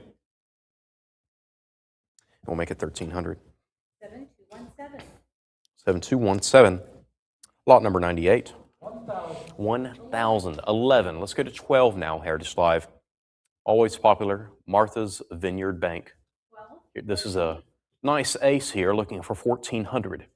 We'll make it 1,300. 7217. 7217. Lot number 98. 1,000. 1,000. 11. Let's go to 12 now, Heritage Live. Always popular, Martha's Vineyard Bank. 12. This is a nice ace here, looking for 1,400.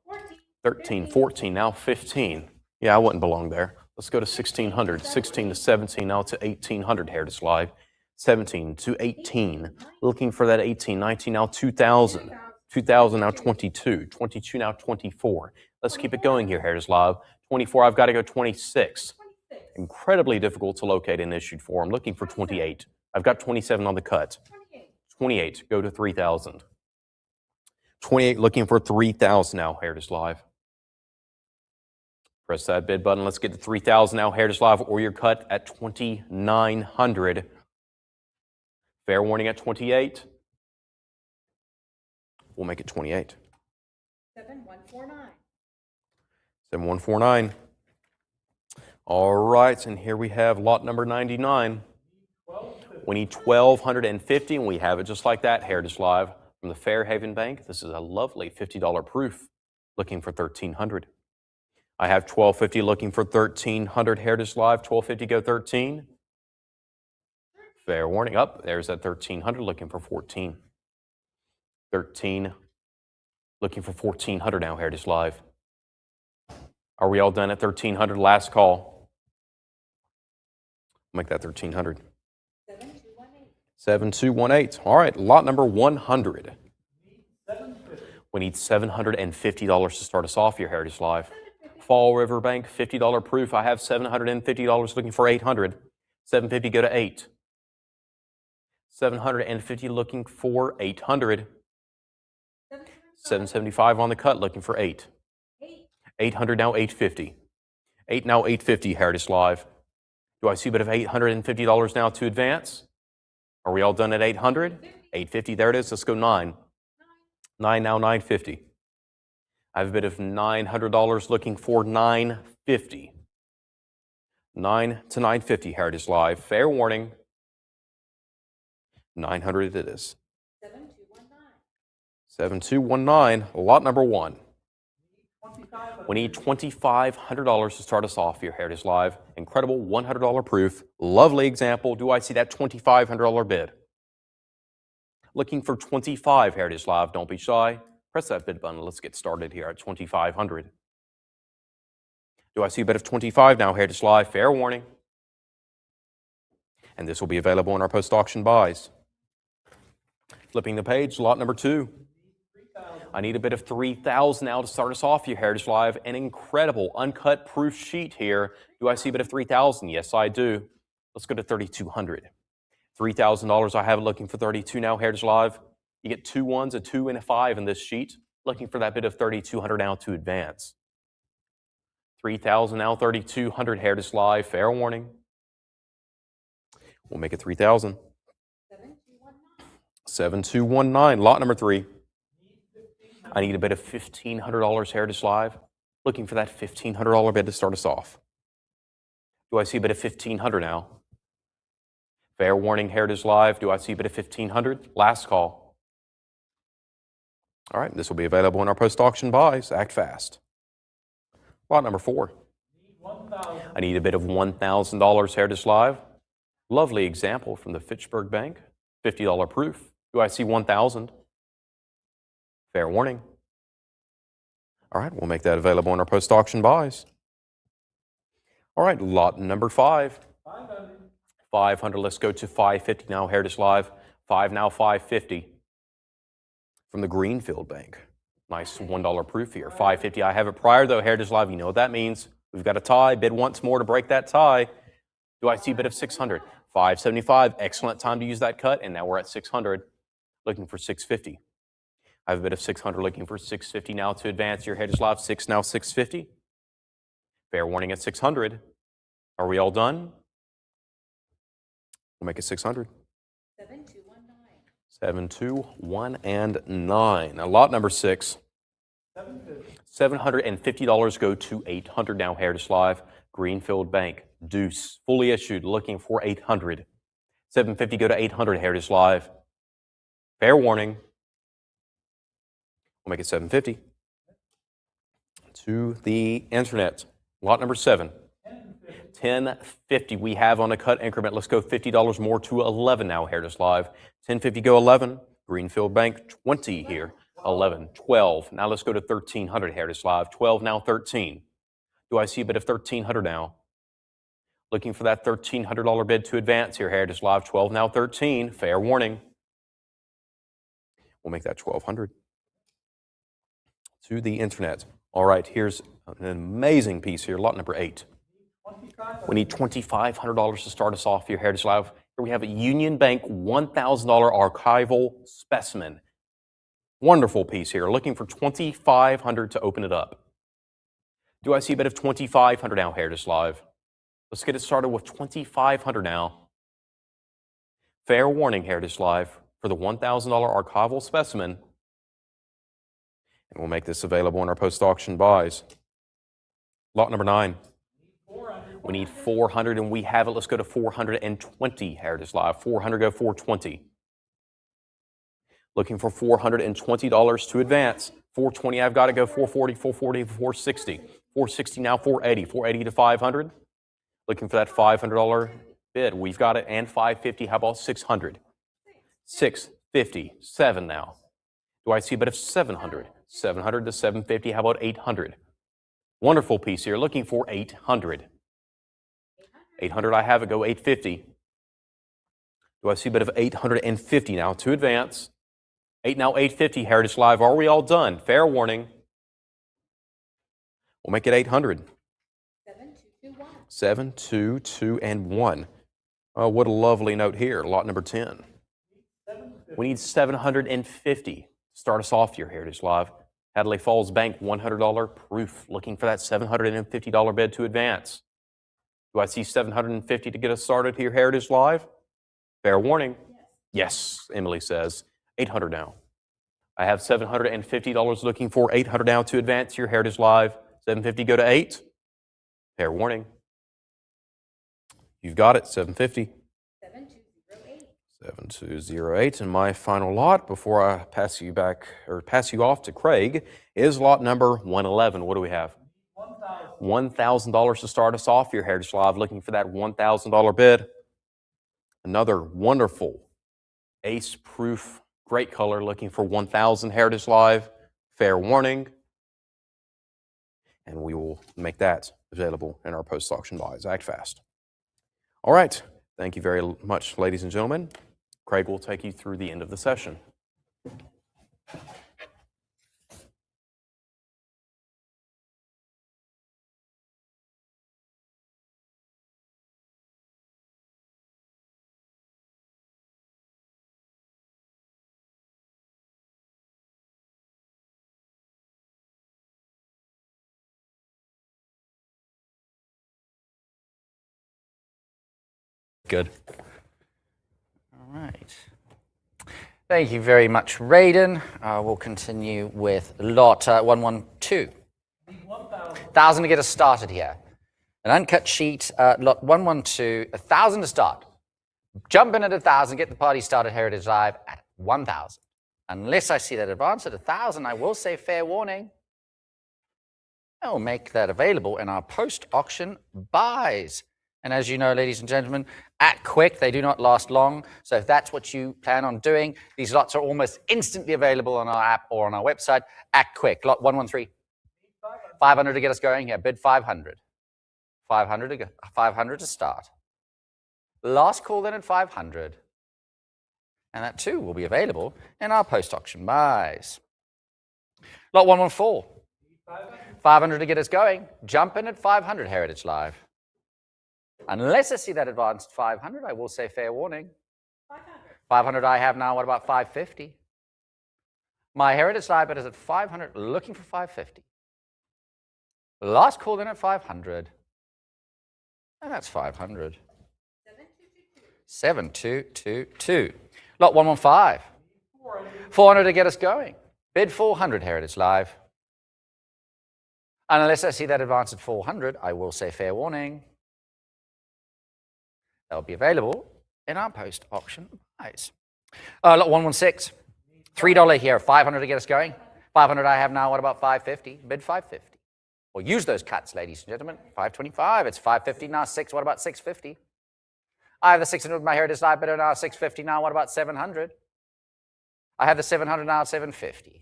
14. 13, 14, now 15. Yeah, I wouldn't belong there. Let's go to 1,600. 16 to 17, now to 1,800, Heritage Live. 17 to 18. Looking for that 18, 19, now 2,000. 2,000, now 22. 22, now 24. Let's keep it going here, Heritage Live. 24, I've got to go 26. 26. Incredibly difficult to locate in issued form. Looking for 28. I've got 27 on the cut. 28. 28, go to 3,000. 28, looking for 3,000 now, Heritage Live. Press that bid button. Let's get to 3,000 now, Heritage Live, or you're cut at 2,900. Fair warning at 28. We'll make it 28. 7149. 7149. All right, and here we have lot number 99. 1,250. We need 1,250, and we have it just like that, Heritage Live, from the Fairhaven Bank. This is a lovely $50 proof, looking for 1,300. I have 1,250 looking for 1,300, Heritage Live. 1,250, go 13. Fair warning. Up, there's that 1,300 looking for 14. 13, looking for 1,400 now, Heritage Live. Are we all done at 1,300? Last call. Make that 1,300. 7218. 7218. All right, lot number 100. 750. We need $750 to start us off here, Heritage Live. Fall River Bank, $50 proof. I have $750 looking for 800. 750, go to 8. 750 looking for 800. 775 on the cut looking for 8. 800 now 850. 8 now 850, Heritage Live. Do I see a bit of $850 now to advance? Are we all done at 800? 850, there it is. Let's go 9. 9 now 950. I have a bit of $900 looking for 950. 9 to 950, Heritage Live. Fair warning. 900 it is. 7219. 7219, lot number 1. 20,000. We need $2,500 to start us off here, Heritage Live. Incredible $100 proof. Lovely example. Do I see that $2,500 bid? Looking for 25, Heritage Live. Don't be shy. Press that bid button. Let's get started here at 2,500. Do I see a bid of 25 now, Heritage Live? Fair warning. And this will be available in our post-auction buys. Flipping the page, lot number 2. I need a bid of 3,000 now to start us off here, Heritage Live. An incredible uncut proof sheet here. Do I see a bid of 3,000? Yes, I do. Let's go to 3,200. $3,000. I have it looking for 32 now, Heritage Live. You get 2 1s, a 2, and a 5 in this sheet. Looking for that bid of 3,200 now to advance. 3,000 now, 3,200, Heritage Live. Fair warning. We'll make it 3,000. 7219, lot number 3. I need a bid of $1,500, Heritage Live. Looking for that $1,500 bid to start us off. Do I see a bid of 1,500 now? Fair warning, Heritage Live. Do I see a bid of 1,500? Last call. All right, this will be available in our post-auction buys. Act fast. Lot number 4. I need a bid of $1,000, Heritage Live. Lovely example from the Fitchburg Bank. $50 proof. Do I see 1,000? Fair warning. All right, we'll make that available in our post-auction buys. All right, lot number 5. 500. Let's go to 550 now, Heritage Live. 5 now, 550. From the Greenfield Bank. Nice $1 proof here. 550. I have it prior though, Heritage Live. You know what that means. We've got a tie. Bid once more to break that tie. Do I see a bid of 600? 575. Excellent time to use that cut. And now we're at 600. Looking for 650. I have a bid of 600. Looking for 650 now to advance your Heritage Live. 6 now, 650. Fair warning at 600. Are we all done? We'll make it 600. 7219. Now, lot number 6. $750 go to 800 now, Heritage Live. Greenfield Bank. Deuce. Fully issued. Looking for 800. 750 go to 800, Heritage Live. Fair warning. We'll make it 750. To the internet. Lot number 7. 1050 we have on a cut increment. Let's go $50 more to 11 now, Heritage Live. 1050 go 11. Greenfield Bank 20 here. 11, 12. Now let's go to 1300, Heritage Live. 12 now, 13. Do I see a bid of 1300 now? Looking for that $1,300 bid to advance here, Heritage Live. 12 now, 13. Fair warning. We'll make that 1200. To the internet. All right, here's an amazing piece here. Lot number 8. We need $2,500 to start us off here, Heritage Live. Here we have a Union Bank $1,000 archival specimen. Wonderful piece here. Looking for $2,500 to open it up. Do I see a bid of $2,500 now, Heritage Live? Let's get it started with $2,500 now. Fair warning, Heritage Live, for the $1,000 archival specimen. And we'll make this available in our post-auction buys. Lot number 9. We need 400 and we have it. Let's go to 420, Heritage Live. 400 go 420. Looking for $420 to advance. 420, I've got to go 440, 440, 460. 460 now, 480. 480 to 500. Looking for that $500 bid. We've got it. And 550. How about 600? 650. 7 now. Do I see a bit of 700? 700 to 750. How about 800? Wonderful piece here. Looking for 800. 800, I have it. Go 850. Do I see a bit of 850 now to advance? 8 now, 850, Heritage Live. Are we all done? Fair warning. We'll make it 800. 7, 2, 2, and 1. Oh, what a lovely note here. Lot number 10. We need 750. Start us off here, Heritage Live. Hadley Falls Bank, $100 proof. Looking for that $750 bid to advance. Do I see 750 to get us started here, Heritage Live? Fair warning. Yes, Emily says. 800 now. I have $750 looking for 800 now to advance here, Heritage Live. 750 go to 8. Fair warning. You've got it, 750. 7208. 7208. And my final lot before I pass you back or pass you off to Craig is lot number 111. What do we have? $1,000 to start us off. Your Heritage Live looking for that $1,000 bid. Another wonderful ace-proof, great color, looking for 1,000 Heritage Live. Fair warning. And we will make that available in our post-auction buys. Act fast. All right. Thank you very much, ladies and gentlemen. Craig will take you through the end of the session. Good. All right. Thank you very much, Raiden. We'll continue with lot 112. 1,000 to get us started here. An uncut sheet, lot 112, 1,000 to start. Jump in at 1,000, get the party started, Heritage Live at 1,000. Unless I see that advance at 1,000, I will say fair warning. I will make that available in our post-auction buys. And as you know, ladies and gentlemen, act quick. They do not last long. So if that's what you plan on doing, these lots are almost instantly available on our app or on our website. Act quick. Lot 113. 500 to get us going here. Bid 500. 500 to go. 500 to start. Last call then at 500. And that too will be available in our post-auction buys. Lot 114. 500 to get us going. Jump in at 500, Heritage Live. Unless I see that advanced 500, I will say fair warning. 500 I have now. What about 550? My Heritage Live bid is at 500, looking for 550. Last call in at 500. And that's 500. 7222. Lot 115. 400 to get us going. Bid 400, Heritage Live. And unless I see that advance at 400, I will say fair warning. That will be available in our post-auction buys. Lot 116, $3 here, 500 to get us going. 500 I have now. What about 550? Bid 550. Well, use those cuts, ladies and gentlemen. 525. It's 550 now. 6. What about 650? I have the 600 with my Heritage Live bidder now. 650 now. What about 700? I have the 700 now. 750.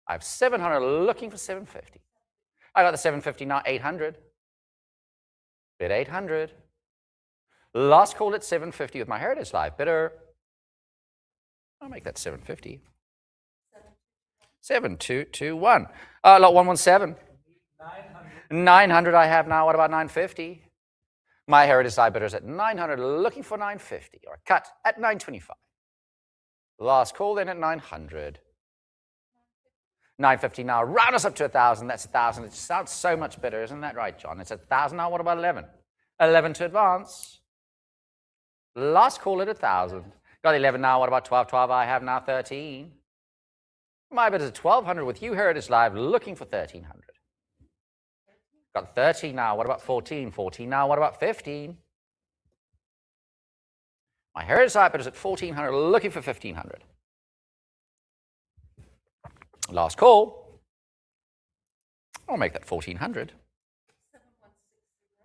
I have 700 looking for 750. I got the 750 now. 800. Bid 800. Last call at 750 with my Heritage Live bidder. I'll make that 750. 7221. Lot 117. 900 I have now. What about 950? My Heritage Live bidder is at 900, looking for 950, or cut at 925. Last call then at 900. 950 now. Round us up to 1,000. That's 1,000. It sounds so much better, isn't that right, John? It's 1,000 now. What about 11? 11 to advance. Last call at 1,000. Got 11 now. What about 12? 12 I have now. 13. My bid is at 1,200 with you, Heritage Live, looking for 1,300. Got 13 now. What about 14? 14 now. What about 15? My Heritage Live bid is at 1,400, looking for 1,500. Last call. I'll make that 1,400.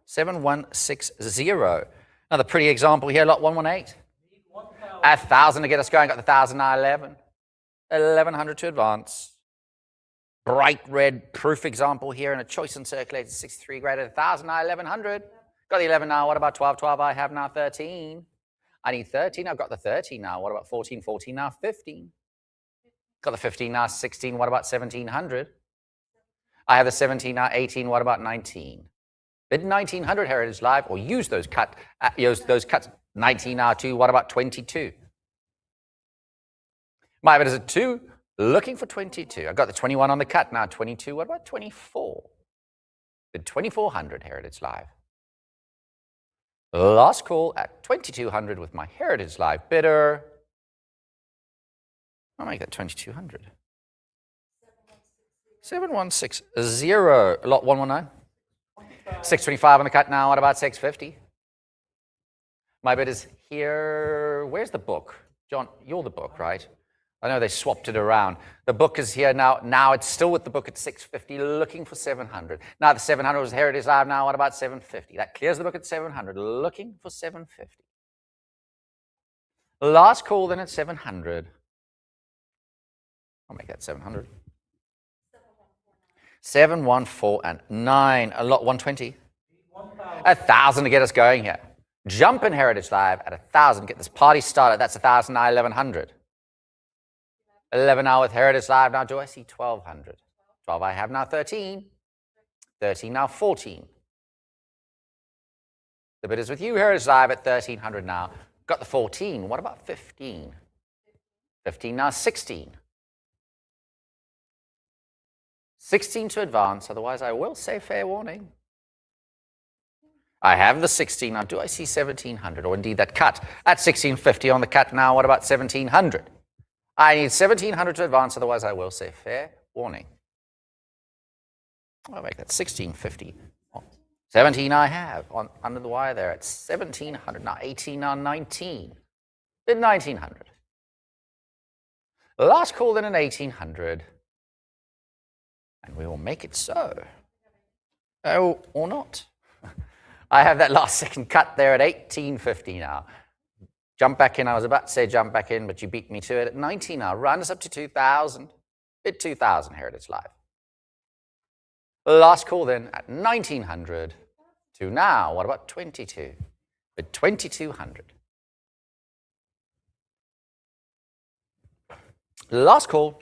7160. Another pretty example here, lot 118. 1,000 to get us going. Got the 1,000 now. 11. 1,100 to advance. Bright red proof example here in a choice uncirculated 63 grade at 1,000 now. 1,100. Got the 11 now. What about 12? 12 I have now. 13. I need 13. I've got the 13 now. What about 14? 14 now. 15. Got the 15 now. 16. What about 1,700? I have the 17 now. 18. What about 19? Bid 1,900, Heritage Live, or use those cuts. 19 now. 2. What about 22? My bid is at 2. Looking for 22. I've got the 21 on the cut now. 22. What about 24? Bid 2,400, Heritage Live. Last call at 2,200 with my Heritage Live bidder. I'll make that 2,200. 7160. Lot 119. 625 on the cut now. What about 650? My bid is here. Where's the book? John, you're the book, right? I know they swapped it around. The book is here now. Now it's still with the book at 650, looking for 700. Now the 700 was Heritage Live. Now what about 750? That clears the book at 700, looking for 750. Last call then at 700. I'll make that 700. 714 a lot 120. 1,000 to get us going here. Jump in Heritage Live at 1,000. Get this party started. That's 1,000 now 1,100. 11 now with Heritage Live. Now do I see 1,200? 12 I have now 13. 13 now 14. The bid is with you, Heritage Live at 1,300 now. Got the 14. What about 15? 15 now 16. 16 to advance, otherwise I will say fair warning. I have the 16 now. Do I see 1,700 or indeed that cut at 1,650 on the cut now? What about 1,700? I need 1,700 to advance, otherwise I will say fair warning. I'll make that 1,650. 17 I have under the wire there at 1,700. Now 18, now 19. Bid 1,900. Last call then at 1,800. And we will make it so. Oh, or not. I have that last second cut there at 1,850 now. Jump back in. I was about to say jump back in, but you beat me to it at 19 now. Round us up to 2,000. Bid 2,000, Heritage Live. Last call then at 1,900 to now. What about 22? Bid 2,200. Last call.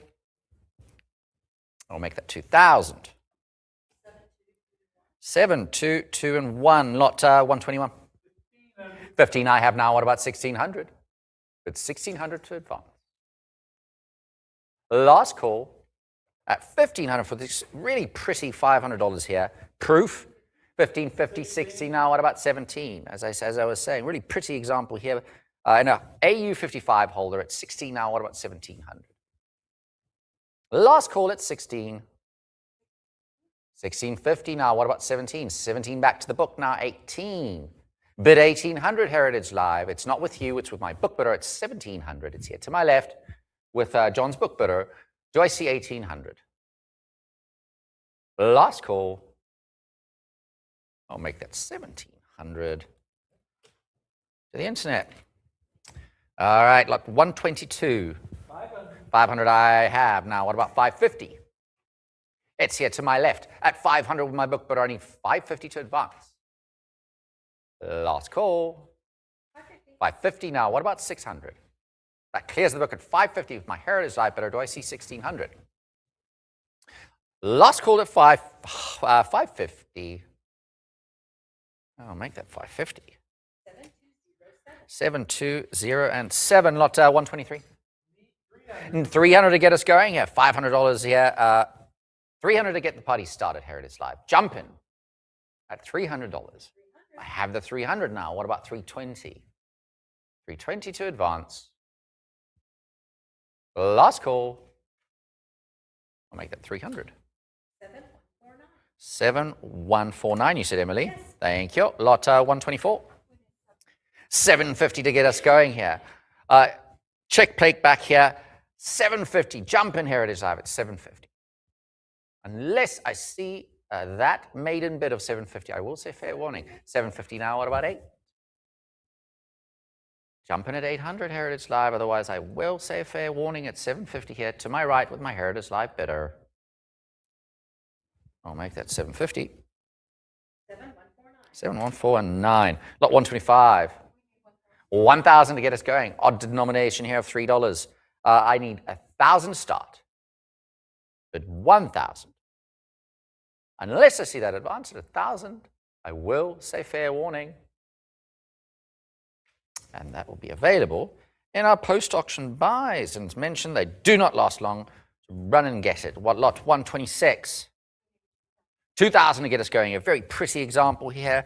I'll make that 2,000. 7, 2, 2, and 1. Lot 121. 15 I have now. What about 1,600? It's 1,600 to advance. Last call at 1,500 for this really pretty $500 here. Proof. 1,550, 60 now. What about 17? As I was saying, really pretty example here. In a AU55 holder at 16 now. What about 1,700? Last call at 16. 1,650 now. What about 17? 17 back to the book now. 18. Bid 1,800 Heritage Live. It's not with you. It's with my book bidder. It's 1,700. It's here to my left with John's book bidder. Do I see 1,800? Last call. I'll make that 1,700 to the internet. All right, lot 122. 500 I have. Now, what about 550? It's here to my left. At 500 with my book, but I need 550 to advance. Last call. 550 now. What about 600? That clears the book at 550 with my Heritage Live bidder. Do I see 1,600? Last call at 550. I'll make that 550. 720 and 7. Lot 123. And 300 to get us going here. $500 here. 300 to get the party started, Heritage Live. Jump in at $300. I have the 300 now. What about 320? 320 to advance. Last call. I'll make that 300. 7149, you said, Emily. Yes. Thank you. Lot 124. 750 to get us going here. Check plate back here. 750. Jump in Heritage Live at 750. Unless I see that maiden bid of 750, I will say fair warning. 750 now. What about 8? Jump in at 800 Heritage Live. Otherwise, I will say fair warning at 750 here to my right with my Heritage Live bidder. I'll make that 750. 7149. Lot 125. 1,000 to get us going. Odd denomination here of $3. I need 1,000 to start. But 1,000. Unless I see that advance at 1,000, I will say fair warning. And that will be available in our post-auction buys. And as mentioned, they do not last long. So run and get it. What lot 126? 2,000 to get us going. A very pretty example here.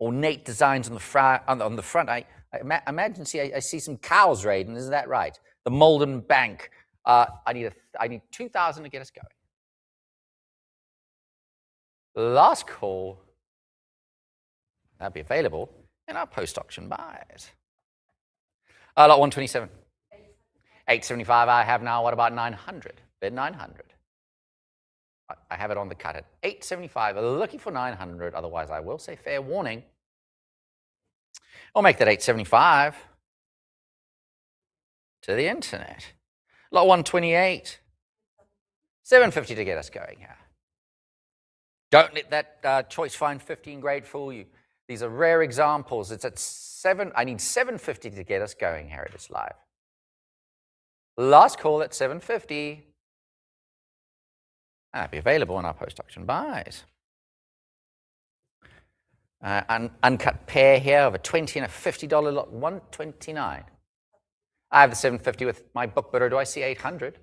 Ornate designs on the front. I imagine, I see some cows, Raiden. Isn't that right? The Malden Bank. I need 2,000 to get us going. Last call. That'll be available in our post-auction buys. Lot 127. 875 I have now. What about 900? Bid 900. I have it on the cut at 875. Looking for 900. Otherwise, I will say fair warning. I'll make that 875 to the internet. Lot 128. 750 to get us going here. Don't let that choice find 15 grade fool you. These are rare examples. It's at 7. I need 750 to get us going, Heritage Live. Last call at 750. And that'll be available in our post-auction buys. Uncut pair here of a $20 and a $50 lot, 129. I have the 750 with my book bidder. Do I see 800?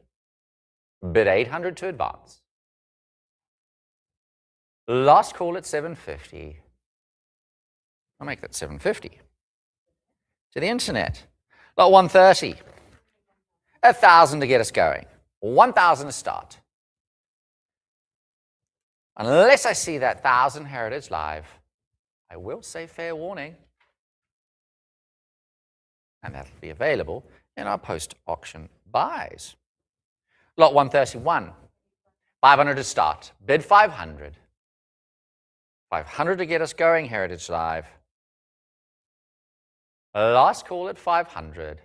Bid 800 to advance. Last call at 750. I'll make that 750 to the internet. Lot 130. 1,000 to get us going. 1,000 to start. Unless I see that 1,000 Heritage Live, I will say fair warning. And that'll be available in our post-auction buys. Lot 131. 500 to start. Bid 500. 500 to get us going, Heritage Live. Last call at 500.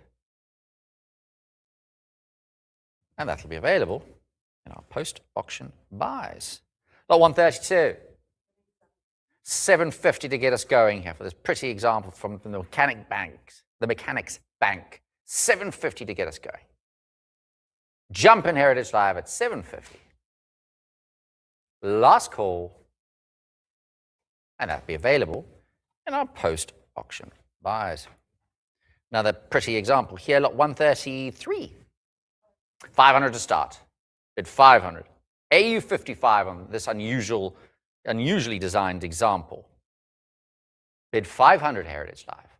And that'll be available in our post-auction buys. Lot 132. 750 to get us going here for this pretty example from the Mechanics Bank. 750 to get us going. Jump in Heritage Live at 750. Last call. And that'll be available in our post-auction buys. Another pretty example here, lot 133. 500 to start. Bid 500. AU55 on this unusually designed example. Bid 500 Heritage Live.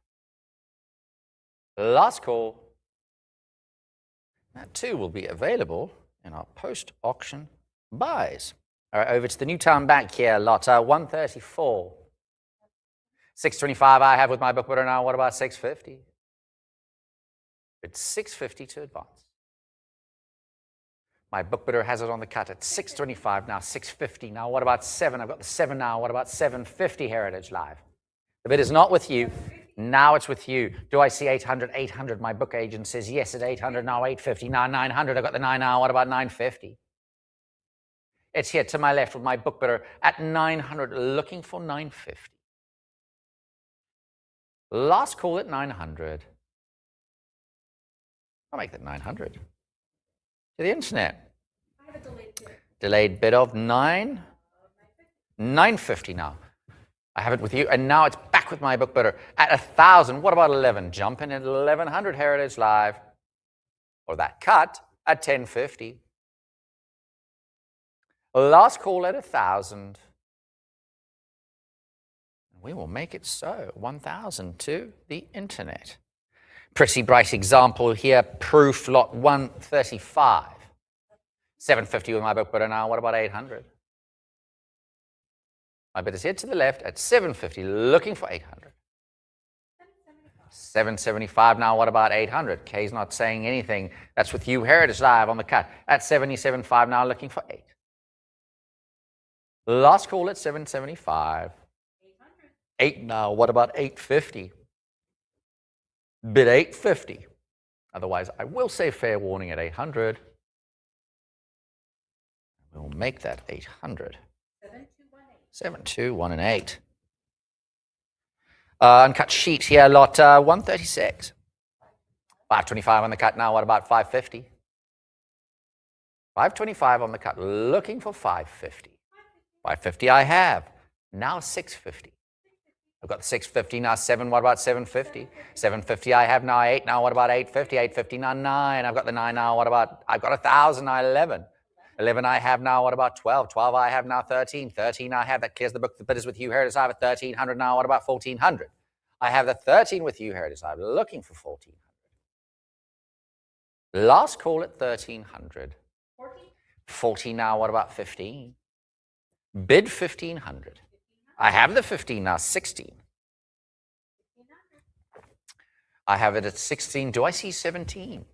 Last call. That too will be available in our post-auction buys. All right, over to the Newtown Bank here, lot 134. 625 I have with my book bidder now. What about 650? Bid 650 to advance. My book bidder has it on the cut at 625 now, 650. Now, what about 7? I've got the 7 now. What about 750 Heritage Live? The bid is not with you. Now it's with you. Do I see 800? 800. My book agent says yes at 800. Now 850. Now 900. I've got the 9 now. What about 950? It's here to my left with my book bidder at 900, looking for 950. Last call at 900. I'll make that 900. To the internet. I have a delayed bid. Delayed bid of 950 now. I have it with you, and now it's back with my book bidder at 1,000. What about 11? Jump in at 1,100 Heritage Live. Or that cut at 1050. Last call at 1,000. We will make it so. 1,000 to the internet. Pretty bright example here. Proof lot 135. 750 with my book bidder now. What about 800? My bid is here to the left at 750, looking for 800. 775 now. What about 800? Kay's not saying anything. That's with you, Heritage Live on the cut. At 77.5 now, looking for 8. Last call at 775. 8 now. What about 850? Bid 850. Otherwise, I will say fair warning at 800. We'll make that 800. 7218. Uncut sheet here, lot 136. 525 on the cut now. What about 550? 525 on the cut, looking for 550. 550 I have. Now 650. I've got the 650 now 7. What about 750? 750 I have now 8. Now what about 850? 850 now 9. I've got the 9 now. What about? I've got 1,000 now 11. 11 I have now. What about 12? 12 I have now 13. 13 I have. That clears the book. The bid is with you, Heritage Live at 1,300 now. What about 1,400? I have the 13 with you, Heritage Live, looking for 1,400. Last call at 1,300. 14 now. What about 15? Bid 1,500. I have the 15 now, 16. I have it at 16. Do I see 17?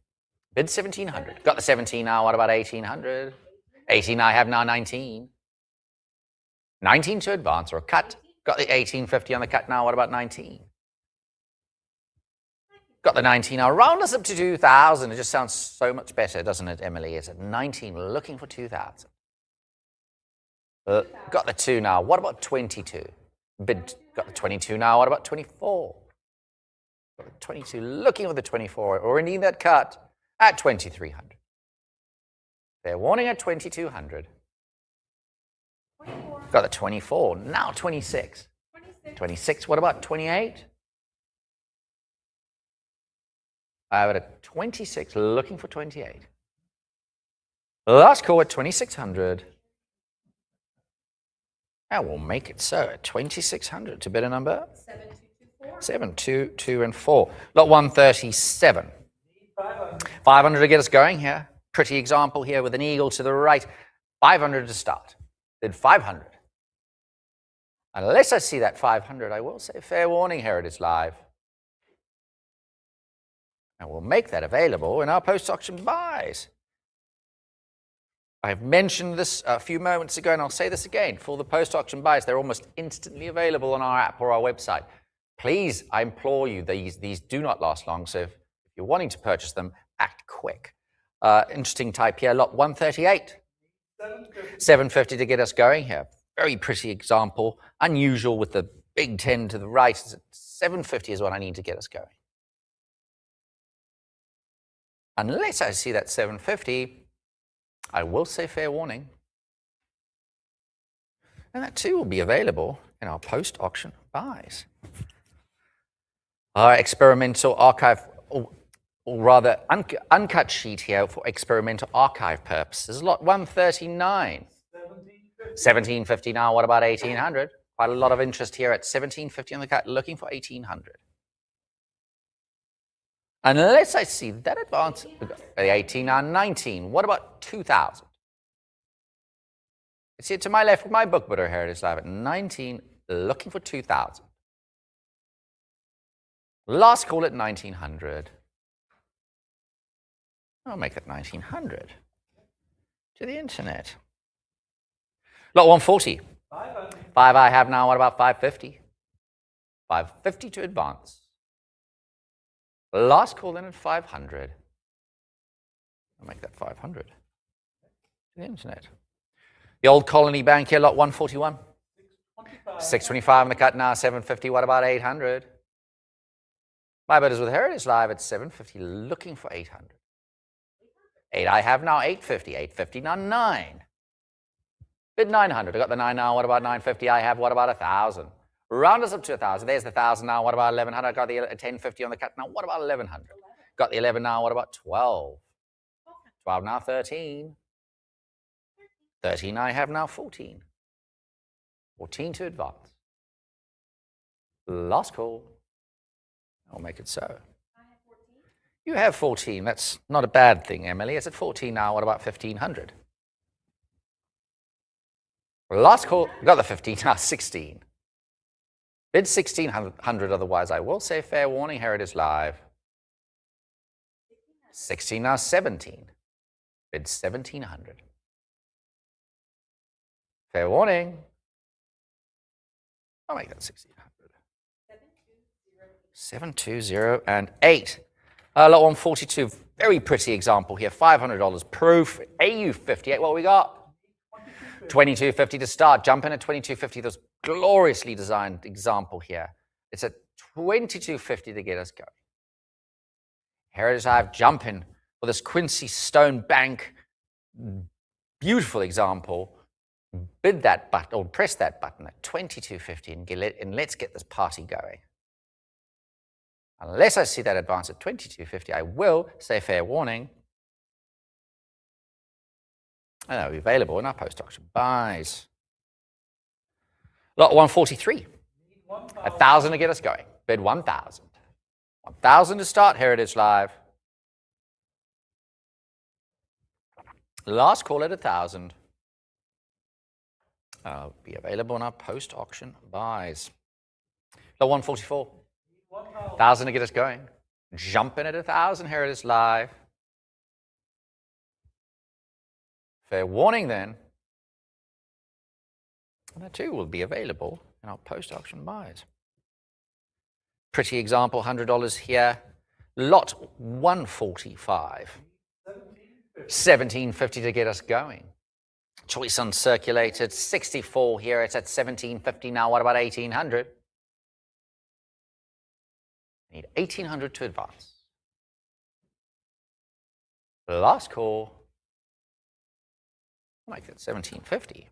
Bid 1700. Got the 17 now. What about 1800? 18, I have now 19. 19 to advance or cut. Got the 1850 on the cut now. What about 19? Got the 19 now. Round us up to 2,000. It just sounds so much better, doesn't it, Emily? It's at 19, looking for 2,000. Got the 2 now. What about 22? Bid. Got the 22 now. What about 24? Got the 22, looking for the 24. Or indeed that cut at 2,300. Fair warning at 2,200. 24. Got the 24. Now 26. 26. 26. What about 28? I have it at 26, looking for 28. Last call at 2,600. And we'll make it so at 2,600 to bid a number 7224. 7, 2, 2, and 4. Lot 137. 500. 500 to get us going here. Pretty example here with an eagle to the right. 500 to start. Bid 500. Unless I see that 500, I will say fair warning, here it is live. And we'll make that available in our post-auction buys. I've mentioned this a few moments ago, and I'll say this again. For the post-auction buys, they're almost instantly available on our app or our website. Please, I implore you, these do not last long, so if you're wanting to purchase them, act quick. Interesting type here, lot 138. 750 to get us going here. Very pretty example. Unusual with the big 10 to the right. 750 is what I need to get us going. Unless I see that 750, I will say fair warning. And that too will be available in our post-auction buys. Our experimental archive, or rather uncut sheet here for experimental archive purposes. Lot 139. 1750 now. What about 1800? Quite a lot of interest here at 1750 on the cut, looking for 1800. Unless I see that advance, 18 now 19. What about 2000? You see it to my left with my book bidder here. It is live at 19, looking for 2000. Last call at 1900. I'll make that 1900 to the internet. Lot 140. 5 I have now. What about 550? 550 to advance. Last call in at 500. I'll make that 500 to the internet. The Old Colony Bank here, lot 141. 625 on the cut now, 750. What about 800? My bidders with Heritage live at 750, looking for 800. 8 I have now, 850. 850 now, 9. Bid 900. I got the 9 now. What about 950? I have. What about 1,000? Round us up to 1,000. There's the 1,000 now. What about 1,100? I got the 1050 on the cut now. What about 1,100? Got the 11 now. What about 12? 12 now, 13. 13 I have now, 14. 14 to advance. Last call. I'll make it so. You have 14. That's not a bad thing, Emily. It's at 14 now. What about 1,500? Last call. Got the 15 now, 16. Bid 1,600, otherwise I will say fair warning, here it is live. 16 now, 17. Bid 1,700. Fair warning. I'll make that 1,600. 720 and 8. Lot 142, very pretty example here. $500 proof, AU58. What we got? 2250 to start. Jump in at 2250. This gloriously designed example here. It's at 2250 to get us going. Here it is. I have jump in for this Quincy Stone Bank. Beautiful example. Bid that button or press that button at 2250 and let's get this party going. Unless I see that advance at 2250, I will say fair warning. And that will be available in our post-auction buys. Lot 143. 1,000 to get us going. Bid 1,000. 1,000 to start. Here it is live. Last call at 1,000. Be available in our post-auction buys. Lot 144. 1,000 to get us going. Jumping at 1,000 Heritage Live. Fair warning then. And that too will be available in our post-auction buys. Pretty example, $100 here. Lot 145. 1750 to get us going. Choice uncirculated, 64 here. It's at 1750 now. What about 1800? Need 1800 to advance. Last call. I'll make that 1750.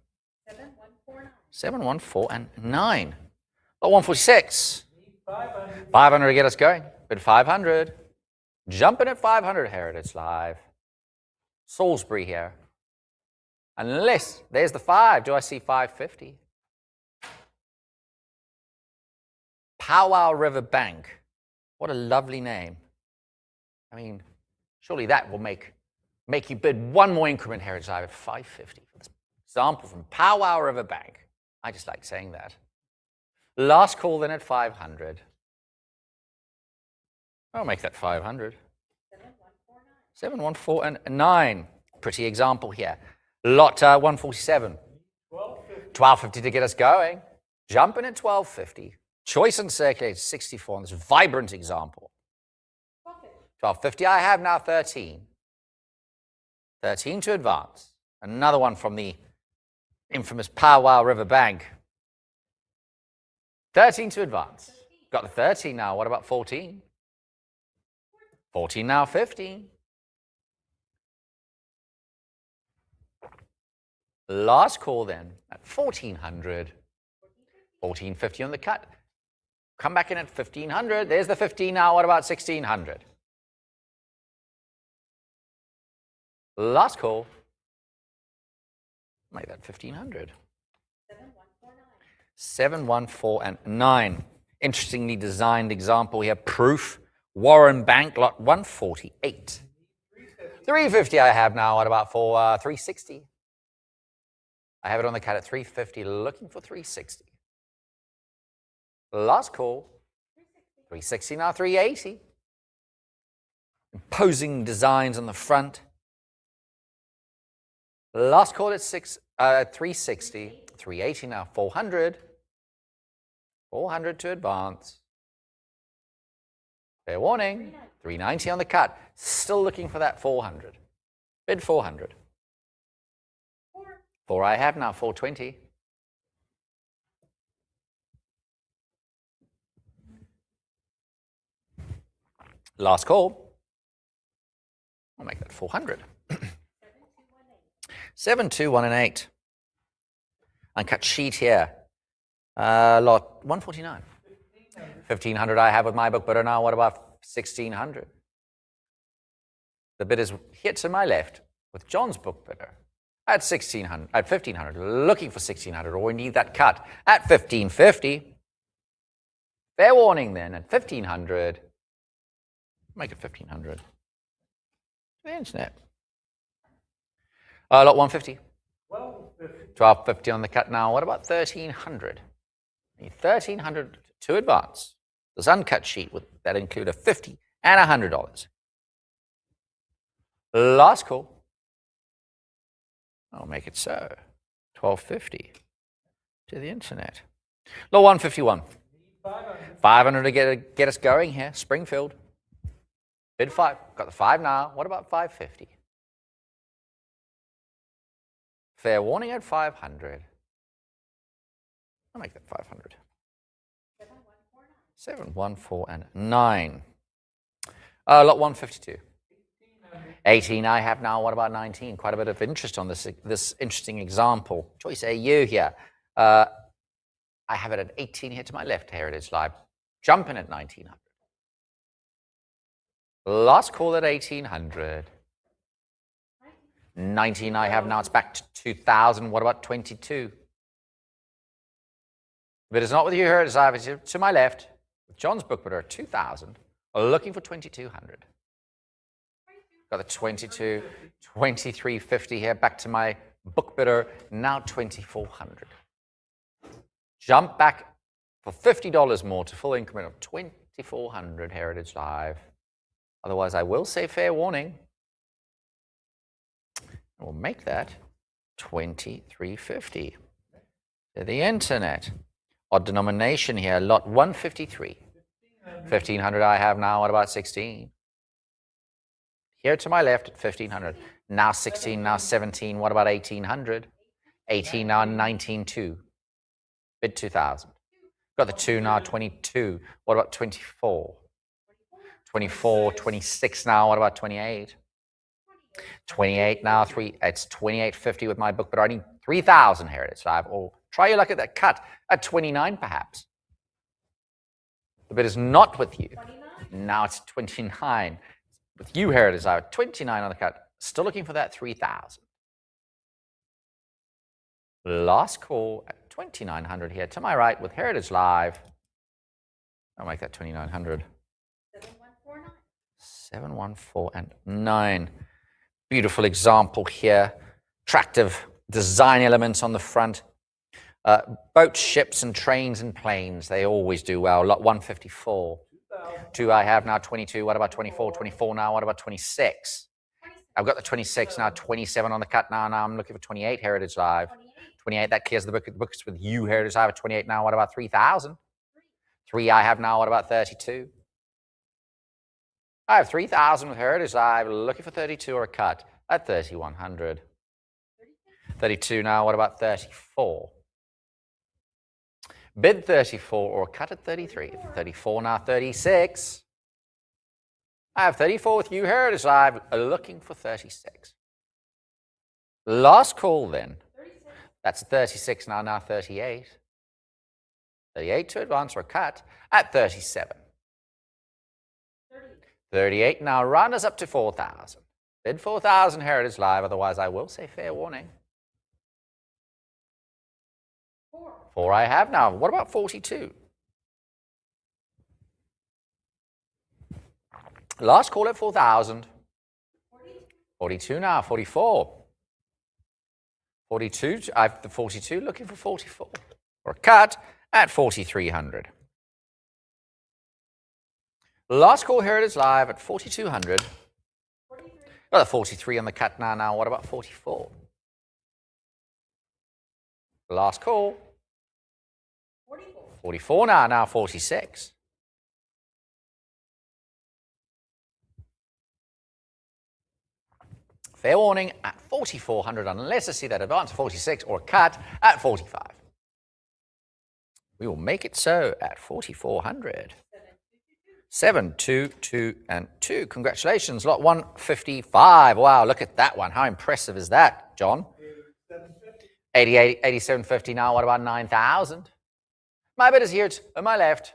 7149. 714 and 9. Lot 146. 500. 500 to get us going. Bid 500. Jumping at 500 Heritage Live. Salisbury here. Unless, there's the 5. Do I see 550? Powwow River Bank. What a lovely name. I mean, surely that will make you bid one more increment Heritage Live at 550 for this example from Powwow River Bank. I just like saying that. Last call then at 500. I'll make that 500. 714 and 9. Pretty example here. Lot 147. 1250 to get us going. Jumping at 1250. Choice uncirculated 64 on this vibrant example. 1250, I have now 13. 13 to advance. Another one from the infamous Powwow River Bank. 13 to advance. Got the 13 now. What about 14? 14 now, 15. Last call then at 1400. 1450 on the cut. Come back in at 1500. There's the 15 now. What about 1600? Last call. Make that 1500. 714 and 9. Interestingly designed example here. Proof. Warren Bank, lot 148. 350 I have now. What about for 360? I have it on the cut at 350, looking for 360. Last call. 360 now, 380. Imposing designs on the front. Last call at 360. 380 now, 400. 400 to advance. Fair warning, 390 on the cut. Still looking for that 400. Bid 400. 4 I have now, 420. Last call. I'll make that 400. 7218. Uncut sheet here. Lot 149. 1500 I have with my book bidder now. What about 1600? The bid is here to my left with John's book bidder at 1600, at 1500, looking for 1600, or we need that cut at 1550. Fair warning then at 1500. Make it 1500. The internet. Lot 150. 1250 on the cut now. What about 1300? Need 1300 to advance. This uncut sheet would that include a $50 and $100. Last call. I'll make it so. 1250 to the internet. Lot 151. 500 to get us going here. Springfield. Bid 5. Got the 5 now. What about 550? Fair warning at 500. I'll make that 500. 714 and 9. Lot 152. 18 I have now. What about 19? Quite a bit of interest on this interesting example. Choice AU here. I have it at 18 here to my left. Here it is live. Jumping at 1900. Last call at 1800. 19 I have now. It's back to 2000. What about 22? But it's not with you here. It's to my left. With John's book bidder at 2000. Looking for 2200. Got the 22, 2350 here. Back to my book bidder. Now 2400. Jump back for $50 more to full increment of 2400 Heritage Live. Otherwise, I will say fair warning. We'll make that 2350. To the internet. Odd denomination here, lot 153. 1500 I have now, what about 16? Here to my left at 1500. Now 16, now 17, what about 1800? 18 now 19.2. Bid 2000. Got the 2 now 22. What about 24? 24, 26 now, what about 28? 28 now, it's 28.50 with my book, but I need 3,000 Heritage Live. Or try your luck at that cut at 29 perhaps. The bid is not with you. 29. Now it's 29. With you, Heritage Live, 29 on the cut. Still looking for that 3,000. Last call at 2,900 here to my right with Heritage Live. I'll make that 2,900. 7149. 714 and 9. Beautiful example here. Attractive design elements on the front. Boats, ships, and trains and planes. They always do well. Lot 154. 2 I have now, 22. What about 24? 24 now. What about 26? I've got the 26 now, 27 on the cut now. Now I'm looking for 28 Heritage Live. 28, that clears the book. The book's with you, Heritage Live at 28 now. What about 3,000? 3 I have now. What about 32? I have 3,000 with Heritage Live, looking for 32 or a cut at 3,100. 32 now, what about 34? Bid 34 or a cut at 33. 34 now, 36. I have 34 with you, Heritage Live, looking for 36. Last call then. 36. That's 36 now, now 38. 38 to advance or a cut at 37. 30. 38 now, round us up to 4,000. Bid 4,000 Heritage Live, otherwise I will say fair warning. 4. 4 I have now. What about 42? Last call at 4,000. 42. 42 now, 44. 42, I have the 42, looking for 44. Or a cut at 4,300. Last call Heritage Live at 4,200. 43. Got the 43 on the cut now. Now, what about 44? Last call. 44. 44 now. Now 46. Fair warning at 4,400 unless I see that advance 46 or a cut at 45. We will make it so at 4,400. 7, 2, 2, and 2. Congratulations, lot 155. Wow, look at that one. How impressive is that, John? 87.50 now. What about 9,000? My bid is here on my left.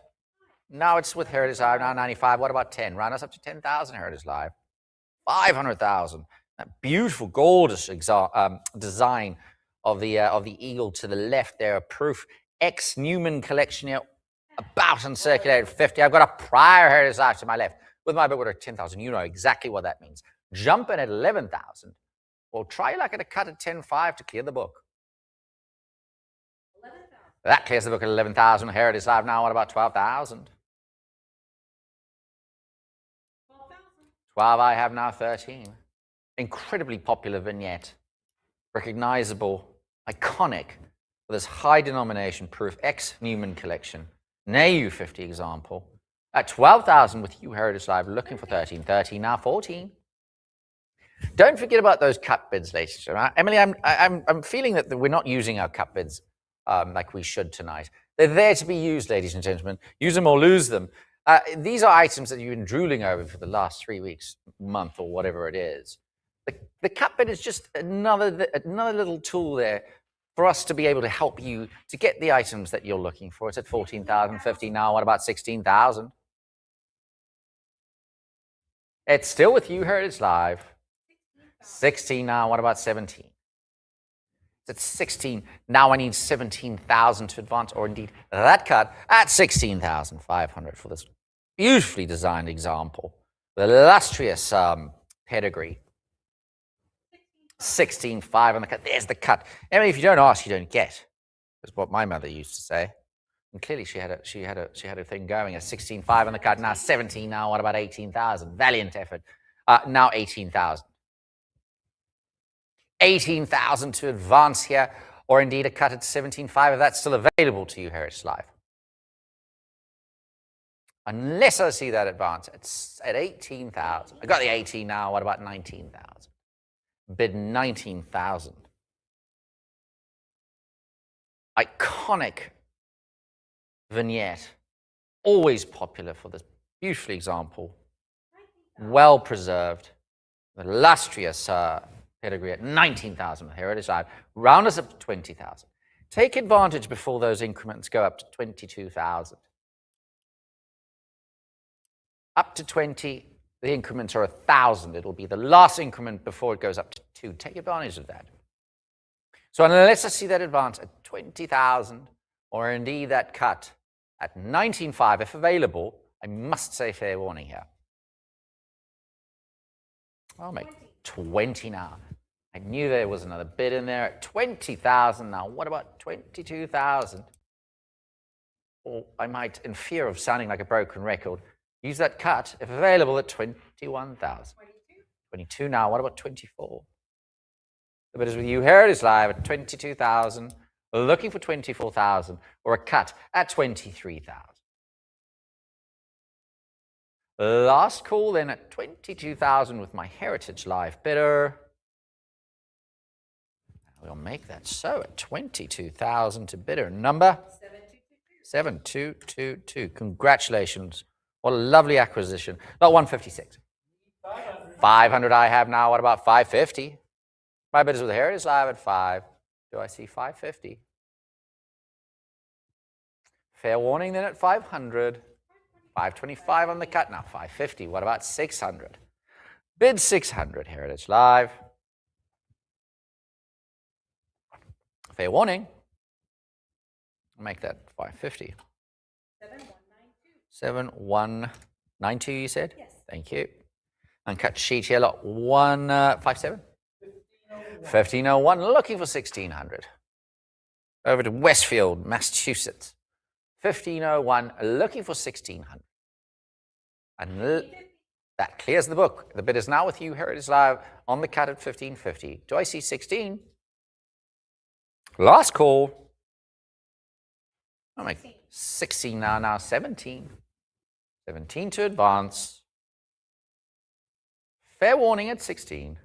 Now it's with Heritage Live, now 95. What about 10? Round us up to 10,000 Heritage Live. 500,000. That beautiful, gorgeous design of the eagle to the left there. A proof X Newman collection here. About uncirculated 50. I've got a prior Heritage Live to my left. With my book order 10,000, you know exactly what that means. Jump in at 11,000. Or try like at a cut at 10.5 to clear the book. 11,000. That clears the book at 11,000. Heritage Live now, what about 12,000? 12,000. 12 I have now, 13. Incredibly popular vignette. Recognizable, iconic, with this high denomination proof X Newman collection. NAU 50 example. At 12,000 with you, Heritage Live, looking for 13. 13 now, 14. Don't forget about those cut bids, ladies and gentlemen. Emily, I'm feeling that we're not using our cut bids like we should tonight. They're there to be used, ladies and gentlemen. Use them or lose them. These are items that you've been drooling over for the last 3 weeks, month, or whatever it is. The cut bid is just another little tool there for us to be able to help you to get the items that you're looking for. It's at 14,050 now. What about 16,000? It's still with you, Heritage Live. 16 now. What about 17? It's at 16. Now I need 17,000 to advance, or indeed that cut at 16,500 for this beautifully designed example. The illustrious pedigree. 16.5 on the cut. There's the cut. Emily, if you don't ask, you don't get. That's what my mother used to say. And clearly she had a thing going. A 16.5 on the cut. Now 17. Now what about 18,000? Valiant effort. Now 18,000. 18,000 to advance here, or indeed a cut at 17.5 if that's still available to you, Heritage Live. Unless I see that advance at 18,000. I got the 18 now. What about 19,000? Bid 19,000. Iconic vignette, always popular for this beautiful example, well preserved, illustrious pedigree at 19,000. Here it is. Round us up to 20,000. Take advantage before those increments go up to 22,000. Up to 20, the increments are 1,000. It'll be the last increment before it goes up to 2. Take advantage of that. So unless I see that advance at 20,000, or indeed that cut at 19.5, if available, I must say fair warning here. I'll make 20 now. I knew there was another bid in there at 20,000. Now, what about 22,000? Or I might, in fear of sounding like a broken record, use that cut, if available, at 21,000. 22 now. What about 24? The bid is with you. Here it is live at 22,000. Looking for 24,000 or a cut at 23,000. Last call then at 22,000 with my Heritage Live bidder. We'll make that so at 22,000 to bidder number 7222. Congratulations. What a lovely acquisition. Not 156. 500 I have now. What about 550? My bidders with Heritage Live at 5. Do I see 550? Fair warning then at 500. 525 on the cut. Now 550. What about 600? Bid 600. Heritage Live. Fair warning. I'll make that 550. 7192, you said? Yes. Thank you. Uncut sheet here, lot 157. 1501, looking for 1600. Over to Westfield, Massachusetts. 1501, looking for 1600. And that clears the book. The bid is now with you. Heritage Live on the cut at 1550. Do I see 16? Last call. I'll make 16 now. Now 17. 17 to advance. Fair warning at 16.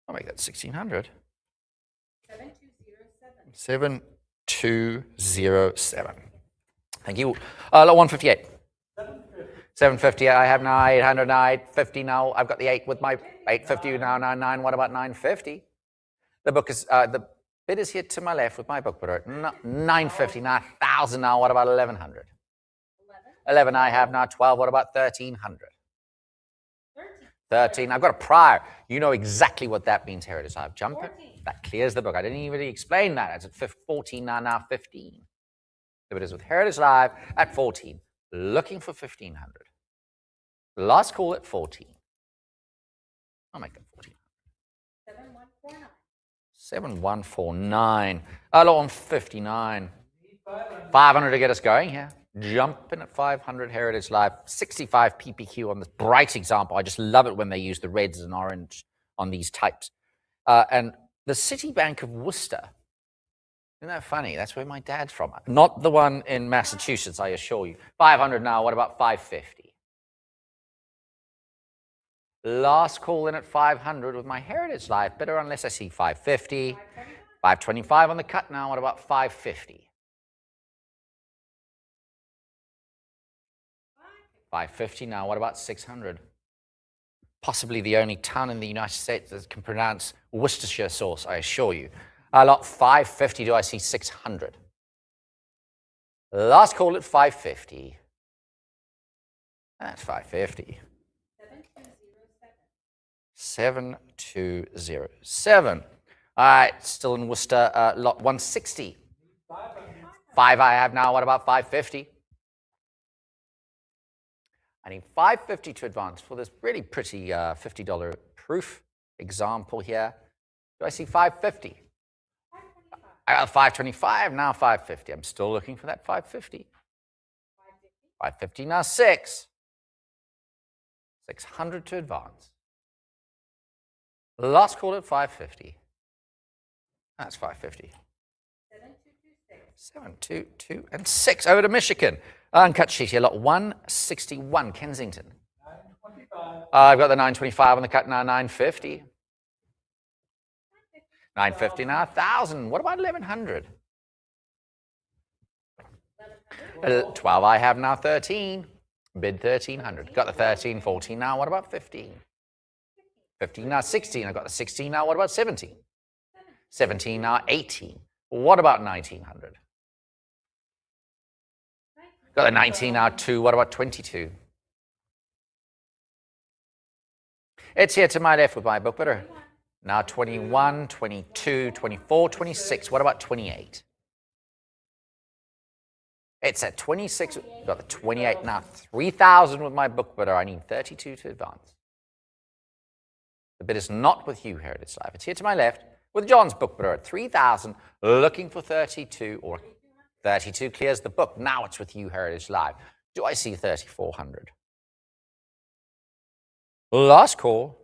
I'll make that 1600. 7207. Thank you. Lot 158. 750. I have now 800 now 850 now. I've got the 8 with my 850 now 99. What about 950? The book is the bid is here to my left with my book bidder. 950 now 1,000 now. What about 1100? 11 I have now 12. What about 1300? 13. I've got a prior. You know exactly what that means, Heritage Live. Jump it. That clears the book. I didn't even explain that. It's at 14 now 15. The bid is with Heritage Live at 14. Looking for 1500. Last call at 14. I'll make that 14. 7149. Lot 159. 500 to get us going here. Jumping at 500, Heritage Live. 65 PPQ on this bright example. I just love it when they use the reds and orange on these types. And the Citibank of Worcester. Isn't that funny? That's where my dad's from. Not the one in Massachusetts, I assure you. 500 now. What about 550? Last call in at 500 with my Heritage Live bidder, unless I see 550. 525 on the cut now. What about 550? 550 now. What about 600? Possibly the only town in the United States that can pronounce Worcestershire sauce, I assure you. Lot 550. Do I see 600? Last call at 550. That's 550. 7207. All right, still in Worcester, lot 160. 5 I have now. What about 550? I need 550 to advance for this really pretty $50 proof example here. Do I see 550? I got 525, now 550. I'm still looking for that 550. 550, now 6. 600 to advance. Last call at 550. That's 550. 722 and 6 over to Michigan. Uncut sheet here, lot 161, Kensington. 925. I've got the 925 on the cut now, 950. 950 now, 1,000. What about 1,100? 12 I have now, 13. Bid 1,300. Got the 13, 14 now. What about 15? 15 now, 16. I've got the 16 now. What about 17? 17 now, 18. What about 1,900? Got the 19 now, 2. What about 22? It's here to my left with my book bidder. Now 21, 22, 24, 26. What about 28? It's at 26. Got the 28 now. 3,000 with my book bidder. I need 32 to advance. The bid is not with you, Heritage Live. It's here to my left with John's book bidder at 3,000, looking for 32 or 32 clears the book. Now it's with you, Heritage Live. Do I see 3,400? Last call.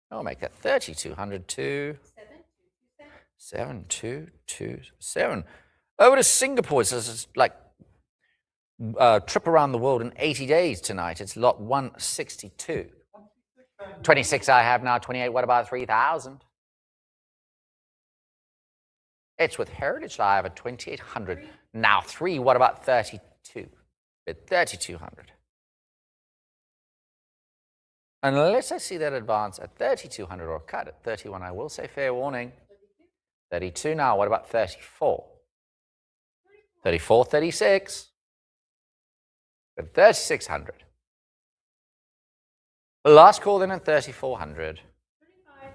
I'll make that 3,200 to 7,227. Over to Singapore. This is like a trip around the world in 80 days tonight. It's lot 162. 26 I have now, 28. What about 3,000? It's with Heritage Live at 2,800. Now 3. What about 32? At 3,200. Unless I see that advance at 3,200 or cut at 31, I will say fair warning. 32 now. What about 34? 34, 36. At 3,600. Last call then at 3,400.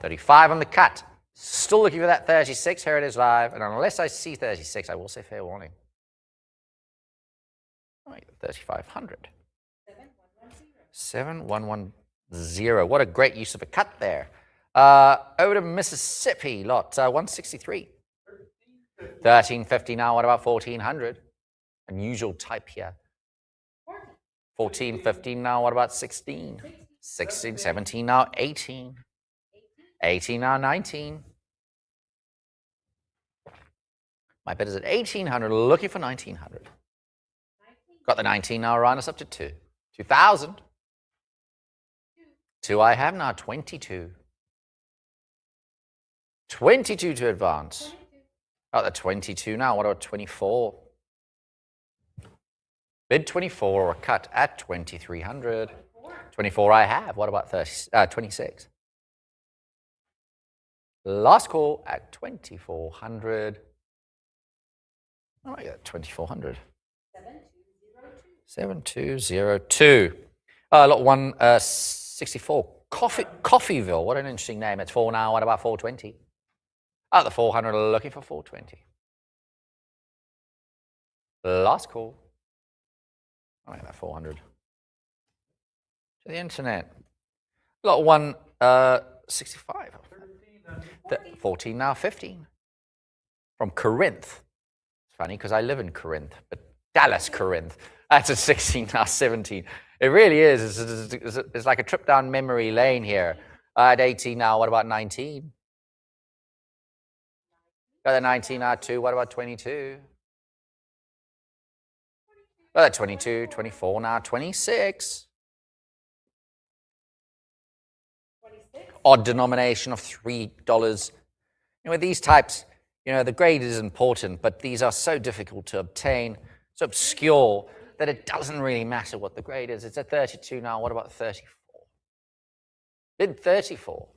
35 on the cut. Still looking for that 36. Heritage Live. And unless I see 36, I will say fair warning. All right, 3,500. 7110. What a great use of a cut there. Over to Mississippi, lot 163. 1,350 now. What about 1,400? Unusual type here. 14, 15 now. What about 16? 16, 17 now. 18. 18 now. 19. My bid is at 1,800. Looking for 1,900. Got the 19 now. Round us up to 2. 2,000. 2 I have now, 22. 22 to advance. Got the 22 now. What about 24? Bid 24 or cut at 2,300. 24 I have. What about 26? Last call at 2,400. Oh, I got 2,400. 7202. Lot 164. Coffeeville. What an interesting name. It's 4 now. What about 420? The 400 looking for 420. Last call. I like that 400. To the internet. Lot 165. 14 now, 15. From Corinth. It's funny because I live in Corinth, but Dallas, Corinth. That's at 16 now, 17. It really is. It's like a trip down memory lane here. At 18 now, what about 19? Got the 19 now, 2. What about 22? Got the 22, 24 now, 26. Odd denomination of $3. With these types, the grade is important, but these are so difficult to obtain, so obscure, that it doesn't really matter what the grade is. It's at 32 now. What about 34? Bid 34.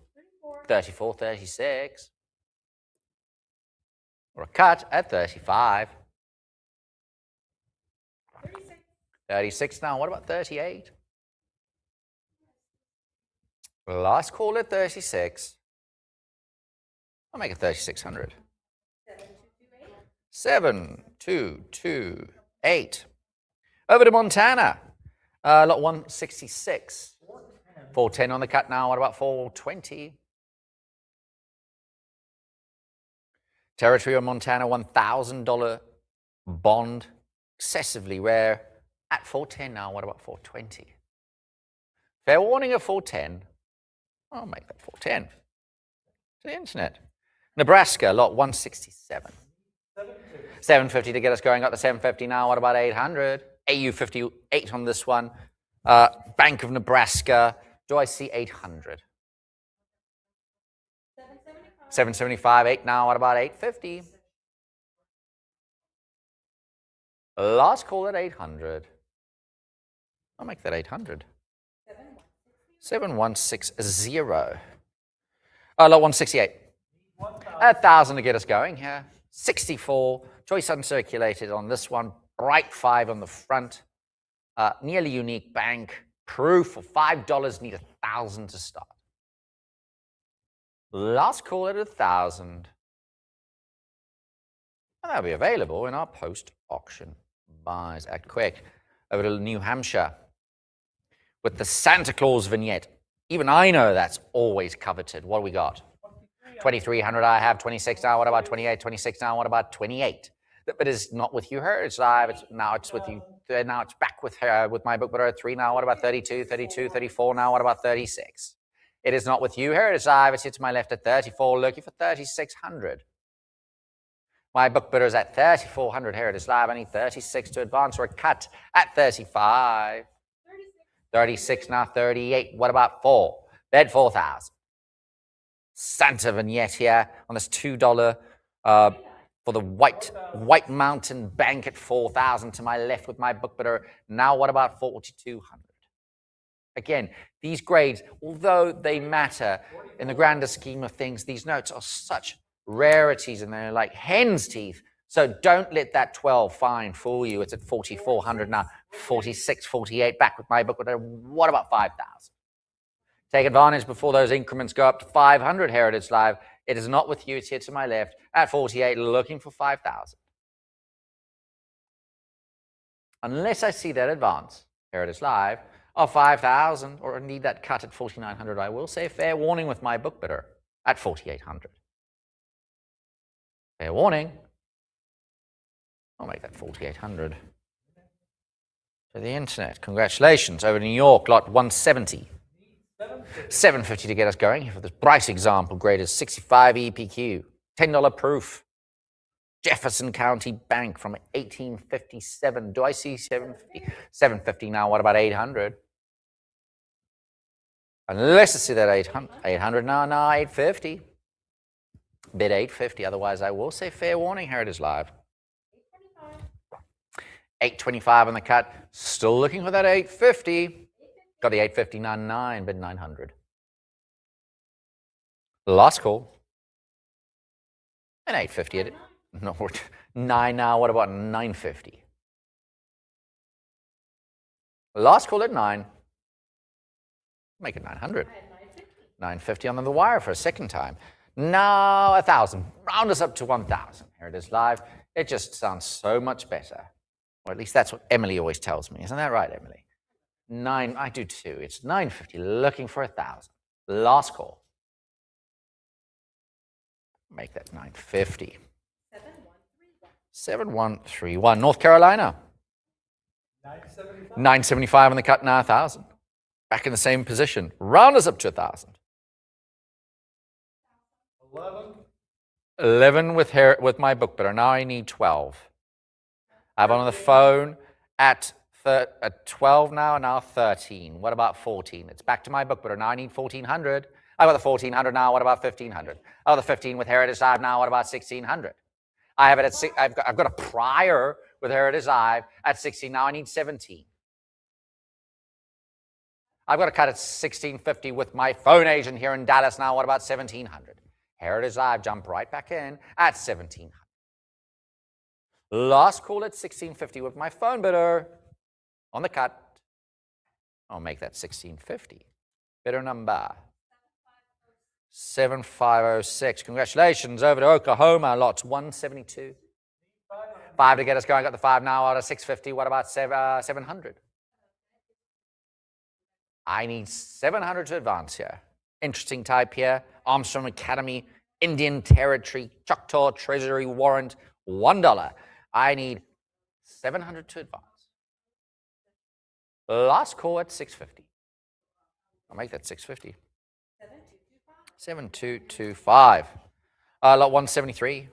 34, 36. Or a cut at 35. 36 now. What about 38? Last call at 36. I'll make it 3,600. 7228. Over to Montana. Lot 166. 410 on the cut now. What about 420? Territory of Montana, $1,000 bond, excessively rare, at 410 now. What about 420? Fair warning at 410. I'll make that 410. To the internet. Nebraska, lot 167. 750 to get us going. Got the 750 now. What about 800? AU 58 on this one. Bank of Nebraska. Do I see 800? 775, 8 now. What about 850? Last call at 800. I'll make that 800. 7160. Lot 168. 1,000 to get us going here. 64. Choice uncirculated on this one. Bright 5 on the front. Nearly unique bank. Proof for $5. Need 1,000 to start. Last call at 1,000. And that'll be available in our post-auction buys. Act quick. Over to New Hampshire with the Santa Claus vignette. Even I know that's always coveted. What do we got? 2,300 I have. 26 now. What about 28? 26 now. What about 28? But it's not with you, her. It's live. Now it's with you. Now it's back with her, with my book, but 3 now. What about 32? 32, 34 now. What about 36? It is not with you, her. It's live. It's here to my left at 34, looking for 3,600. My book bidder is at 3,400. Here it is live. I need 36 to advance or a cut at 35. 36 now, 38. What about 4? Bid 4,000. Santa vignette here on this $2 for the White Mountain Bank at 4,000 to my left with my book bidder. Now what about 4,200? Again, these grades, although they matter in the grander scheme of things, these notes are such rarities and they're like hen's teeth. So don't let that 12 fine fool you. It's at 4,400 now, 46, 48 back with my book bidder. What about 5,000? Take advantage before those increments go up to 500 Heritage Live. It is not with you. It's here to my left at 48, looking for 5,000. Unless I see that advance, Heritage Live, of 5,000, or indeed that cut at 4,900, I will say fair warning with my book bidder at 4,800. Fair warning. I'll make that 4,800. To the internet. Congratulations. Over to New York, lot 170. 750 to get us going. For this Bryce example, grade is 65 EPQ. $10 proof. Jefferson County Bank from 1857. Do I see 750? 750 now. What about 800? Unless I see that 800. 800 now, 850. Bid 850. Otherwise, I will say fair warning. Here it is live. 825 on the cut. Still looking for that 850. Got the 850.99, bid 900. Last call. And 850 at it. No, 9 now. What about 950? Last call at 9. Make it 900. 950 on the wire for a second time. Now 1,000. Round us up to 1,000. Here it is live. It just sounds so much better. Or at least that's what Emily always tells me. Isn't that right, Emily? 9, I do too. It's 950, looking for 1,000. Last call. Make that 950. 7131. North Carolina. 975 on the cut, now 1,000. Back in the same position. Round us up to 1,000. 11 with my book bidder. Now I need 12. I have on the phone at 12 now 13. What about 14? It's back to my book bidder. Now I need 1,400. I got the 1,400 now. What about 1,500? Oh, the 15 with Heritage Live now. What about 1,600? I have it at I've got a prior with Heritage Live at 16. Now I need 17. I've got to cut at 1,650 with my phone agent here in Dallas now. What about 1,700? Heritage Live jump right back in at 1,700. Last call at 1,650 with my phone bidder on the cut. I'll make that 1,650. Bidder number 7506. Congratulations. Over to Oklahoma, lots 172. 5 to get us going. Got the 5 now out of 650. What about 700? I need 700 to advance here. Interesting type here. Armstrong Academy Indian Territory, Choctaw Treasury Warrant, $1. I need 700 to advance. Last call at 650. I'll make that 650. 7225. Lot 173.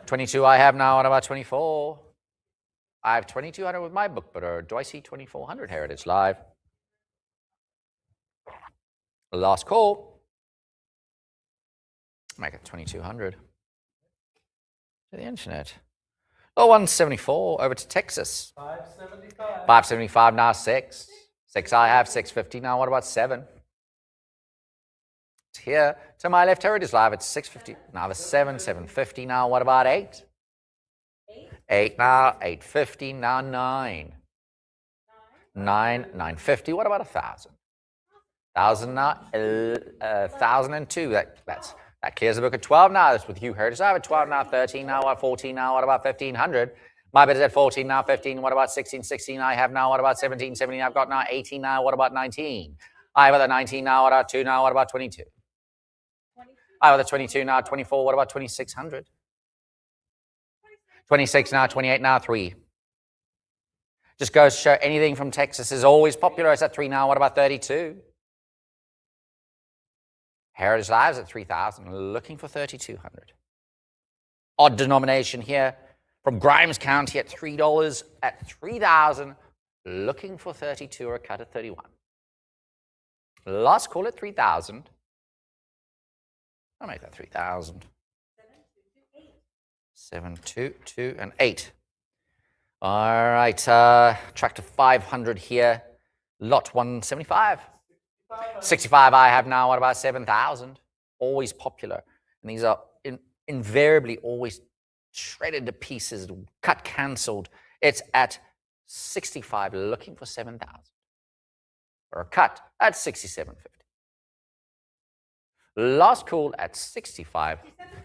22 I have now. What about 24? I have 2200 with my book, but do I see 2400 Heritage Live? Last call. Make it 2200. To the internet. Lot 174 over to Texas. 575. 575 now 6. 6 I have, 650 now. What about 7? It's here. To my left, Heritage Live, it's 650. Now the 7, 750 now. What about 8? 8 now, 850 now 9. 9, 950. What about 1,000? 1,000 now, 1,002. That clears the book at 12 now. That's with you, Heritage Live at 12 now, 13 now, what 14 now, what about 1,500? My bid is at 14 now, 15, what about 16? 16 I have now, what about 17? 17 I've got now, 18 now, what about 19? I have the 19 now, what about 2 now, what about 22? I have the 22 now, 24, what about 2,600? 26 now, 28 now, 3. Just goes to show anything from Texas is always popular. It's at 3 now, what about 32? Heritage Live's at 3,000, looking for 3,200. Odd denomination here from Grimes County at $3 at 3,000, looking for 32 or a cut at 31. Last call at 3,000. I'll make that 3,000. 7, 2, 2, and 8. All right, tractor 500 here. Lot 175. 65 I have now. What about 7,000? Always popular. And these are invariably always shredded to pieces, cut, canceled. It's at 65, looking for 7,000. Or a cut at 67.50. Last call at 65,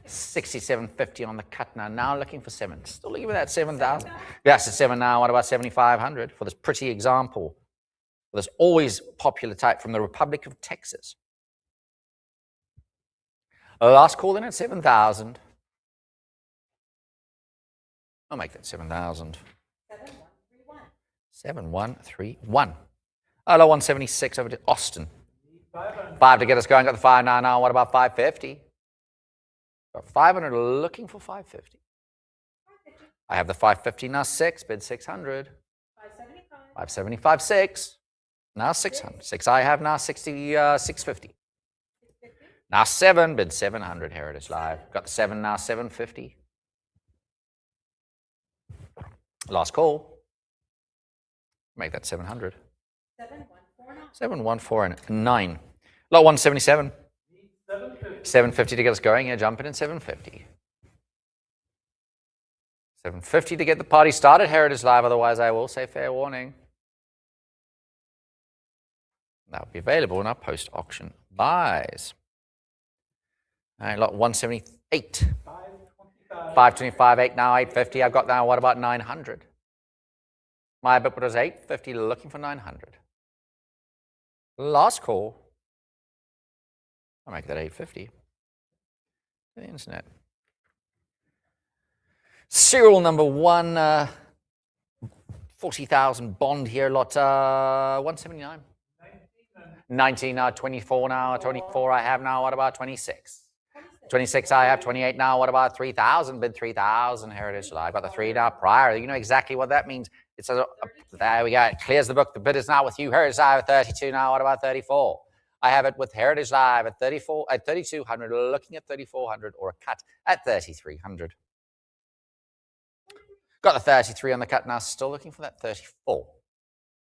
67.50 on the cut now. Now looking for 7. Still looking for that 7,000. Yes, it's 7 now. What about 7,500 for this pretty example? For this always popular type from the Republic of Texas. Last call in at 7,000. I'll make that 7,000. 7131. Lot 176 over to Austin. 5 to get us going. Got the 5 now. What about 550? Got 500. Looking for 550. I have the 550 now. 6 bid 600. 575 6. Now 600. 6 I have now. 650. Now 7 bid 700. Heritage Live. Got the 7 now. 750. Last call. Make that 700. 714 Lot 177. 750 to get us going. Yeah, jumping in 750. 750 to get the party started. Heritage Live. Otherwise, I will say fair warning. That will be available in our post-auction buys. All right, lot 178. 525, 8 now, 850. I've got now, what about 900? My bid was 850, looking for 900. Last call. I'll make that 850. The internet. Serial number 1, 40,000 bond here, lot 179. 19 now, 24 now, 24 I have now, what about 26? 26 I have, 28 now, what about 3,000? Bid 3,000, Heritage Live. Got the 3 now prior. You know exactly what that means. It's there we go. It clears the book. The bid is now with you. Heritage Live at 32 now, what about 34? I have it with Heritage Live at 34, at 3,200, looking at 3,400 or a cut at 3,300. Got the 33 on the cut now, still looking for that 34.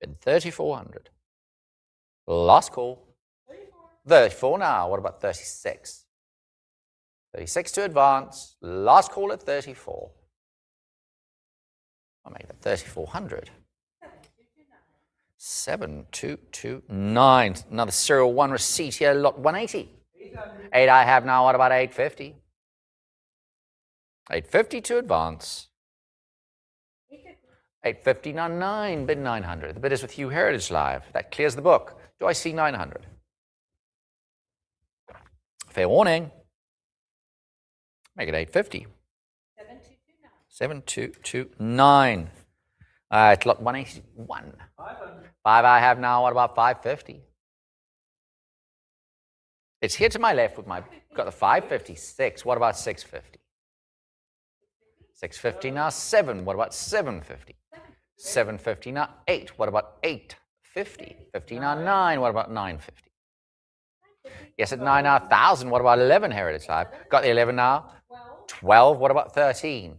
Bid 3,400. Last call. 34 now, what about 36? 36 to advance. Last call at 34. I'll make that 3,400. 7229. Another serial 1 receipt here, lot 180. 8 I have now. What about 850? 850 to advance. 850 now 9. Bid 900. The bid is with you, Heritage Live. That clears the book. Do I see 900? Fair warning. Make it 850. 7229. 7229. All right, lot 181. 500. 5 I have now. What about 550? It's here to my left with my, got the 556. What about 650? 650 now 7. What about 750? 750 now 8. What about 850? 50 now 9. What about 950? Yes, at 9 now 1,000. What about 11 Heritage Live? Got the 11 now. 12. What about 13?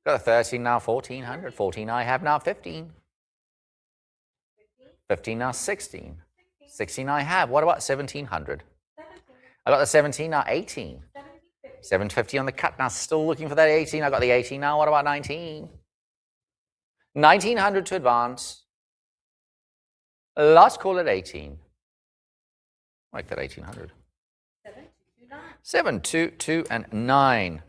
Got the 13 now 1,400. 14 I have now 15. 15 now 16. 16 I have. What about 1,700? I got the 17 now 18. 750 on the cut now. Still looking for that 18. I got the 18 now. What about 19? 1,900 to advance. Last call at 18. Make that 1,800. 7, 2, 2, and 9.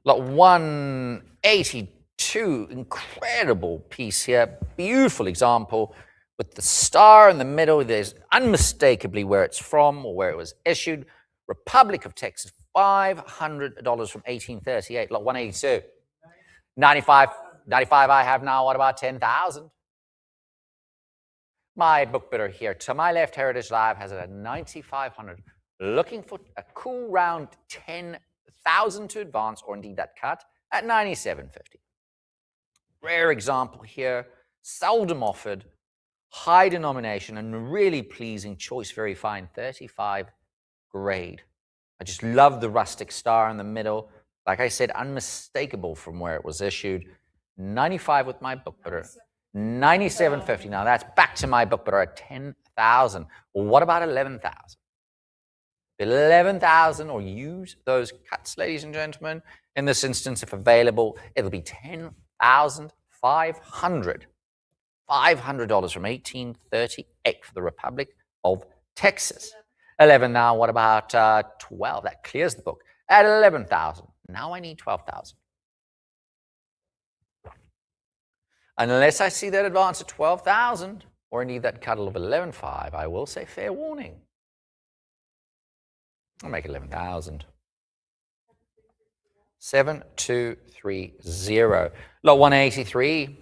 Lot 182. Incredible piece here. Beautiful example. With the star in the middle, there's unmistakably where it's from or where it was issued. Republic of Texas, $500 from 1838. Lot 182. 95 I have now. What about 10,000? My book bidder here to my left, Heritage Live, has it at 9,500. Looking for a cool round 10,000 to advance, or indeed that cut, at 9,750. Rare example here, seldom offered, high denomination, and really pleasing choice, very fine, 35 grade. I just love the rustic star in the middle. Like I said, unmistakable from where it was issued. 95 with my book bidder. 97.50. Now that's back to my book bidder at 10,000. Well, what about 11,000? 11,000, or use those cuts, ladies and gentlemen. In this instance, if available, it'll be 10,500. $500 from 1838 for the Republic of Texas. 11 now. What about 12? That clears the book at 11,000. Now I need 12,000. Unless I see that advance at 12,000, or indeed that cut of 11.5, I will say fair warning. I'll make it 11,000. 7230. Lot 183.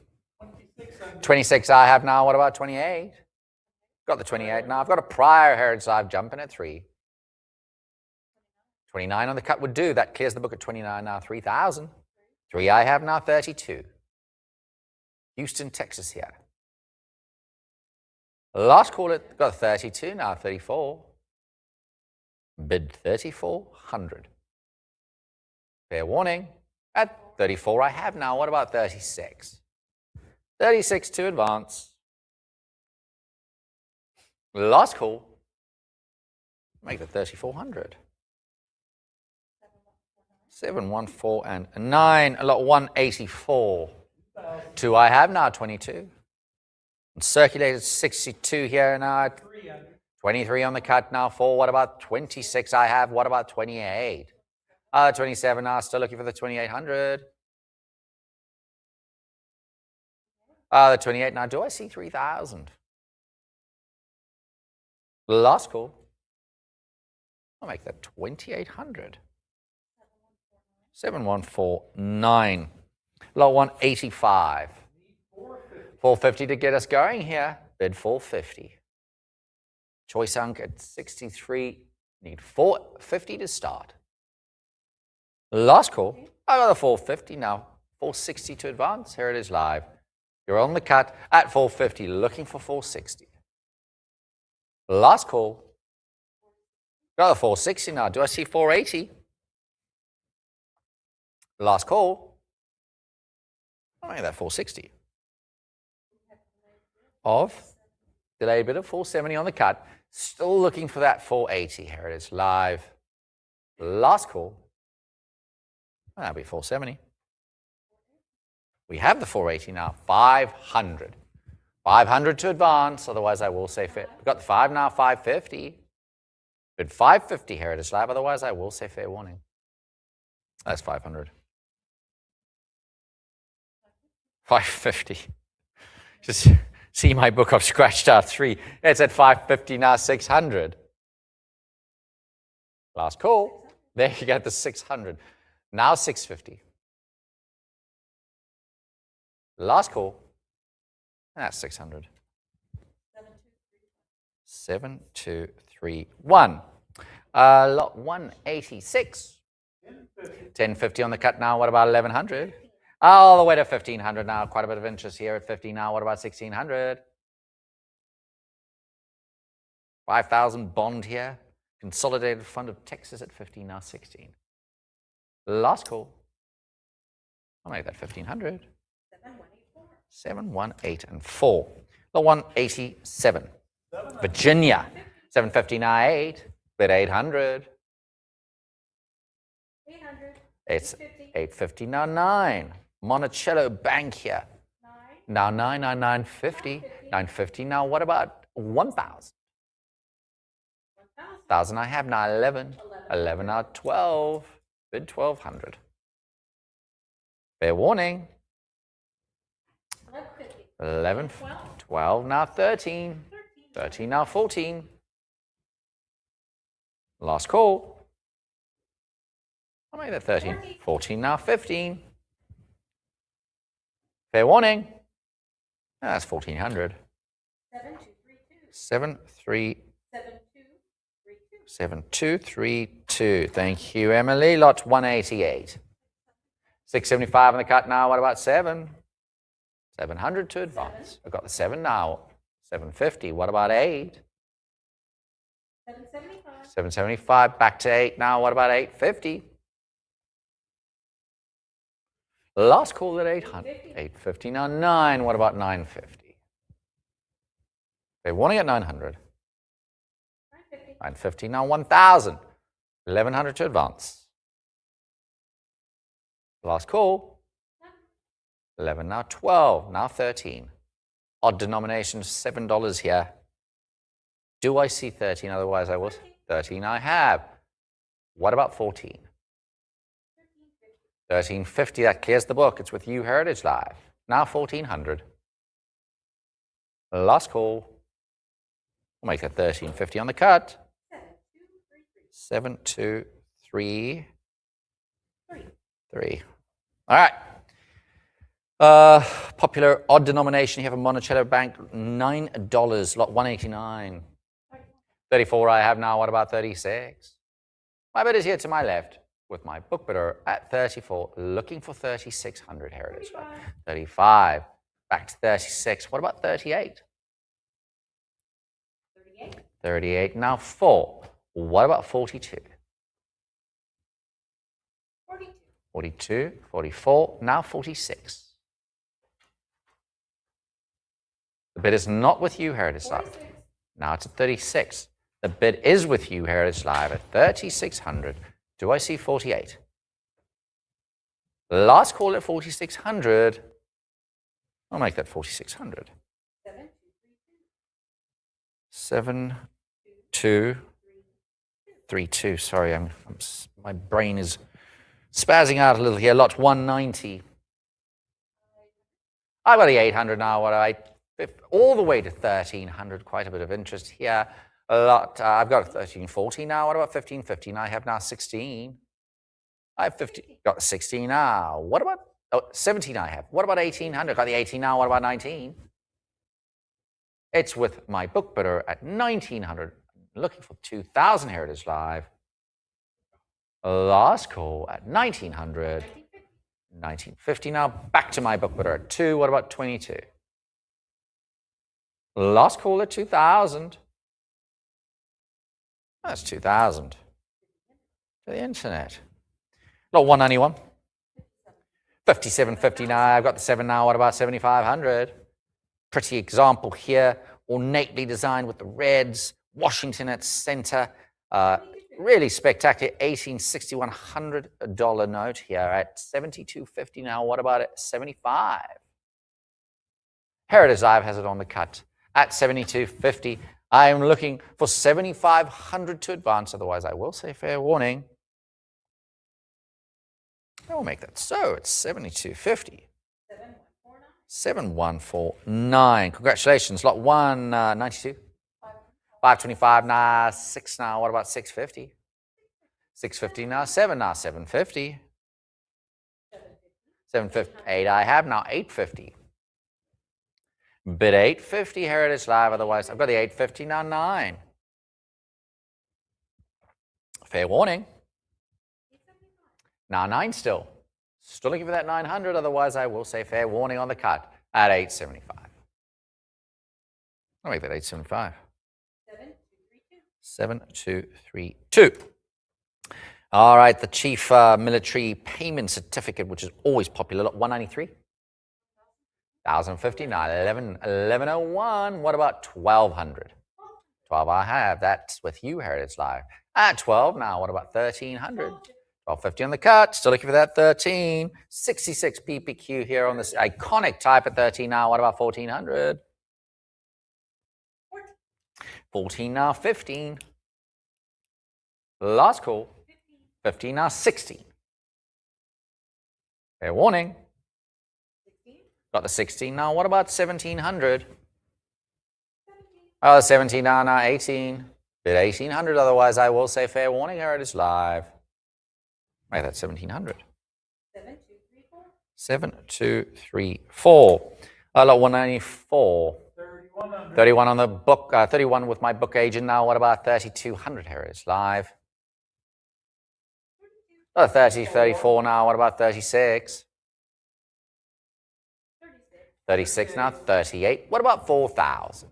26 I have now. What about 28? Got the 28 now. I've got a prior Heritage Live jumping at 3. 29 on the cut would do. That clears the book at 29 now. 3,000. 3 I have now. 32. Houston, Texas here. Last call it. Got 32 now. 34. Bid 3,400. Fair warning. At 34 I have now. What about 36? 36 to advance. Last call. Make it 3,400. 7, 1, 4, and 9. Lot 184. 2 I have now. 22. And circulated 62 here now. 23 on the cut now. 4. What about 26 I have? What about 28? 27 now. Still looking for the 2,800. The 28 now. Do I see 3,000? Last call. I'll make that 2,800. 7149. Lot 185. 450 to get us going here. Bid 450. Choice unk at 63. Need 450 to start. Last call. I got the 450 now. 460 to advance. Here it is live. You're on the cut at 450, looking for 460. Last call. Got the 460 now. Do I see 480? Last call. I'll make that 460. Of delayed bid of 470 on the cut. Still looking for that 480. Here it is live. Last call. That'll be 470. We have the 480 now. 500. 500 to advance. Otherwise, I will say fair. We've got the 5 now. 550. Bid 550 here. It is live. Otherwise, I will say fair warning. That's 500. 550. Just see my book. I've scratched out 3. It's at 550 now. 600. Last call. There you get the 600. Now 650. Last call. And that's 600. 7231. Lot 186. 1050 on the cut now. What about 1100? All the way to 1500 now. Quite a bit of interest here at 50 now. What about 1600? 5,000 bond here. Consolidated Fund of Texas at 15 now 16. Last call. I'll make that 1500. 718 and 4. Lot 187. Virginia. 759 8. Bid 800. 800. It's 850 now 9. Monticello Bank here. 9. Now 99950. 950 now. What about 1,000? 1,000. 1,000 I have now 11. 11 now 12. Bid 1,200. Fair warning. 1150. 11. 12 now 13. 13 now 14. Last call. I'll make that 13. 14 now 15. Fair warning. That's 1,400. 7232. 73. 7232. 7232. Thank you, Emily. Lot 188. 675 on the cut now. What about 7? 700 to advance. I've got the 7 now. 750. What about 8? 775. 775. Back to 8 now. What about 850? Last call at 800. 850 now 9. What about 950? Okay, warning at 900. 950. 950 now 1,000. 1,100 to advance. Last call. 11 now 12. Now 13. Odd denomination $7 here. Do I see 13? Otherwise I will. 13 I have. What about 14? 1350. That clears the book. It's with you, Heritage Live. Now 1,400. Last call. We'll make it 1350 on the cut. 7233. 3. All right. Popular odd denomination. You have a Monticello Bank, $9. Lot 189. 34 I have now. What about 36? My bid is here to my left with my book bidder at 34, looking for 3,600 Heritage. 35. Back to 36. What about 38? 38. 38. Now 4. What about 42? 42. 42. 44. Now 46. The bid is not with you, Heritage Live. 46. Now it's at 36. The bid is with you, Heritage Live, at 3,600. Do I see 48? Last call at 4,600. I'll make that 4,600. 7232. Sorry, my brain is spazzing out a little here. Lot 190. I've got the 800 now. What I all the way to 1,300. Quite a bit of interest here. A lot. I've got 1340 now. What about 1550? I have now 16. I have 50. Got 16 now. What about 17? I have. What about 1800? Got the 18 now. What about 19? It's with my book bidder at 1900. Looking for 2,000 Heritage Live. Last call at 1900. 1950 now. Back to my book bidder at 2. What about 22? Last call at 2,000. That's 2,000. To the internet. Lot 191. 57.59. I've got the 7 now. What about 7,500? Pretty example here. Ornately designed with the reds. Washington at center. Really spectacular. 1861 $100 note here at 72.50 now. What about it? 75. Heritage Live has it on the cut at 72.50. I am looking for 7,500 to advance. Otherwise, I will say fair warning. I will make that so. It's 72.50. 7149. Congratulations. Lot 192. 525 now. 6 now. What about 650? 650 now, 7 now, 750. 750, 8 I have now, 850. Bid 850, Heritage Live, otherwise I've got the 850 now, 9. Fair warning. Now 9 still. Still looking for that 900, otherwise I will say fair warning on the cut at 875. I'll make that 875. 7232. All right, the Chief Military Payment Certificate, which is always popular, 193. 1,059, 1101. What about 1,200? 12 I have. That's with you, Heritage Live. At 12 now, what about 1,300? 1250 on the cut. Still looking for that 13. 66 PPQ here on this iconic type at 13 now. What about 1,400? 14 now, 15. Last call. 15 now, 16. Fair warning. Got the 16 now. What about 1,700? Oh, 17 now, 18. Bid 1,800. Otherwise, I will say fair warning. Heritage Live. Make that 1,700. 7234. Lot 194. 31 on the book. 31 with my book agent now. What about 3,200? Heritage Live. Oh, 30, 34 now. What about 36? 36 now. 38. What about 4,000?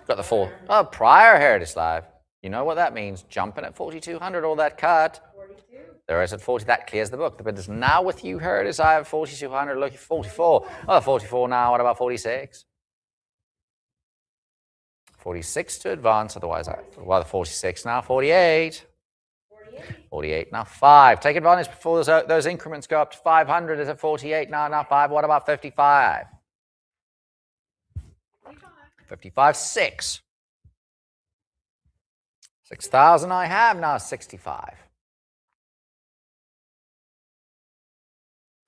Got the 4. Oh, prior Heritage Live. You know what that means. Jumping at 4,200, all that cut. 42. There is at 40. That clears the book. The bid is now with you, Heritage Live. 4,200, looking for 44. Oh, 44 now. What about 46? 46 to advance. Otherwise, well, 46 now. 48. 48 now. 5. Take advantage before those increments go up to 500. Is at 48 now. Now 5. What about 55? 55. 6. 6,000 I have now, 65.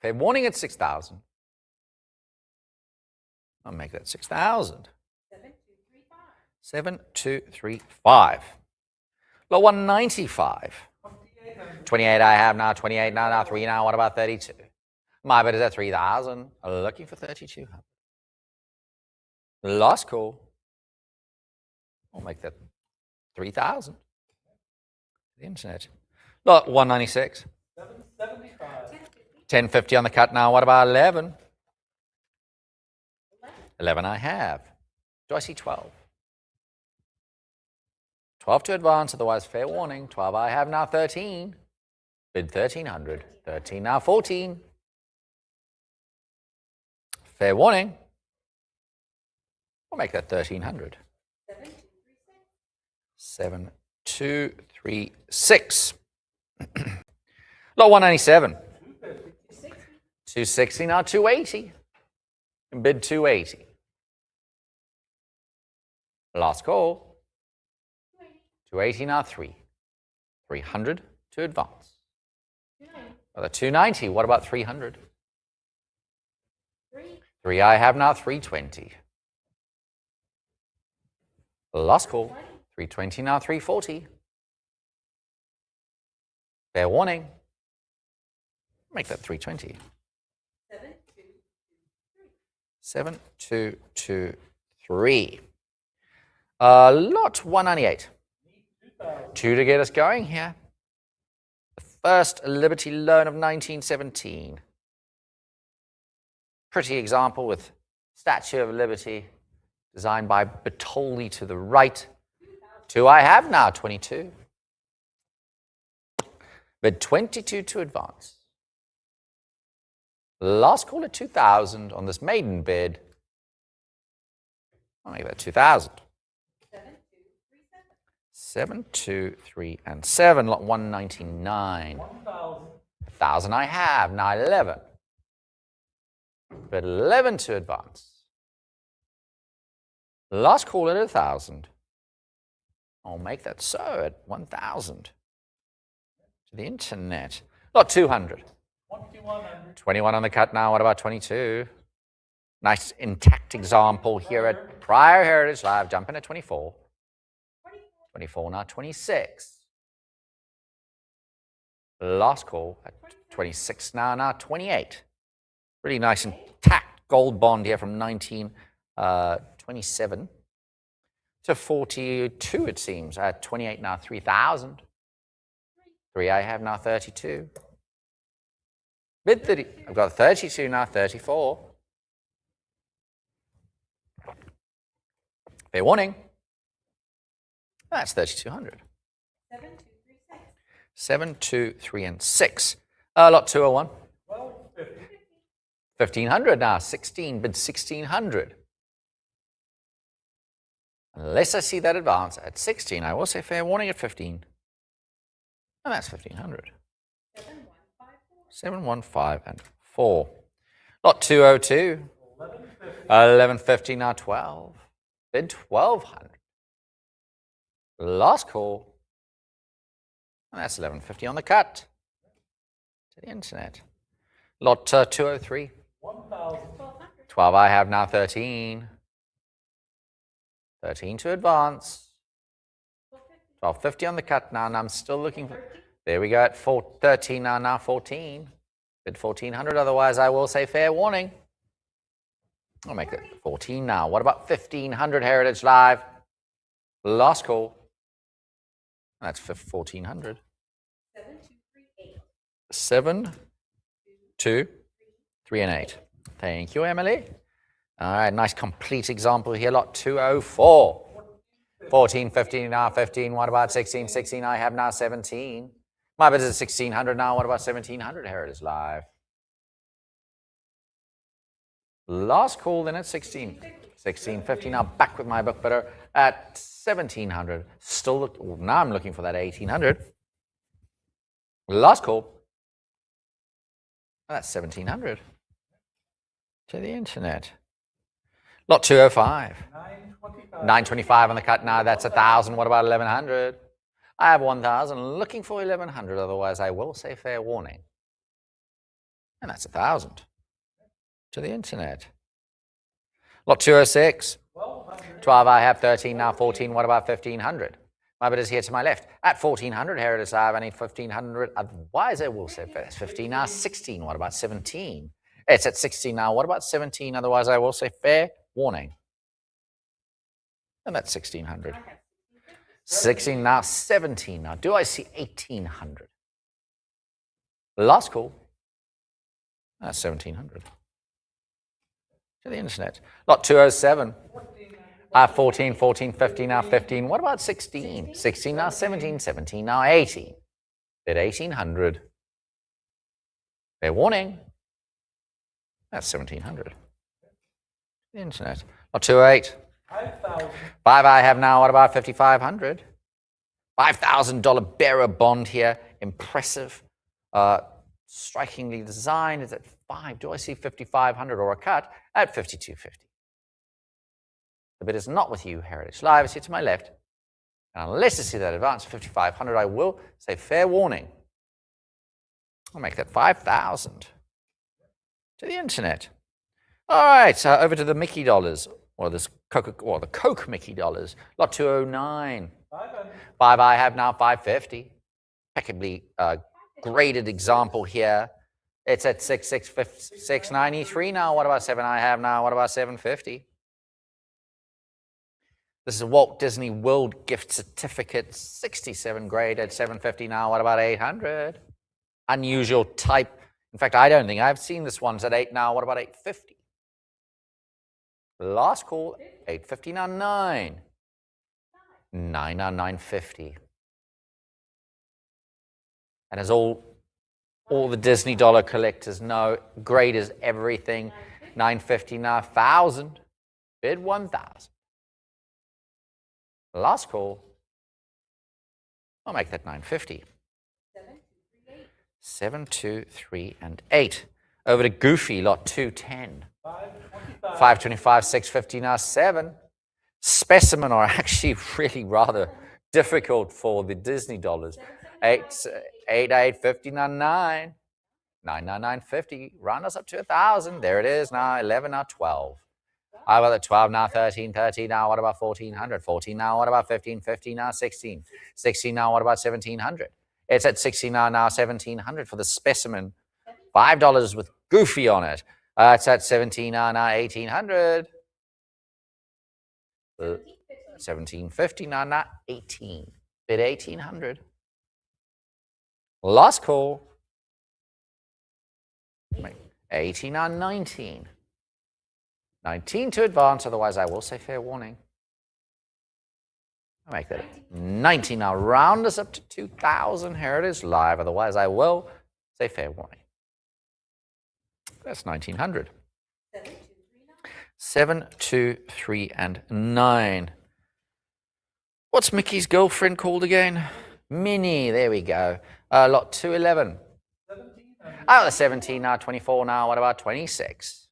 Fair warning at 6,000. I'll make that 6,000. 7235. Lot 195. 28 I have now, 28 now, 3 now. What about 32? My bid is at 3,000. Looking for 3,200. Last call. I'll make that 3,000. The internet. Lot 196. 775. 1050 on the cut now. What about 11? 11 I have. Do I see 12? 12 to advance, otherwise fair warning. 12 I have now, 13. Bid 1,300. 13 now, 14. Fair warning. We'll make that 1,300. 7236. Lot 197. 260 now, 280. And bid 280. Last call. 280 now, 3. 300 to advance. Well, the 290. What about 300? 3 I have now, 320. Last call. 320 now, 340. Fair warning. Make that 320. 7223. Lot 198. 2 to get us going here. The first Liberty loan of 1917. Pretty example with Statue of Liberty, designed by Bertolli to the right. 2 I have now, 22. Bid 22 to advance. Last call at 2,000 on this maiden bid. I'll make that 2,000. 7, 2, 3, and 7. Lot 199. 1,000 I have. Now 11. Bid 11 to advance. Last call at 1,000. I'll make that so at 1,000. To the internet. Lot 200. 21 on the cut now. What about 22? Nice intact example here at Prior Heritage Live. Jumping at 24. 24 now, 26. Last call at 26 now 28. Really nice intact gold bond here from 1927 to 42, it seems. At 28 now, 3,000. 3 I have now 32. Bid 30. I've got 32 now, 34. Fair warning. That's 3,200. 7, 2, 3, 6. 7, 2, 3, and 6. Lot 201. 1250. 1,500 now, 16, bid 1,600. Unless I see that advance at 16, I will say fair warning at 15. And that's 1,500. 7, 1, 5, 4. 7, 1, 5, and 4. Lot 202. 1150. 1150 now 12. Bid 1,200. Last call. And that's 1150 on the cut. To the internet. Lot 203. 1000. 1,200. 12 I have now 13. 13 to advance. 1,250. 1250 on the cut now, and I'm still looking for. There we go at 13 now 14. Bid 1,400, otherwise I will say fair warning. I'll make it 14 now. What about 1,500 Heritage Live? Last call. That's for 1,400. 7, 2, 3, 8. 7, 2, 3, and 8. Thank you, Emily. All right, nice complete example here. Lot 204. 14, 15 now 15. What about 16? 16 I have now 17. My bid is 1,600 now. What about 1,700 Heritage Live? Last call then at 16. 1650 now back with my book bidder at 1,700. Still look, now I'm looking for that 1,800. Last call. That's 1,700. To the internet. Lot 205. 925. 925 on the cut now. That's 1,000. What about 1,100? I have 1,000. Looking for 1,100. Otherwise, I will say fair warning. And that's 1,000. To the internet. Lot 206. 1200. 12 I have 13 now 14. What about 1,500? My bid is here to my left. At 1,400 Heritage Live, I need 1,500. Otherwise, I will say that's 15 now 16. What about 17? It's at 16 now. What about 17? Otherwise, I will say fair warning. And that's 1,600. 16 now, 17 now. Do I see 1,800? Last call. That's 1,700. To the internet. Lot 207. I have 14, 14, 15 now, 15. What about 16? 16 now, 17, 17 now, 18. Bid 1,800. Fair warning. That's 1,700. The internet. Lot 208. 5000. 5 I have now. What about 5,500? $5,000 bearer bond here. Impressive. Strikingly designed. Is at 5. Do I see 5,500 or a cut? At 5,250. The bid is not with you, Heritage Live. It's here to my left. And unless I see that advance 5,500, I will say fair warning. I'll make that 5,000. To the internet. All right, over to the Mickey dollars, or this the Coke Mickey dollars. Lot 209. 500. 5 I have now 550. Impeccably graded example here. It's at 693 now. What about 7 I have now? What about 750? This is a Walt Disney World gift certificate, 67 grade at 750 now. What about 800? Unusual type. In fact, I don't think I've seen this one's at 8 now. What about 850? Last call, 850 now 9. 9 now 950. And as all the Disney dollar collectors know, grade is everything. 950 now 1,000. Bid 1,000. Last call. I'll make that 950. 7, 2, 3, and 8. Over to Goofy, lot 210. 525. 525, 650 now 7. Specimen are actually really rather difficult for the Disney dollars. 850 now 9. 950. Round us up to 1,000. There it is now. 11 now 12. How about the 12 now 13? 13 now. What about 1,400? 14 now. What about 15? 15 now 16. 16 now. What about 1,700? It's at 69 now, 1700 for the specimen. $5 with Goofy on it. It's at 17 now, 1800. 1750 now, 18. Bid 1800. Last call. 18 now, 19. 19 to advance, otherwise I will say fair warning. I'll make that 19 now. Round us up to 2,000. Here it is live, otherwise I will say fair warning. That's 1900. 7, 2, 3, and 9. What's Mickey's girlfriend called again? Minnie. There we go. Lot 211. Oh, the 17 now, 24 now. What about 26?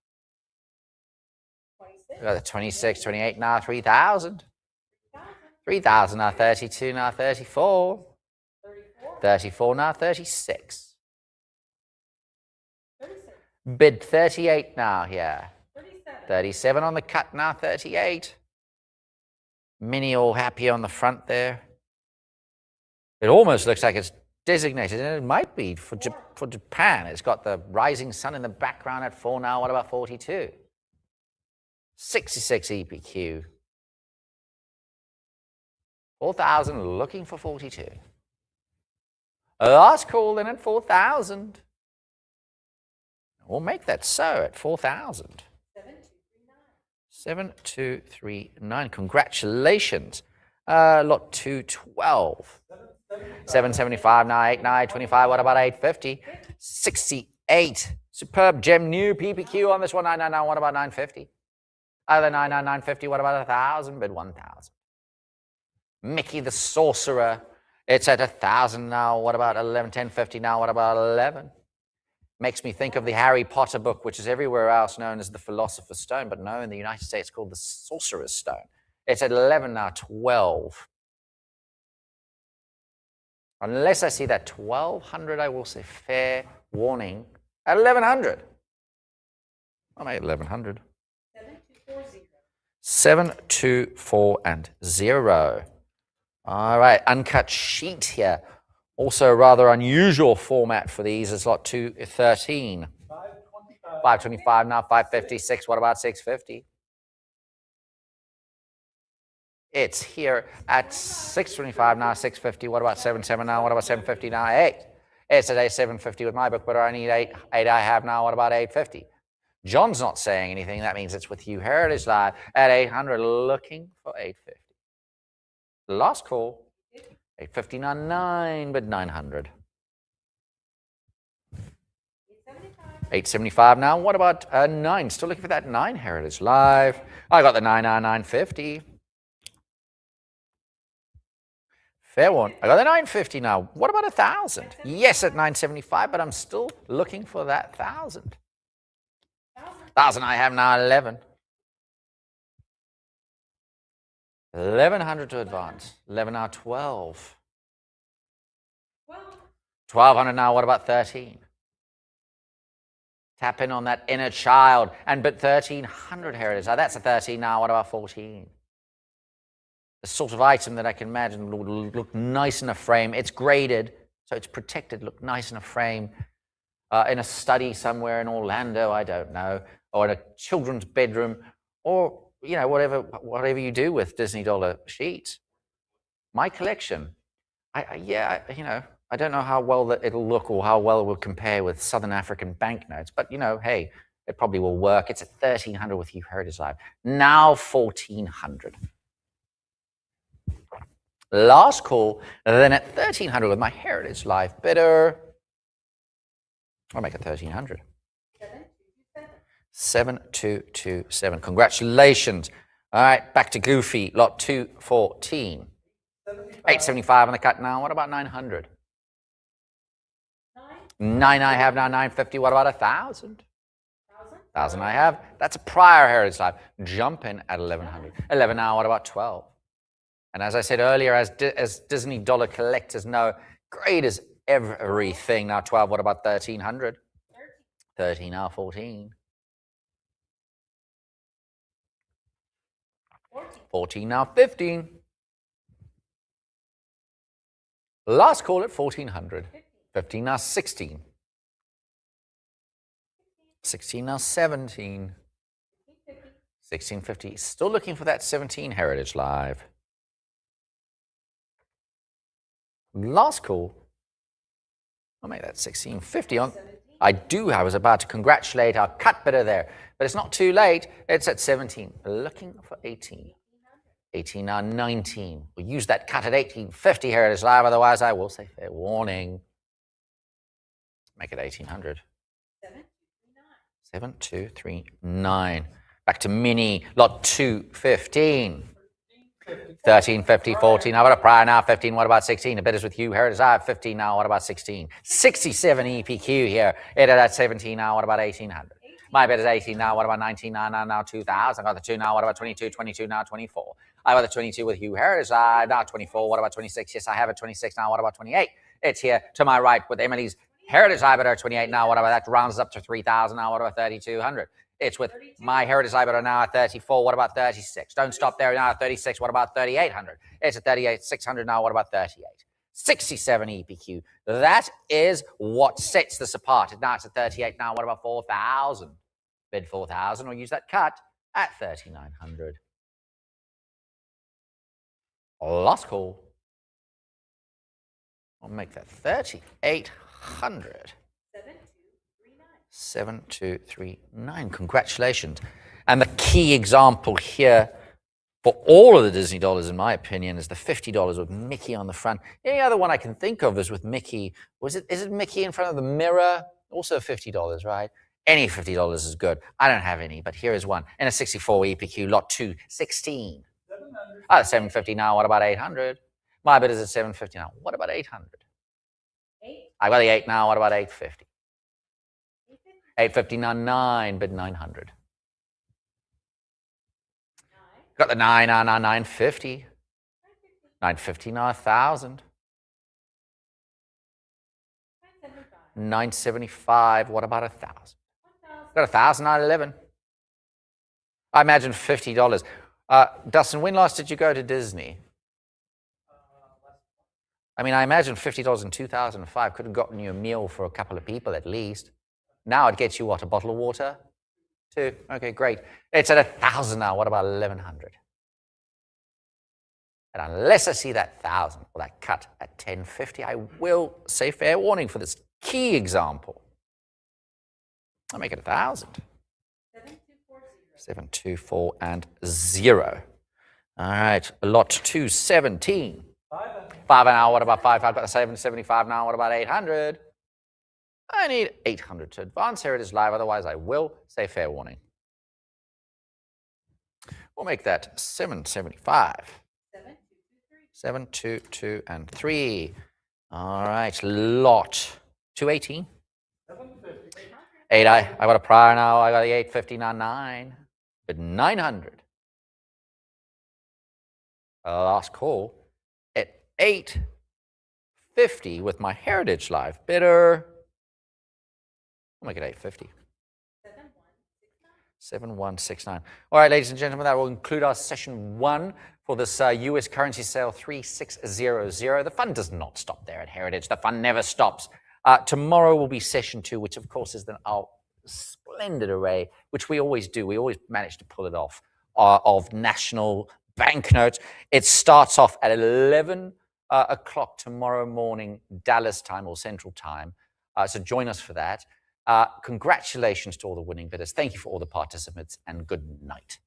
26. We got the 26, 28 now, 3,000. 3,000 now, 32 now, 34. 34. 34 now, 36. 36. Bid 38 now here. 37. 37 on the cut now, 38. Minnie all happy on the front there. It almost looks like it's designated, and it might be for Japan. It's got the rising sun in the background at 4 now. What about 42? 66 EPQ. 4,000 looking for 42. Last call in at 4,000. We'll make that so at 4,000. 7239. Congratulations. Lot 212. 775 now, 8925. What about 850? 68. Superb gem new PPQ on this one. 999. What about 950? Other 99950. What about 1,000? Bid 1,000. Mickey the Sorcerer. It's at 1,000 now. What about 11? 1050 now. What about 11? Makes me think of the Harry Potter book, which is everywhere else known as the Philosopher's Stone, but no, in the United States it's called the Sorcerer's Stone. It's at 11 now, 12. Unless I see that 1,200, I will say fair warning at 1,100. I'll make 1,100. 7240. 7, 2, 4, and 0. All right, uncut sheet here. Also a rather unusual format for these is lot 213. 525. 525 now, 556. What about 650? It's here at 625 now, 650. What about 77 now? What about 750 now? 8. It's at 750 with my book, but I need 8. 8 I have now. What about 850? John's not saying anything. That means it's with Hugh Heritage Live at 800, looking for 850. Last call. 859, but 900. 875 now. What about 9? Still looking for that 9 Heritage Live. I got the 950. Fair one. I got the 950 now. What about 1,000? Yes, at 975, but I'm still looking for that 1,000. 1,000 I have now, 11. 1,100 to advance. 11 now, 12. 1,200 now, what about 13? Tap in on that inner child and bid 1,300 heritage. Now that's a 13 now, what about 14? The sort of item that I can imagine will look nice in a frame. It's graded, so it's protected, look nice in a frame. In a study somewhere in Orlando, I don't know, or in a children's bedroom, or you know, whatever you do with Disney dollar sheets. My collection, I don't know how well that it'll look or how well it will compare with Southern African banknotes, but you know, hey, it probably will work. It's at 1,300 with Hugh Heritage Live. Now 1,400. Last call, and then at 1,300 with my Heritage Live bidder. I'll make it 1,300. 7227. Congratulations. All right, back to Goofy, lot 214. 875 on the cut now. What about 900? 9 I have now, 950. What about 1,000? 1,000 I have. That's a prior Heritage Live. Jump in at 1,100. 11 now, what about 12? And as I said earlier, as Disney dollar collectors know, great is everything. Now 12, what about 1,300? 13 now, 14. 14 now, 15. Last call at 1400. 15 now 16. 16 now 17. 1650. Still looking for that 17 Heritage Live. Last call. I'll make that 1650 on. I was about to congratulate our cut bidder there, but it's not too late. It's at 17. Looking for 18. 18 now 19. We'll use that cut at 1850 Heritage Live, otherwise I will say fair warning. Make it 1800. 7239. Back to mini, lot 215. 13, 50, 14. How about a prior now? 15. What about 16? The bid is with you. Heritage Live. 15 now. What about 16? 67 EPQ here. It at 17 now. What about 1800? My bid is 18 now. What about 19 now? Now 2000. I got the 2 now. What about 22? 22 now. 24. I got the 22 with you. Heritage Live. Now 24. What about 26? Yes, I have a 26 now. What about 28? It's here to my right with Emily's Heritage Live at 28 now. What about that? Rounds up to 3,000 now. What about 3,200? It's with my Heritage Live now at 34. What about 36? Don't stop there now at 36. What about 3,800? It's at 38,600 now. What about 38? 67 EPQ. That is what sets this apart. Now it's at 38 now. What about 4,000? Bid 4,000 or use that cut at 3,900. Last call. I'll make that 3,800. 7239. Congratulations. And the key example here for all of the Disney dollars, in my opinion, is the $50 with Mickey on the front. Any other one I can think of is with Mickey. Is it Mickey in front of the mirror? Also $50, right? Any $50 is good. I don't have any, but here is one. In a 64 EPQ, lot 216. 750 now. What about 800? My bid is at 750 now. What about 800? I got the 8 now. What about 850? 859, bid 900. Got the 9 now, 950. 950 now, 1,000. 975, what about 1,000? Got 1,000 now, 11. I imagine $50. Dustin, when last did you go to Disney? I mean, I imagine $50 in 2005 could have gotten you a meal for a couple of people at least. Now it gets you what, a bottle of water? 2. Okay, great. It's at 1,000 now. What about 1,100? And unless I see that 1,000 or that cut at 1050, I will say fair warning for this key example. I'll make it 1,000. 724 and 0. All right, lot 217. 5 now. What about 5? I've got the 775 now. What about 800? I need 800 to advance. Heritage Live, otherwise I will say fair warning. We'll make that 775. 7, 2, 2, and 3. All right, lot 218. 8, I got a prior now. I got the 850 now, 9. But 900. Last call at 850 with my Heritage Live bidder. I'll make it 850. 7169. All right, ladies and gentlemen, that will conclude our session 1 for this US currency sale 3600. The fun does not stop there at Heritage. The fun never stops. Tomorrow will be session 2, which of course is our splendid array, which we always do. We always manage to pull it off, of national banknotes. It starts off at 11 o'clock tomorrow morning, Dallas time or Central time. So join us for that. Congratulations to all the winning bidders. Thank you for all the participants, and good night.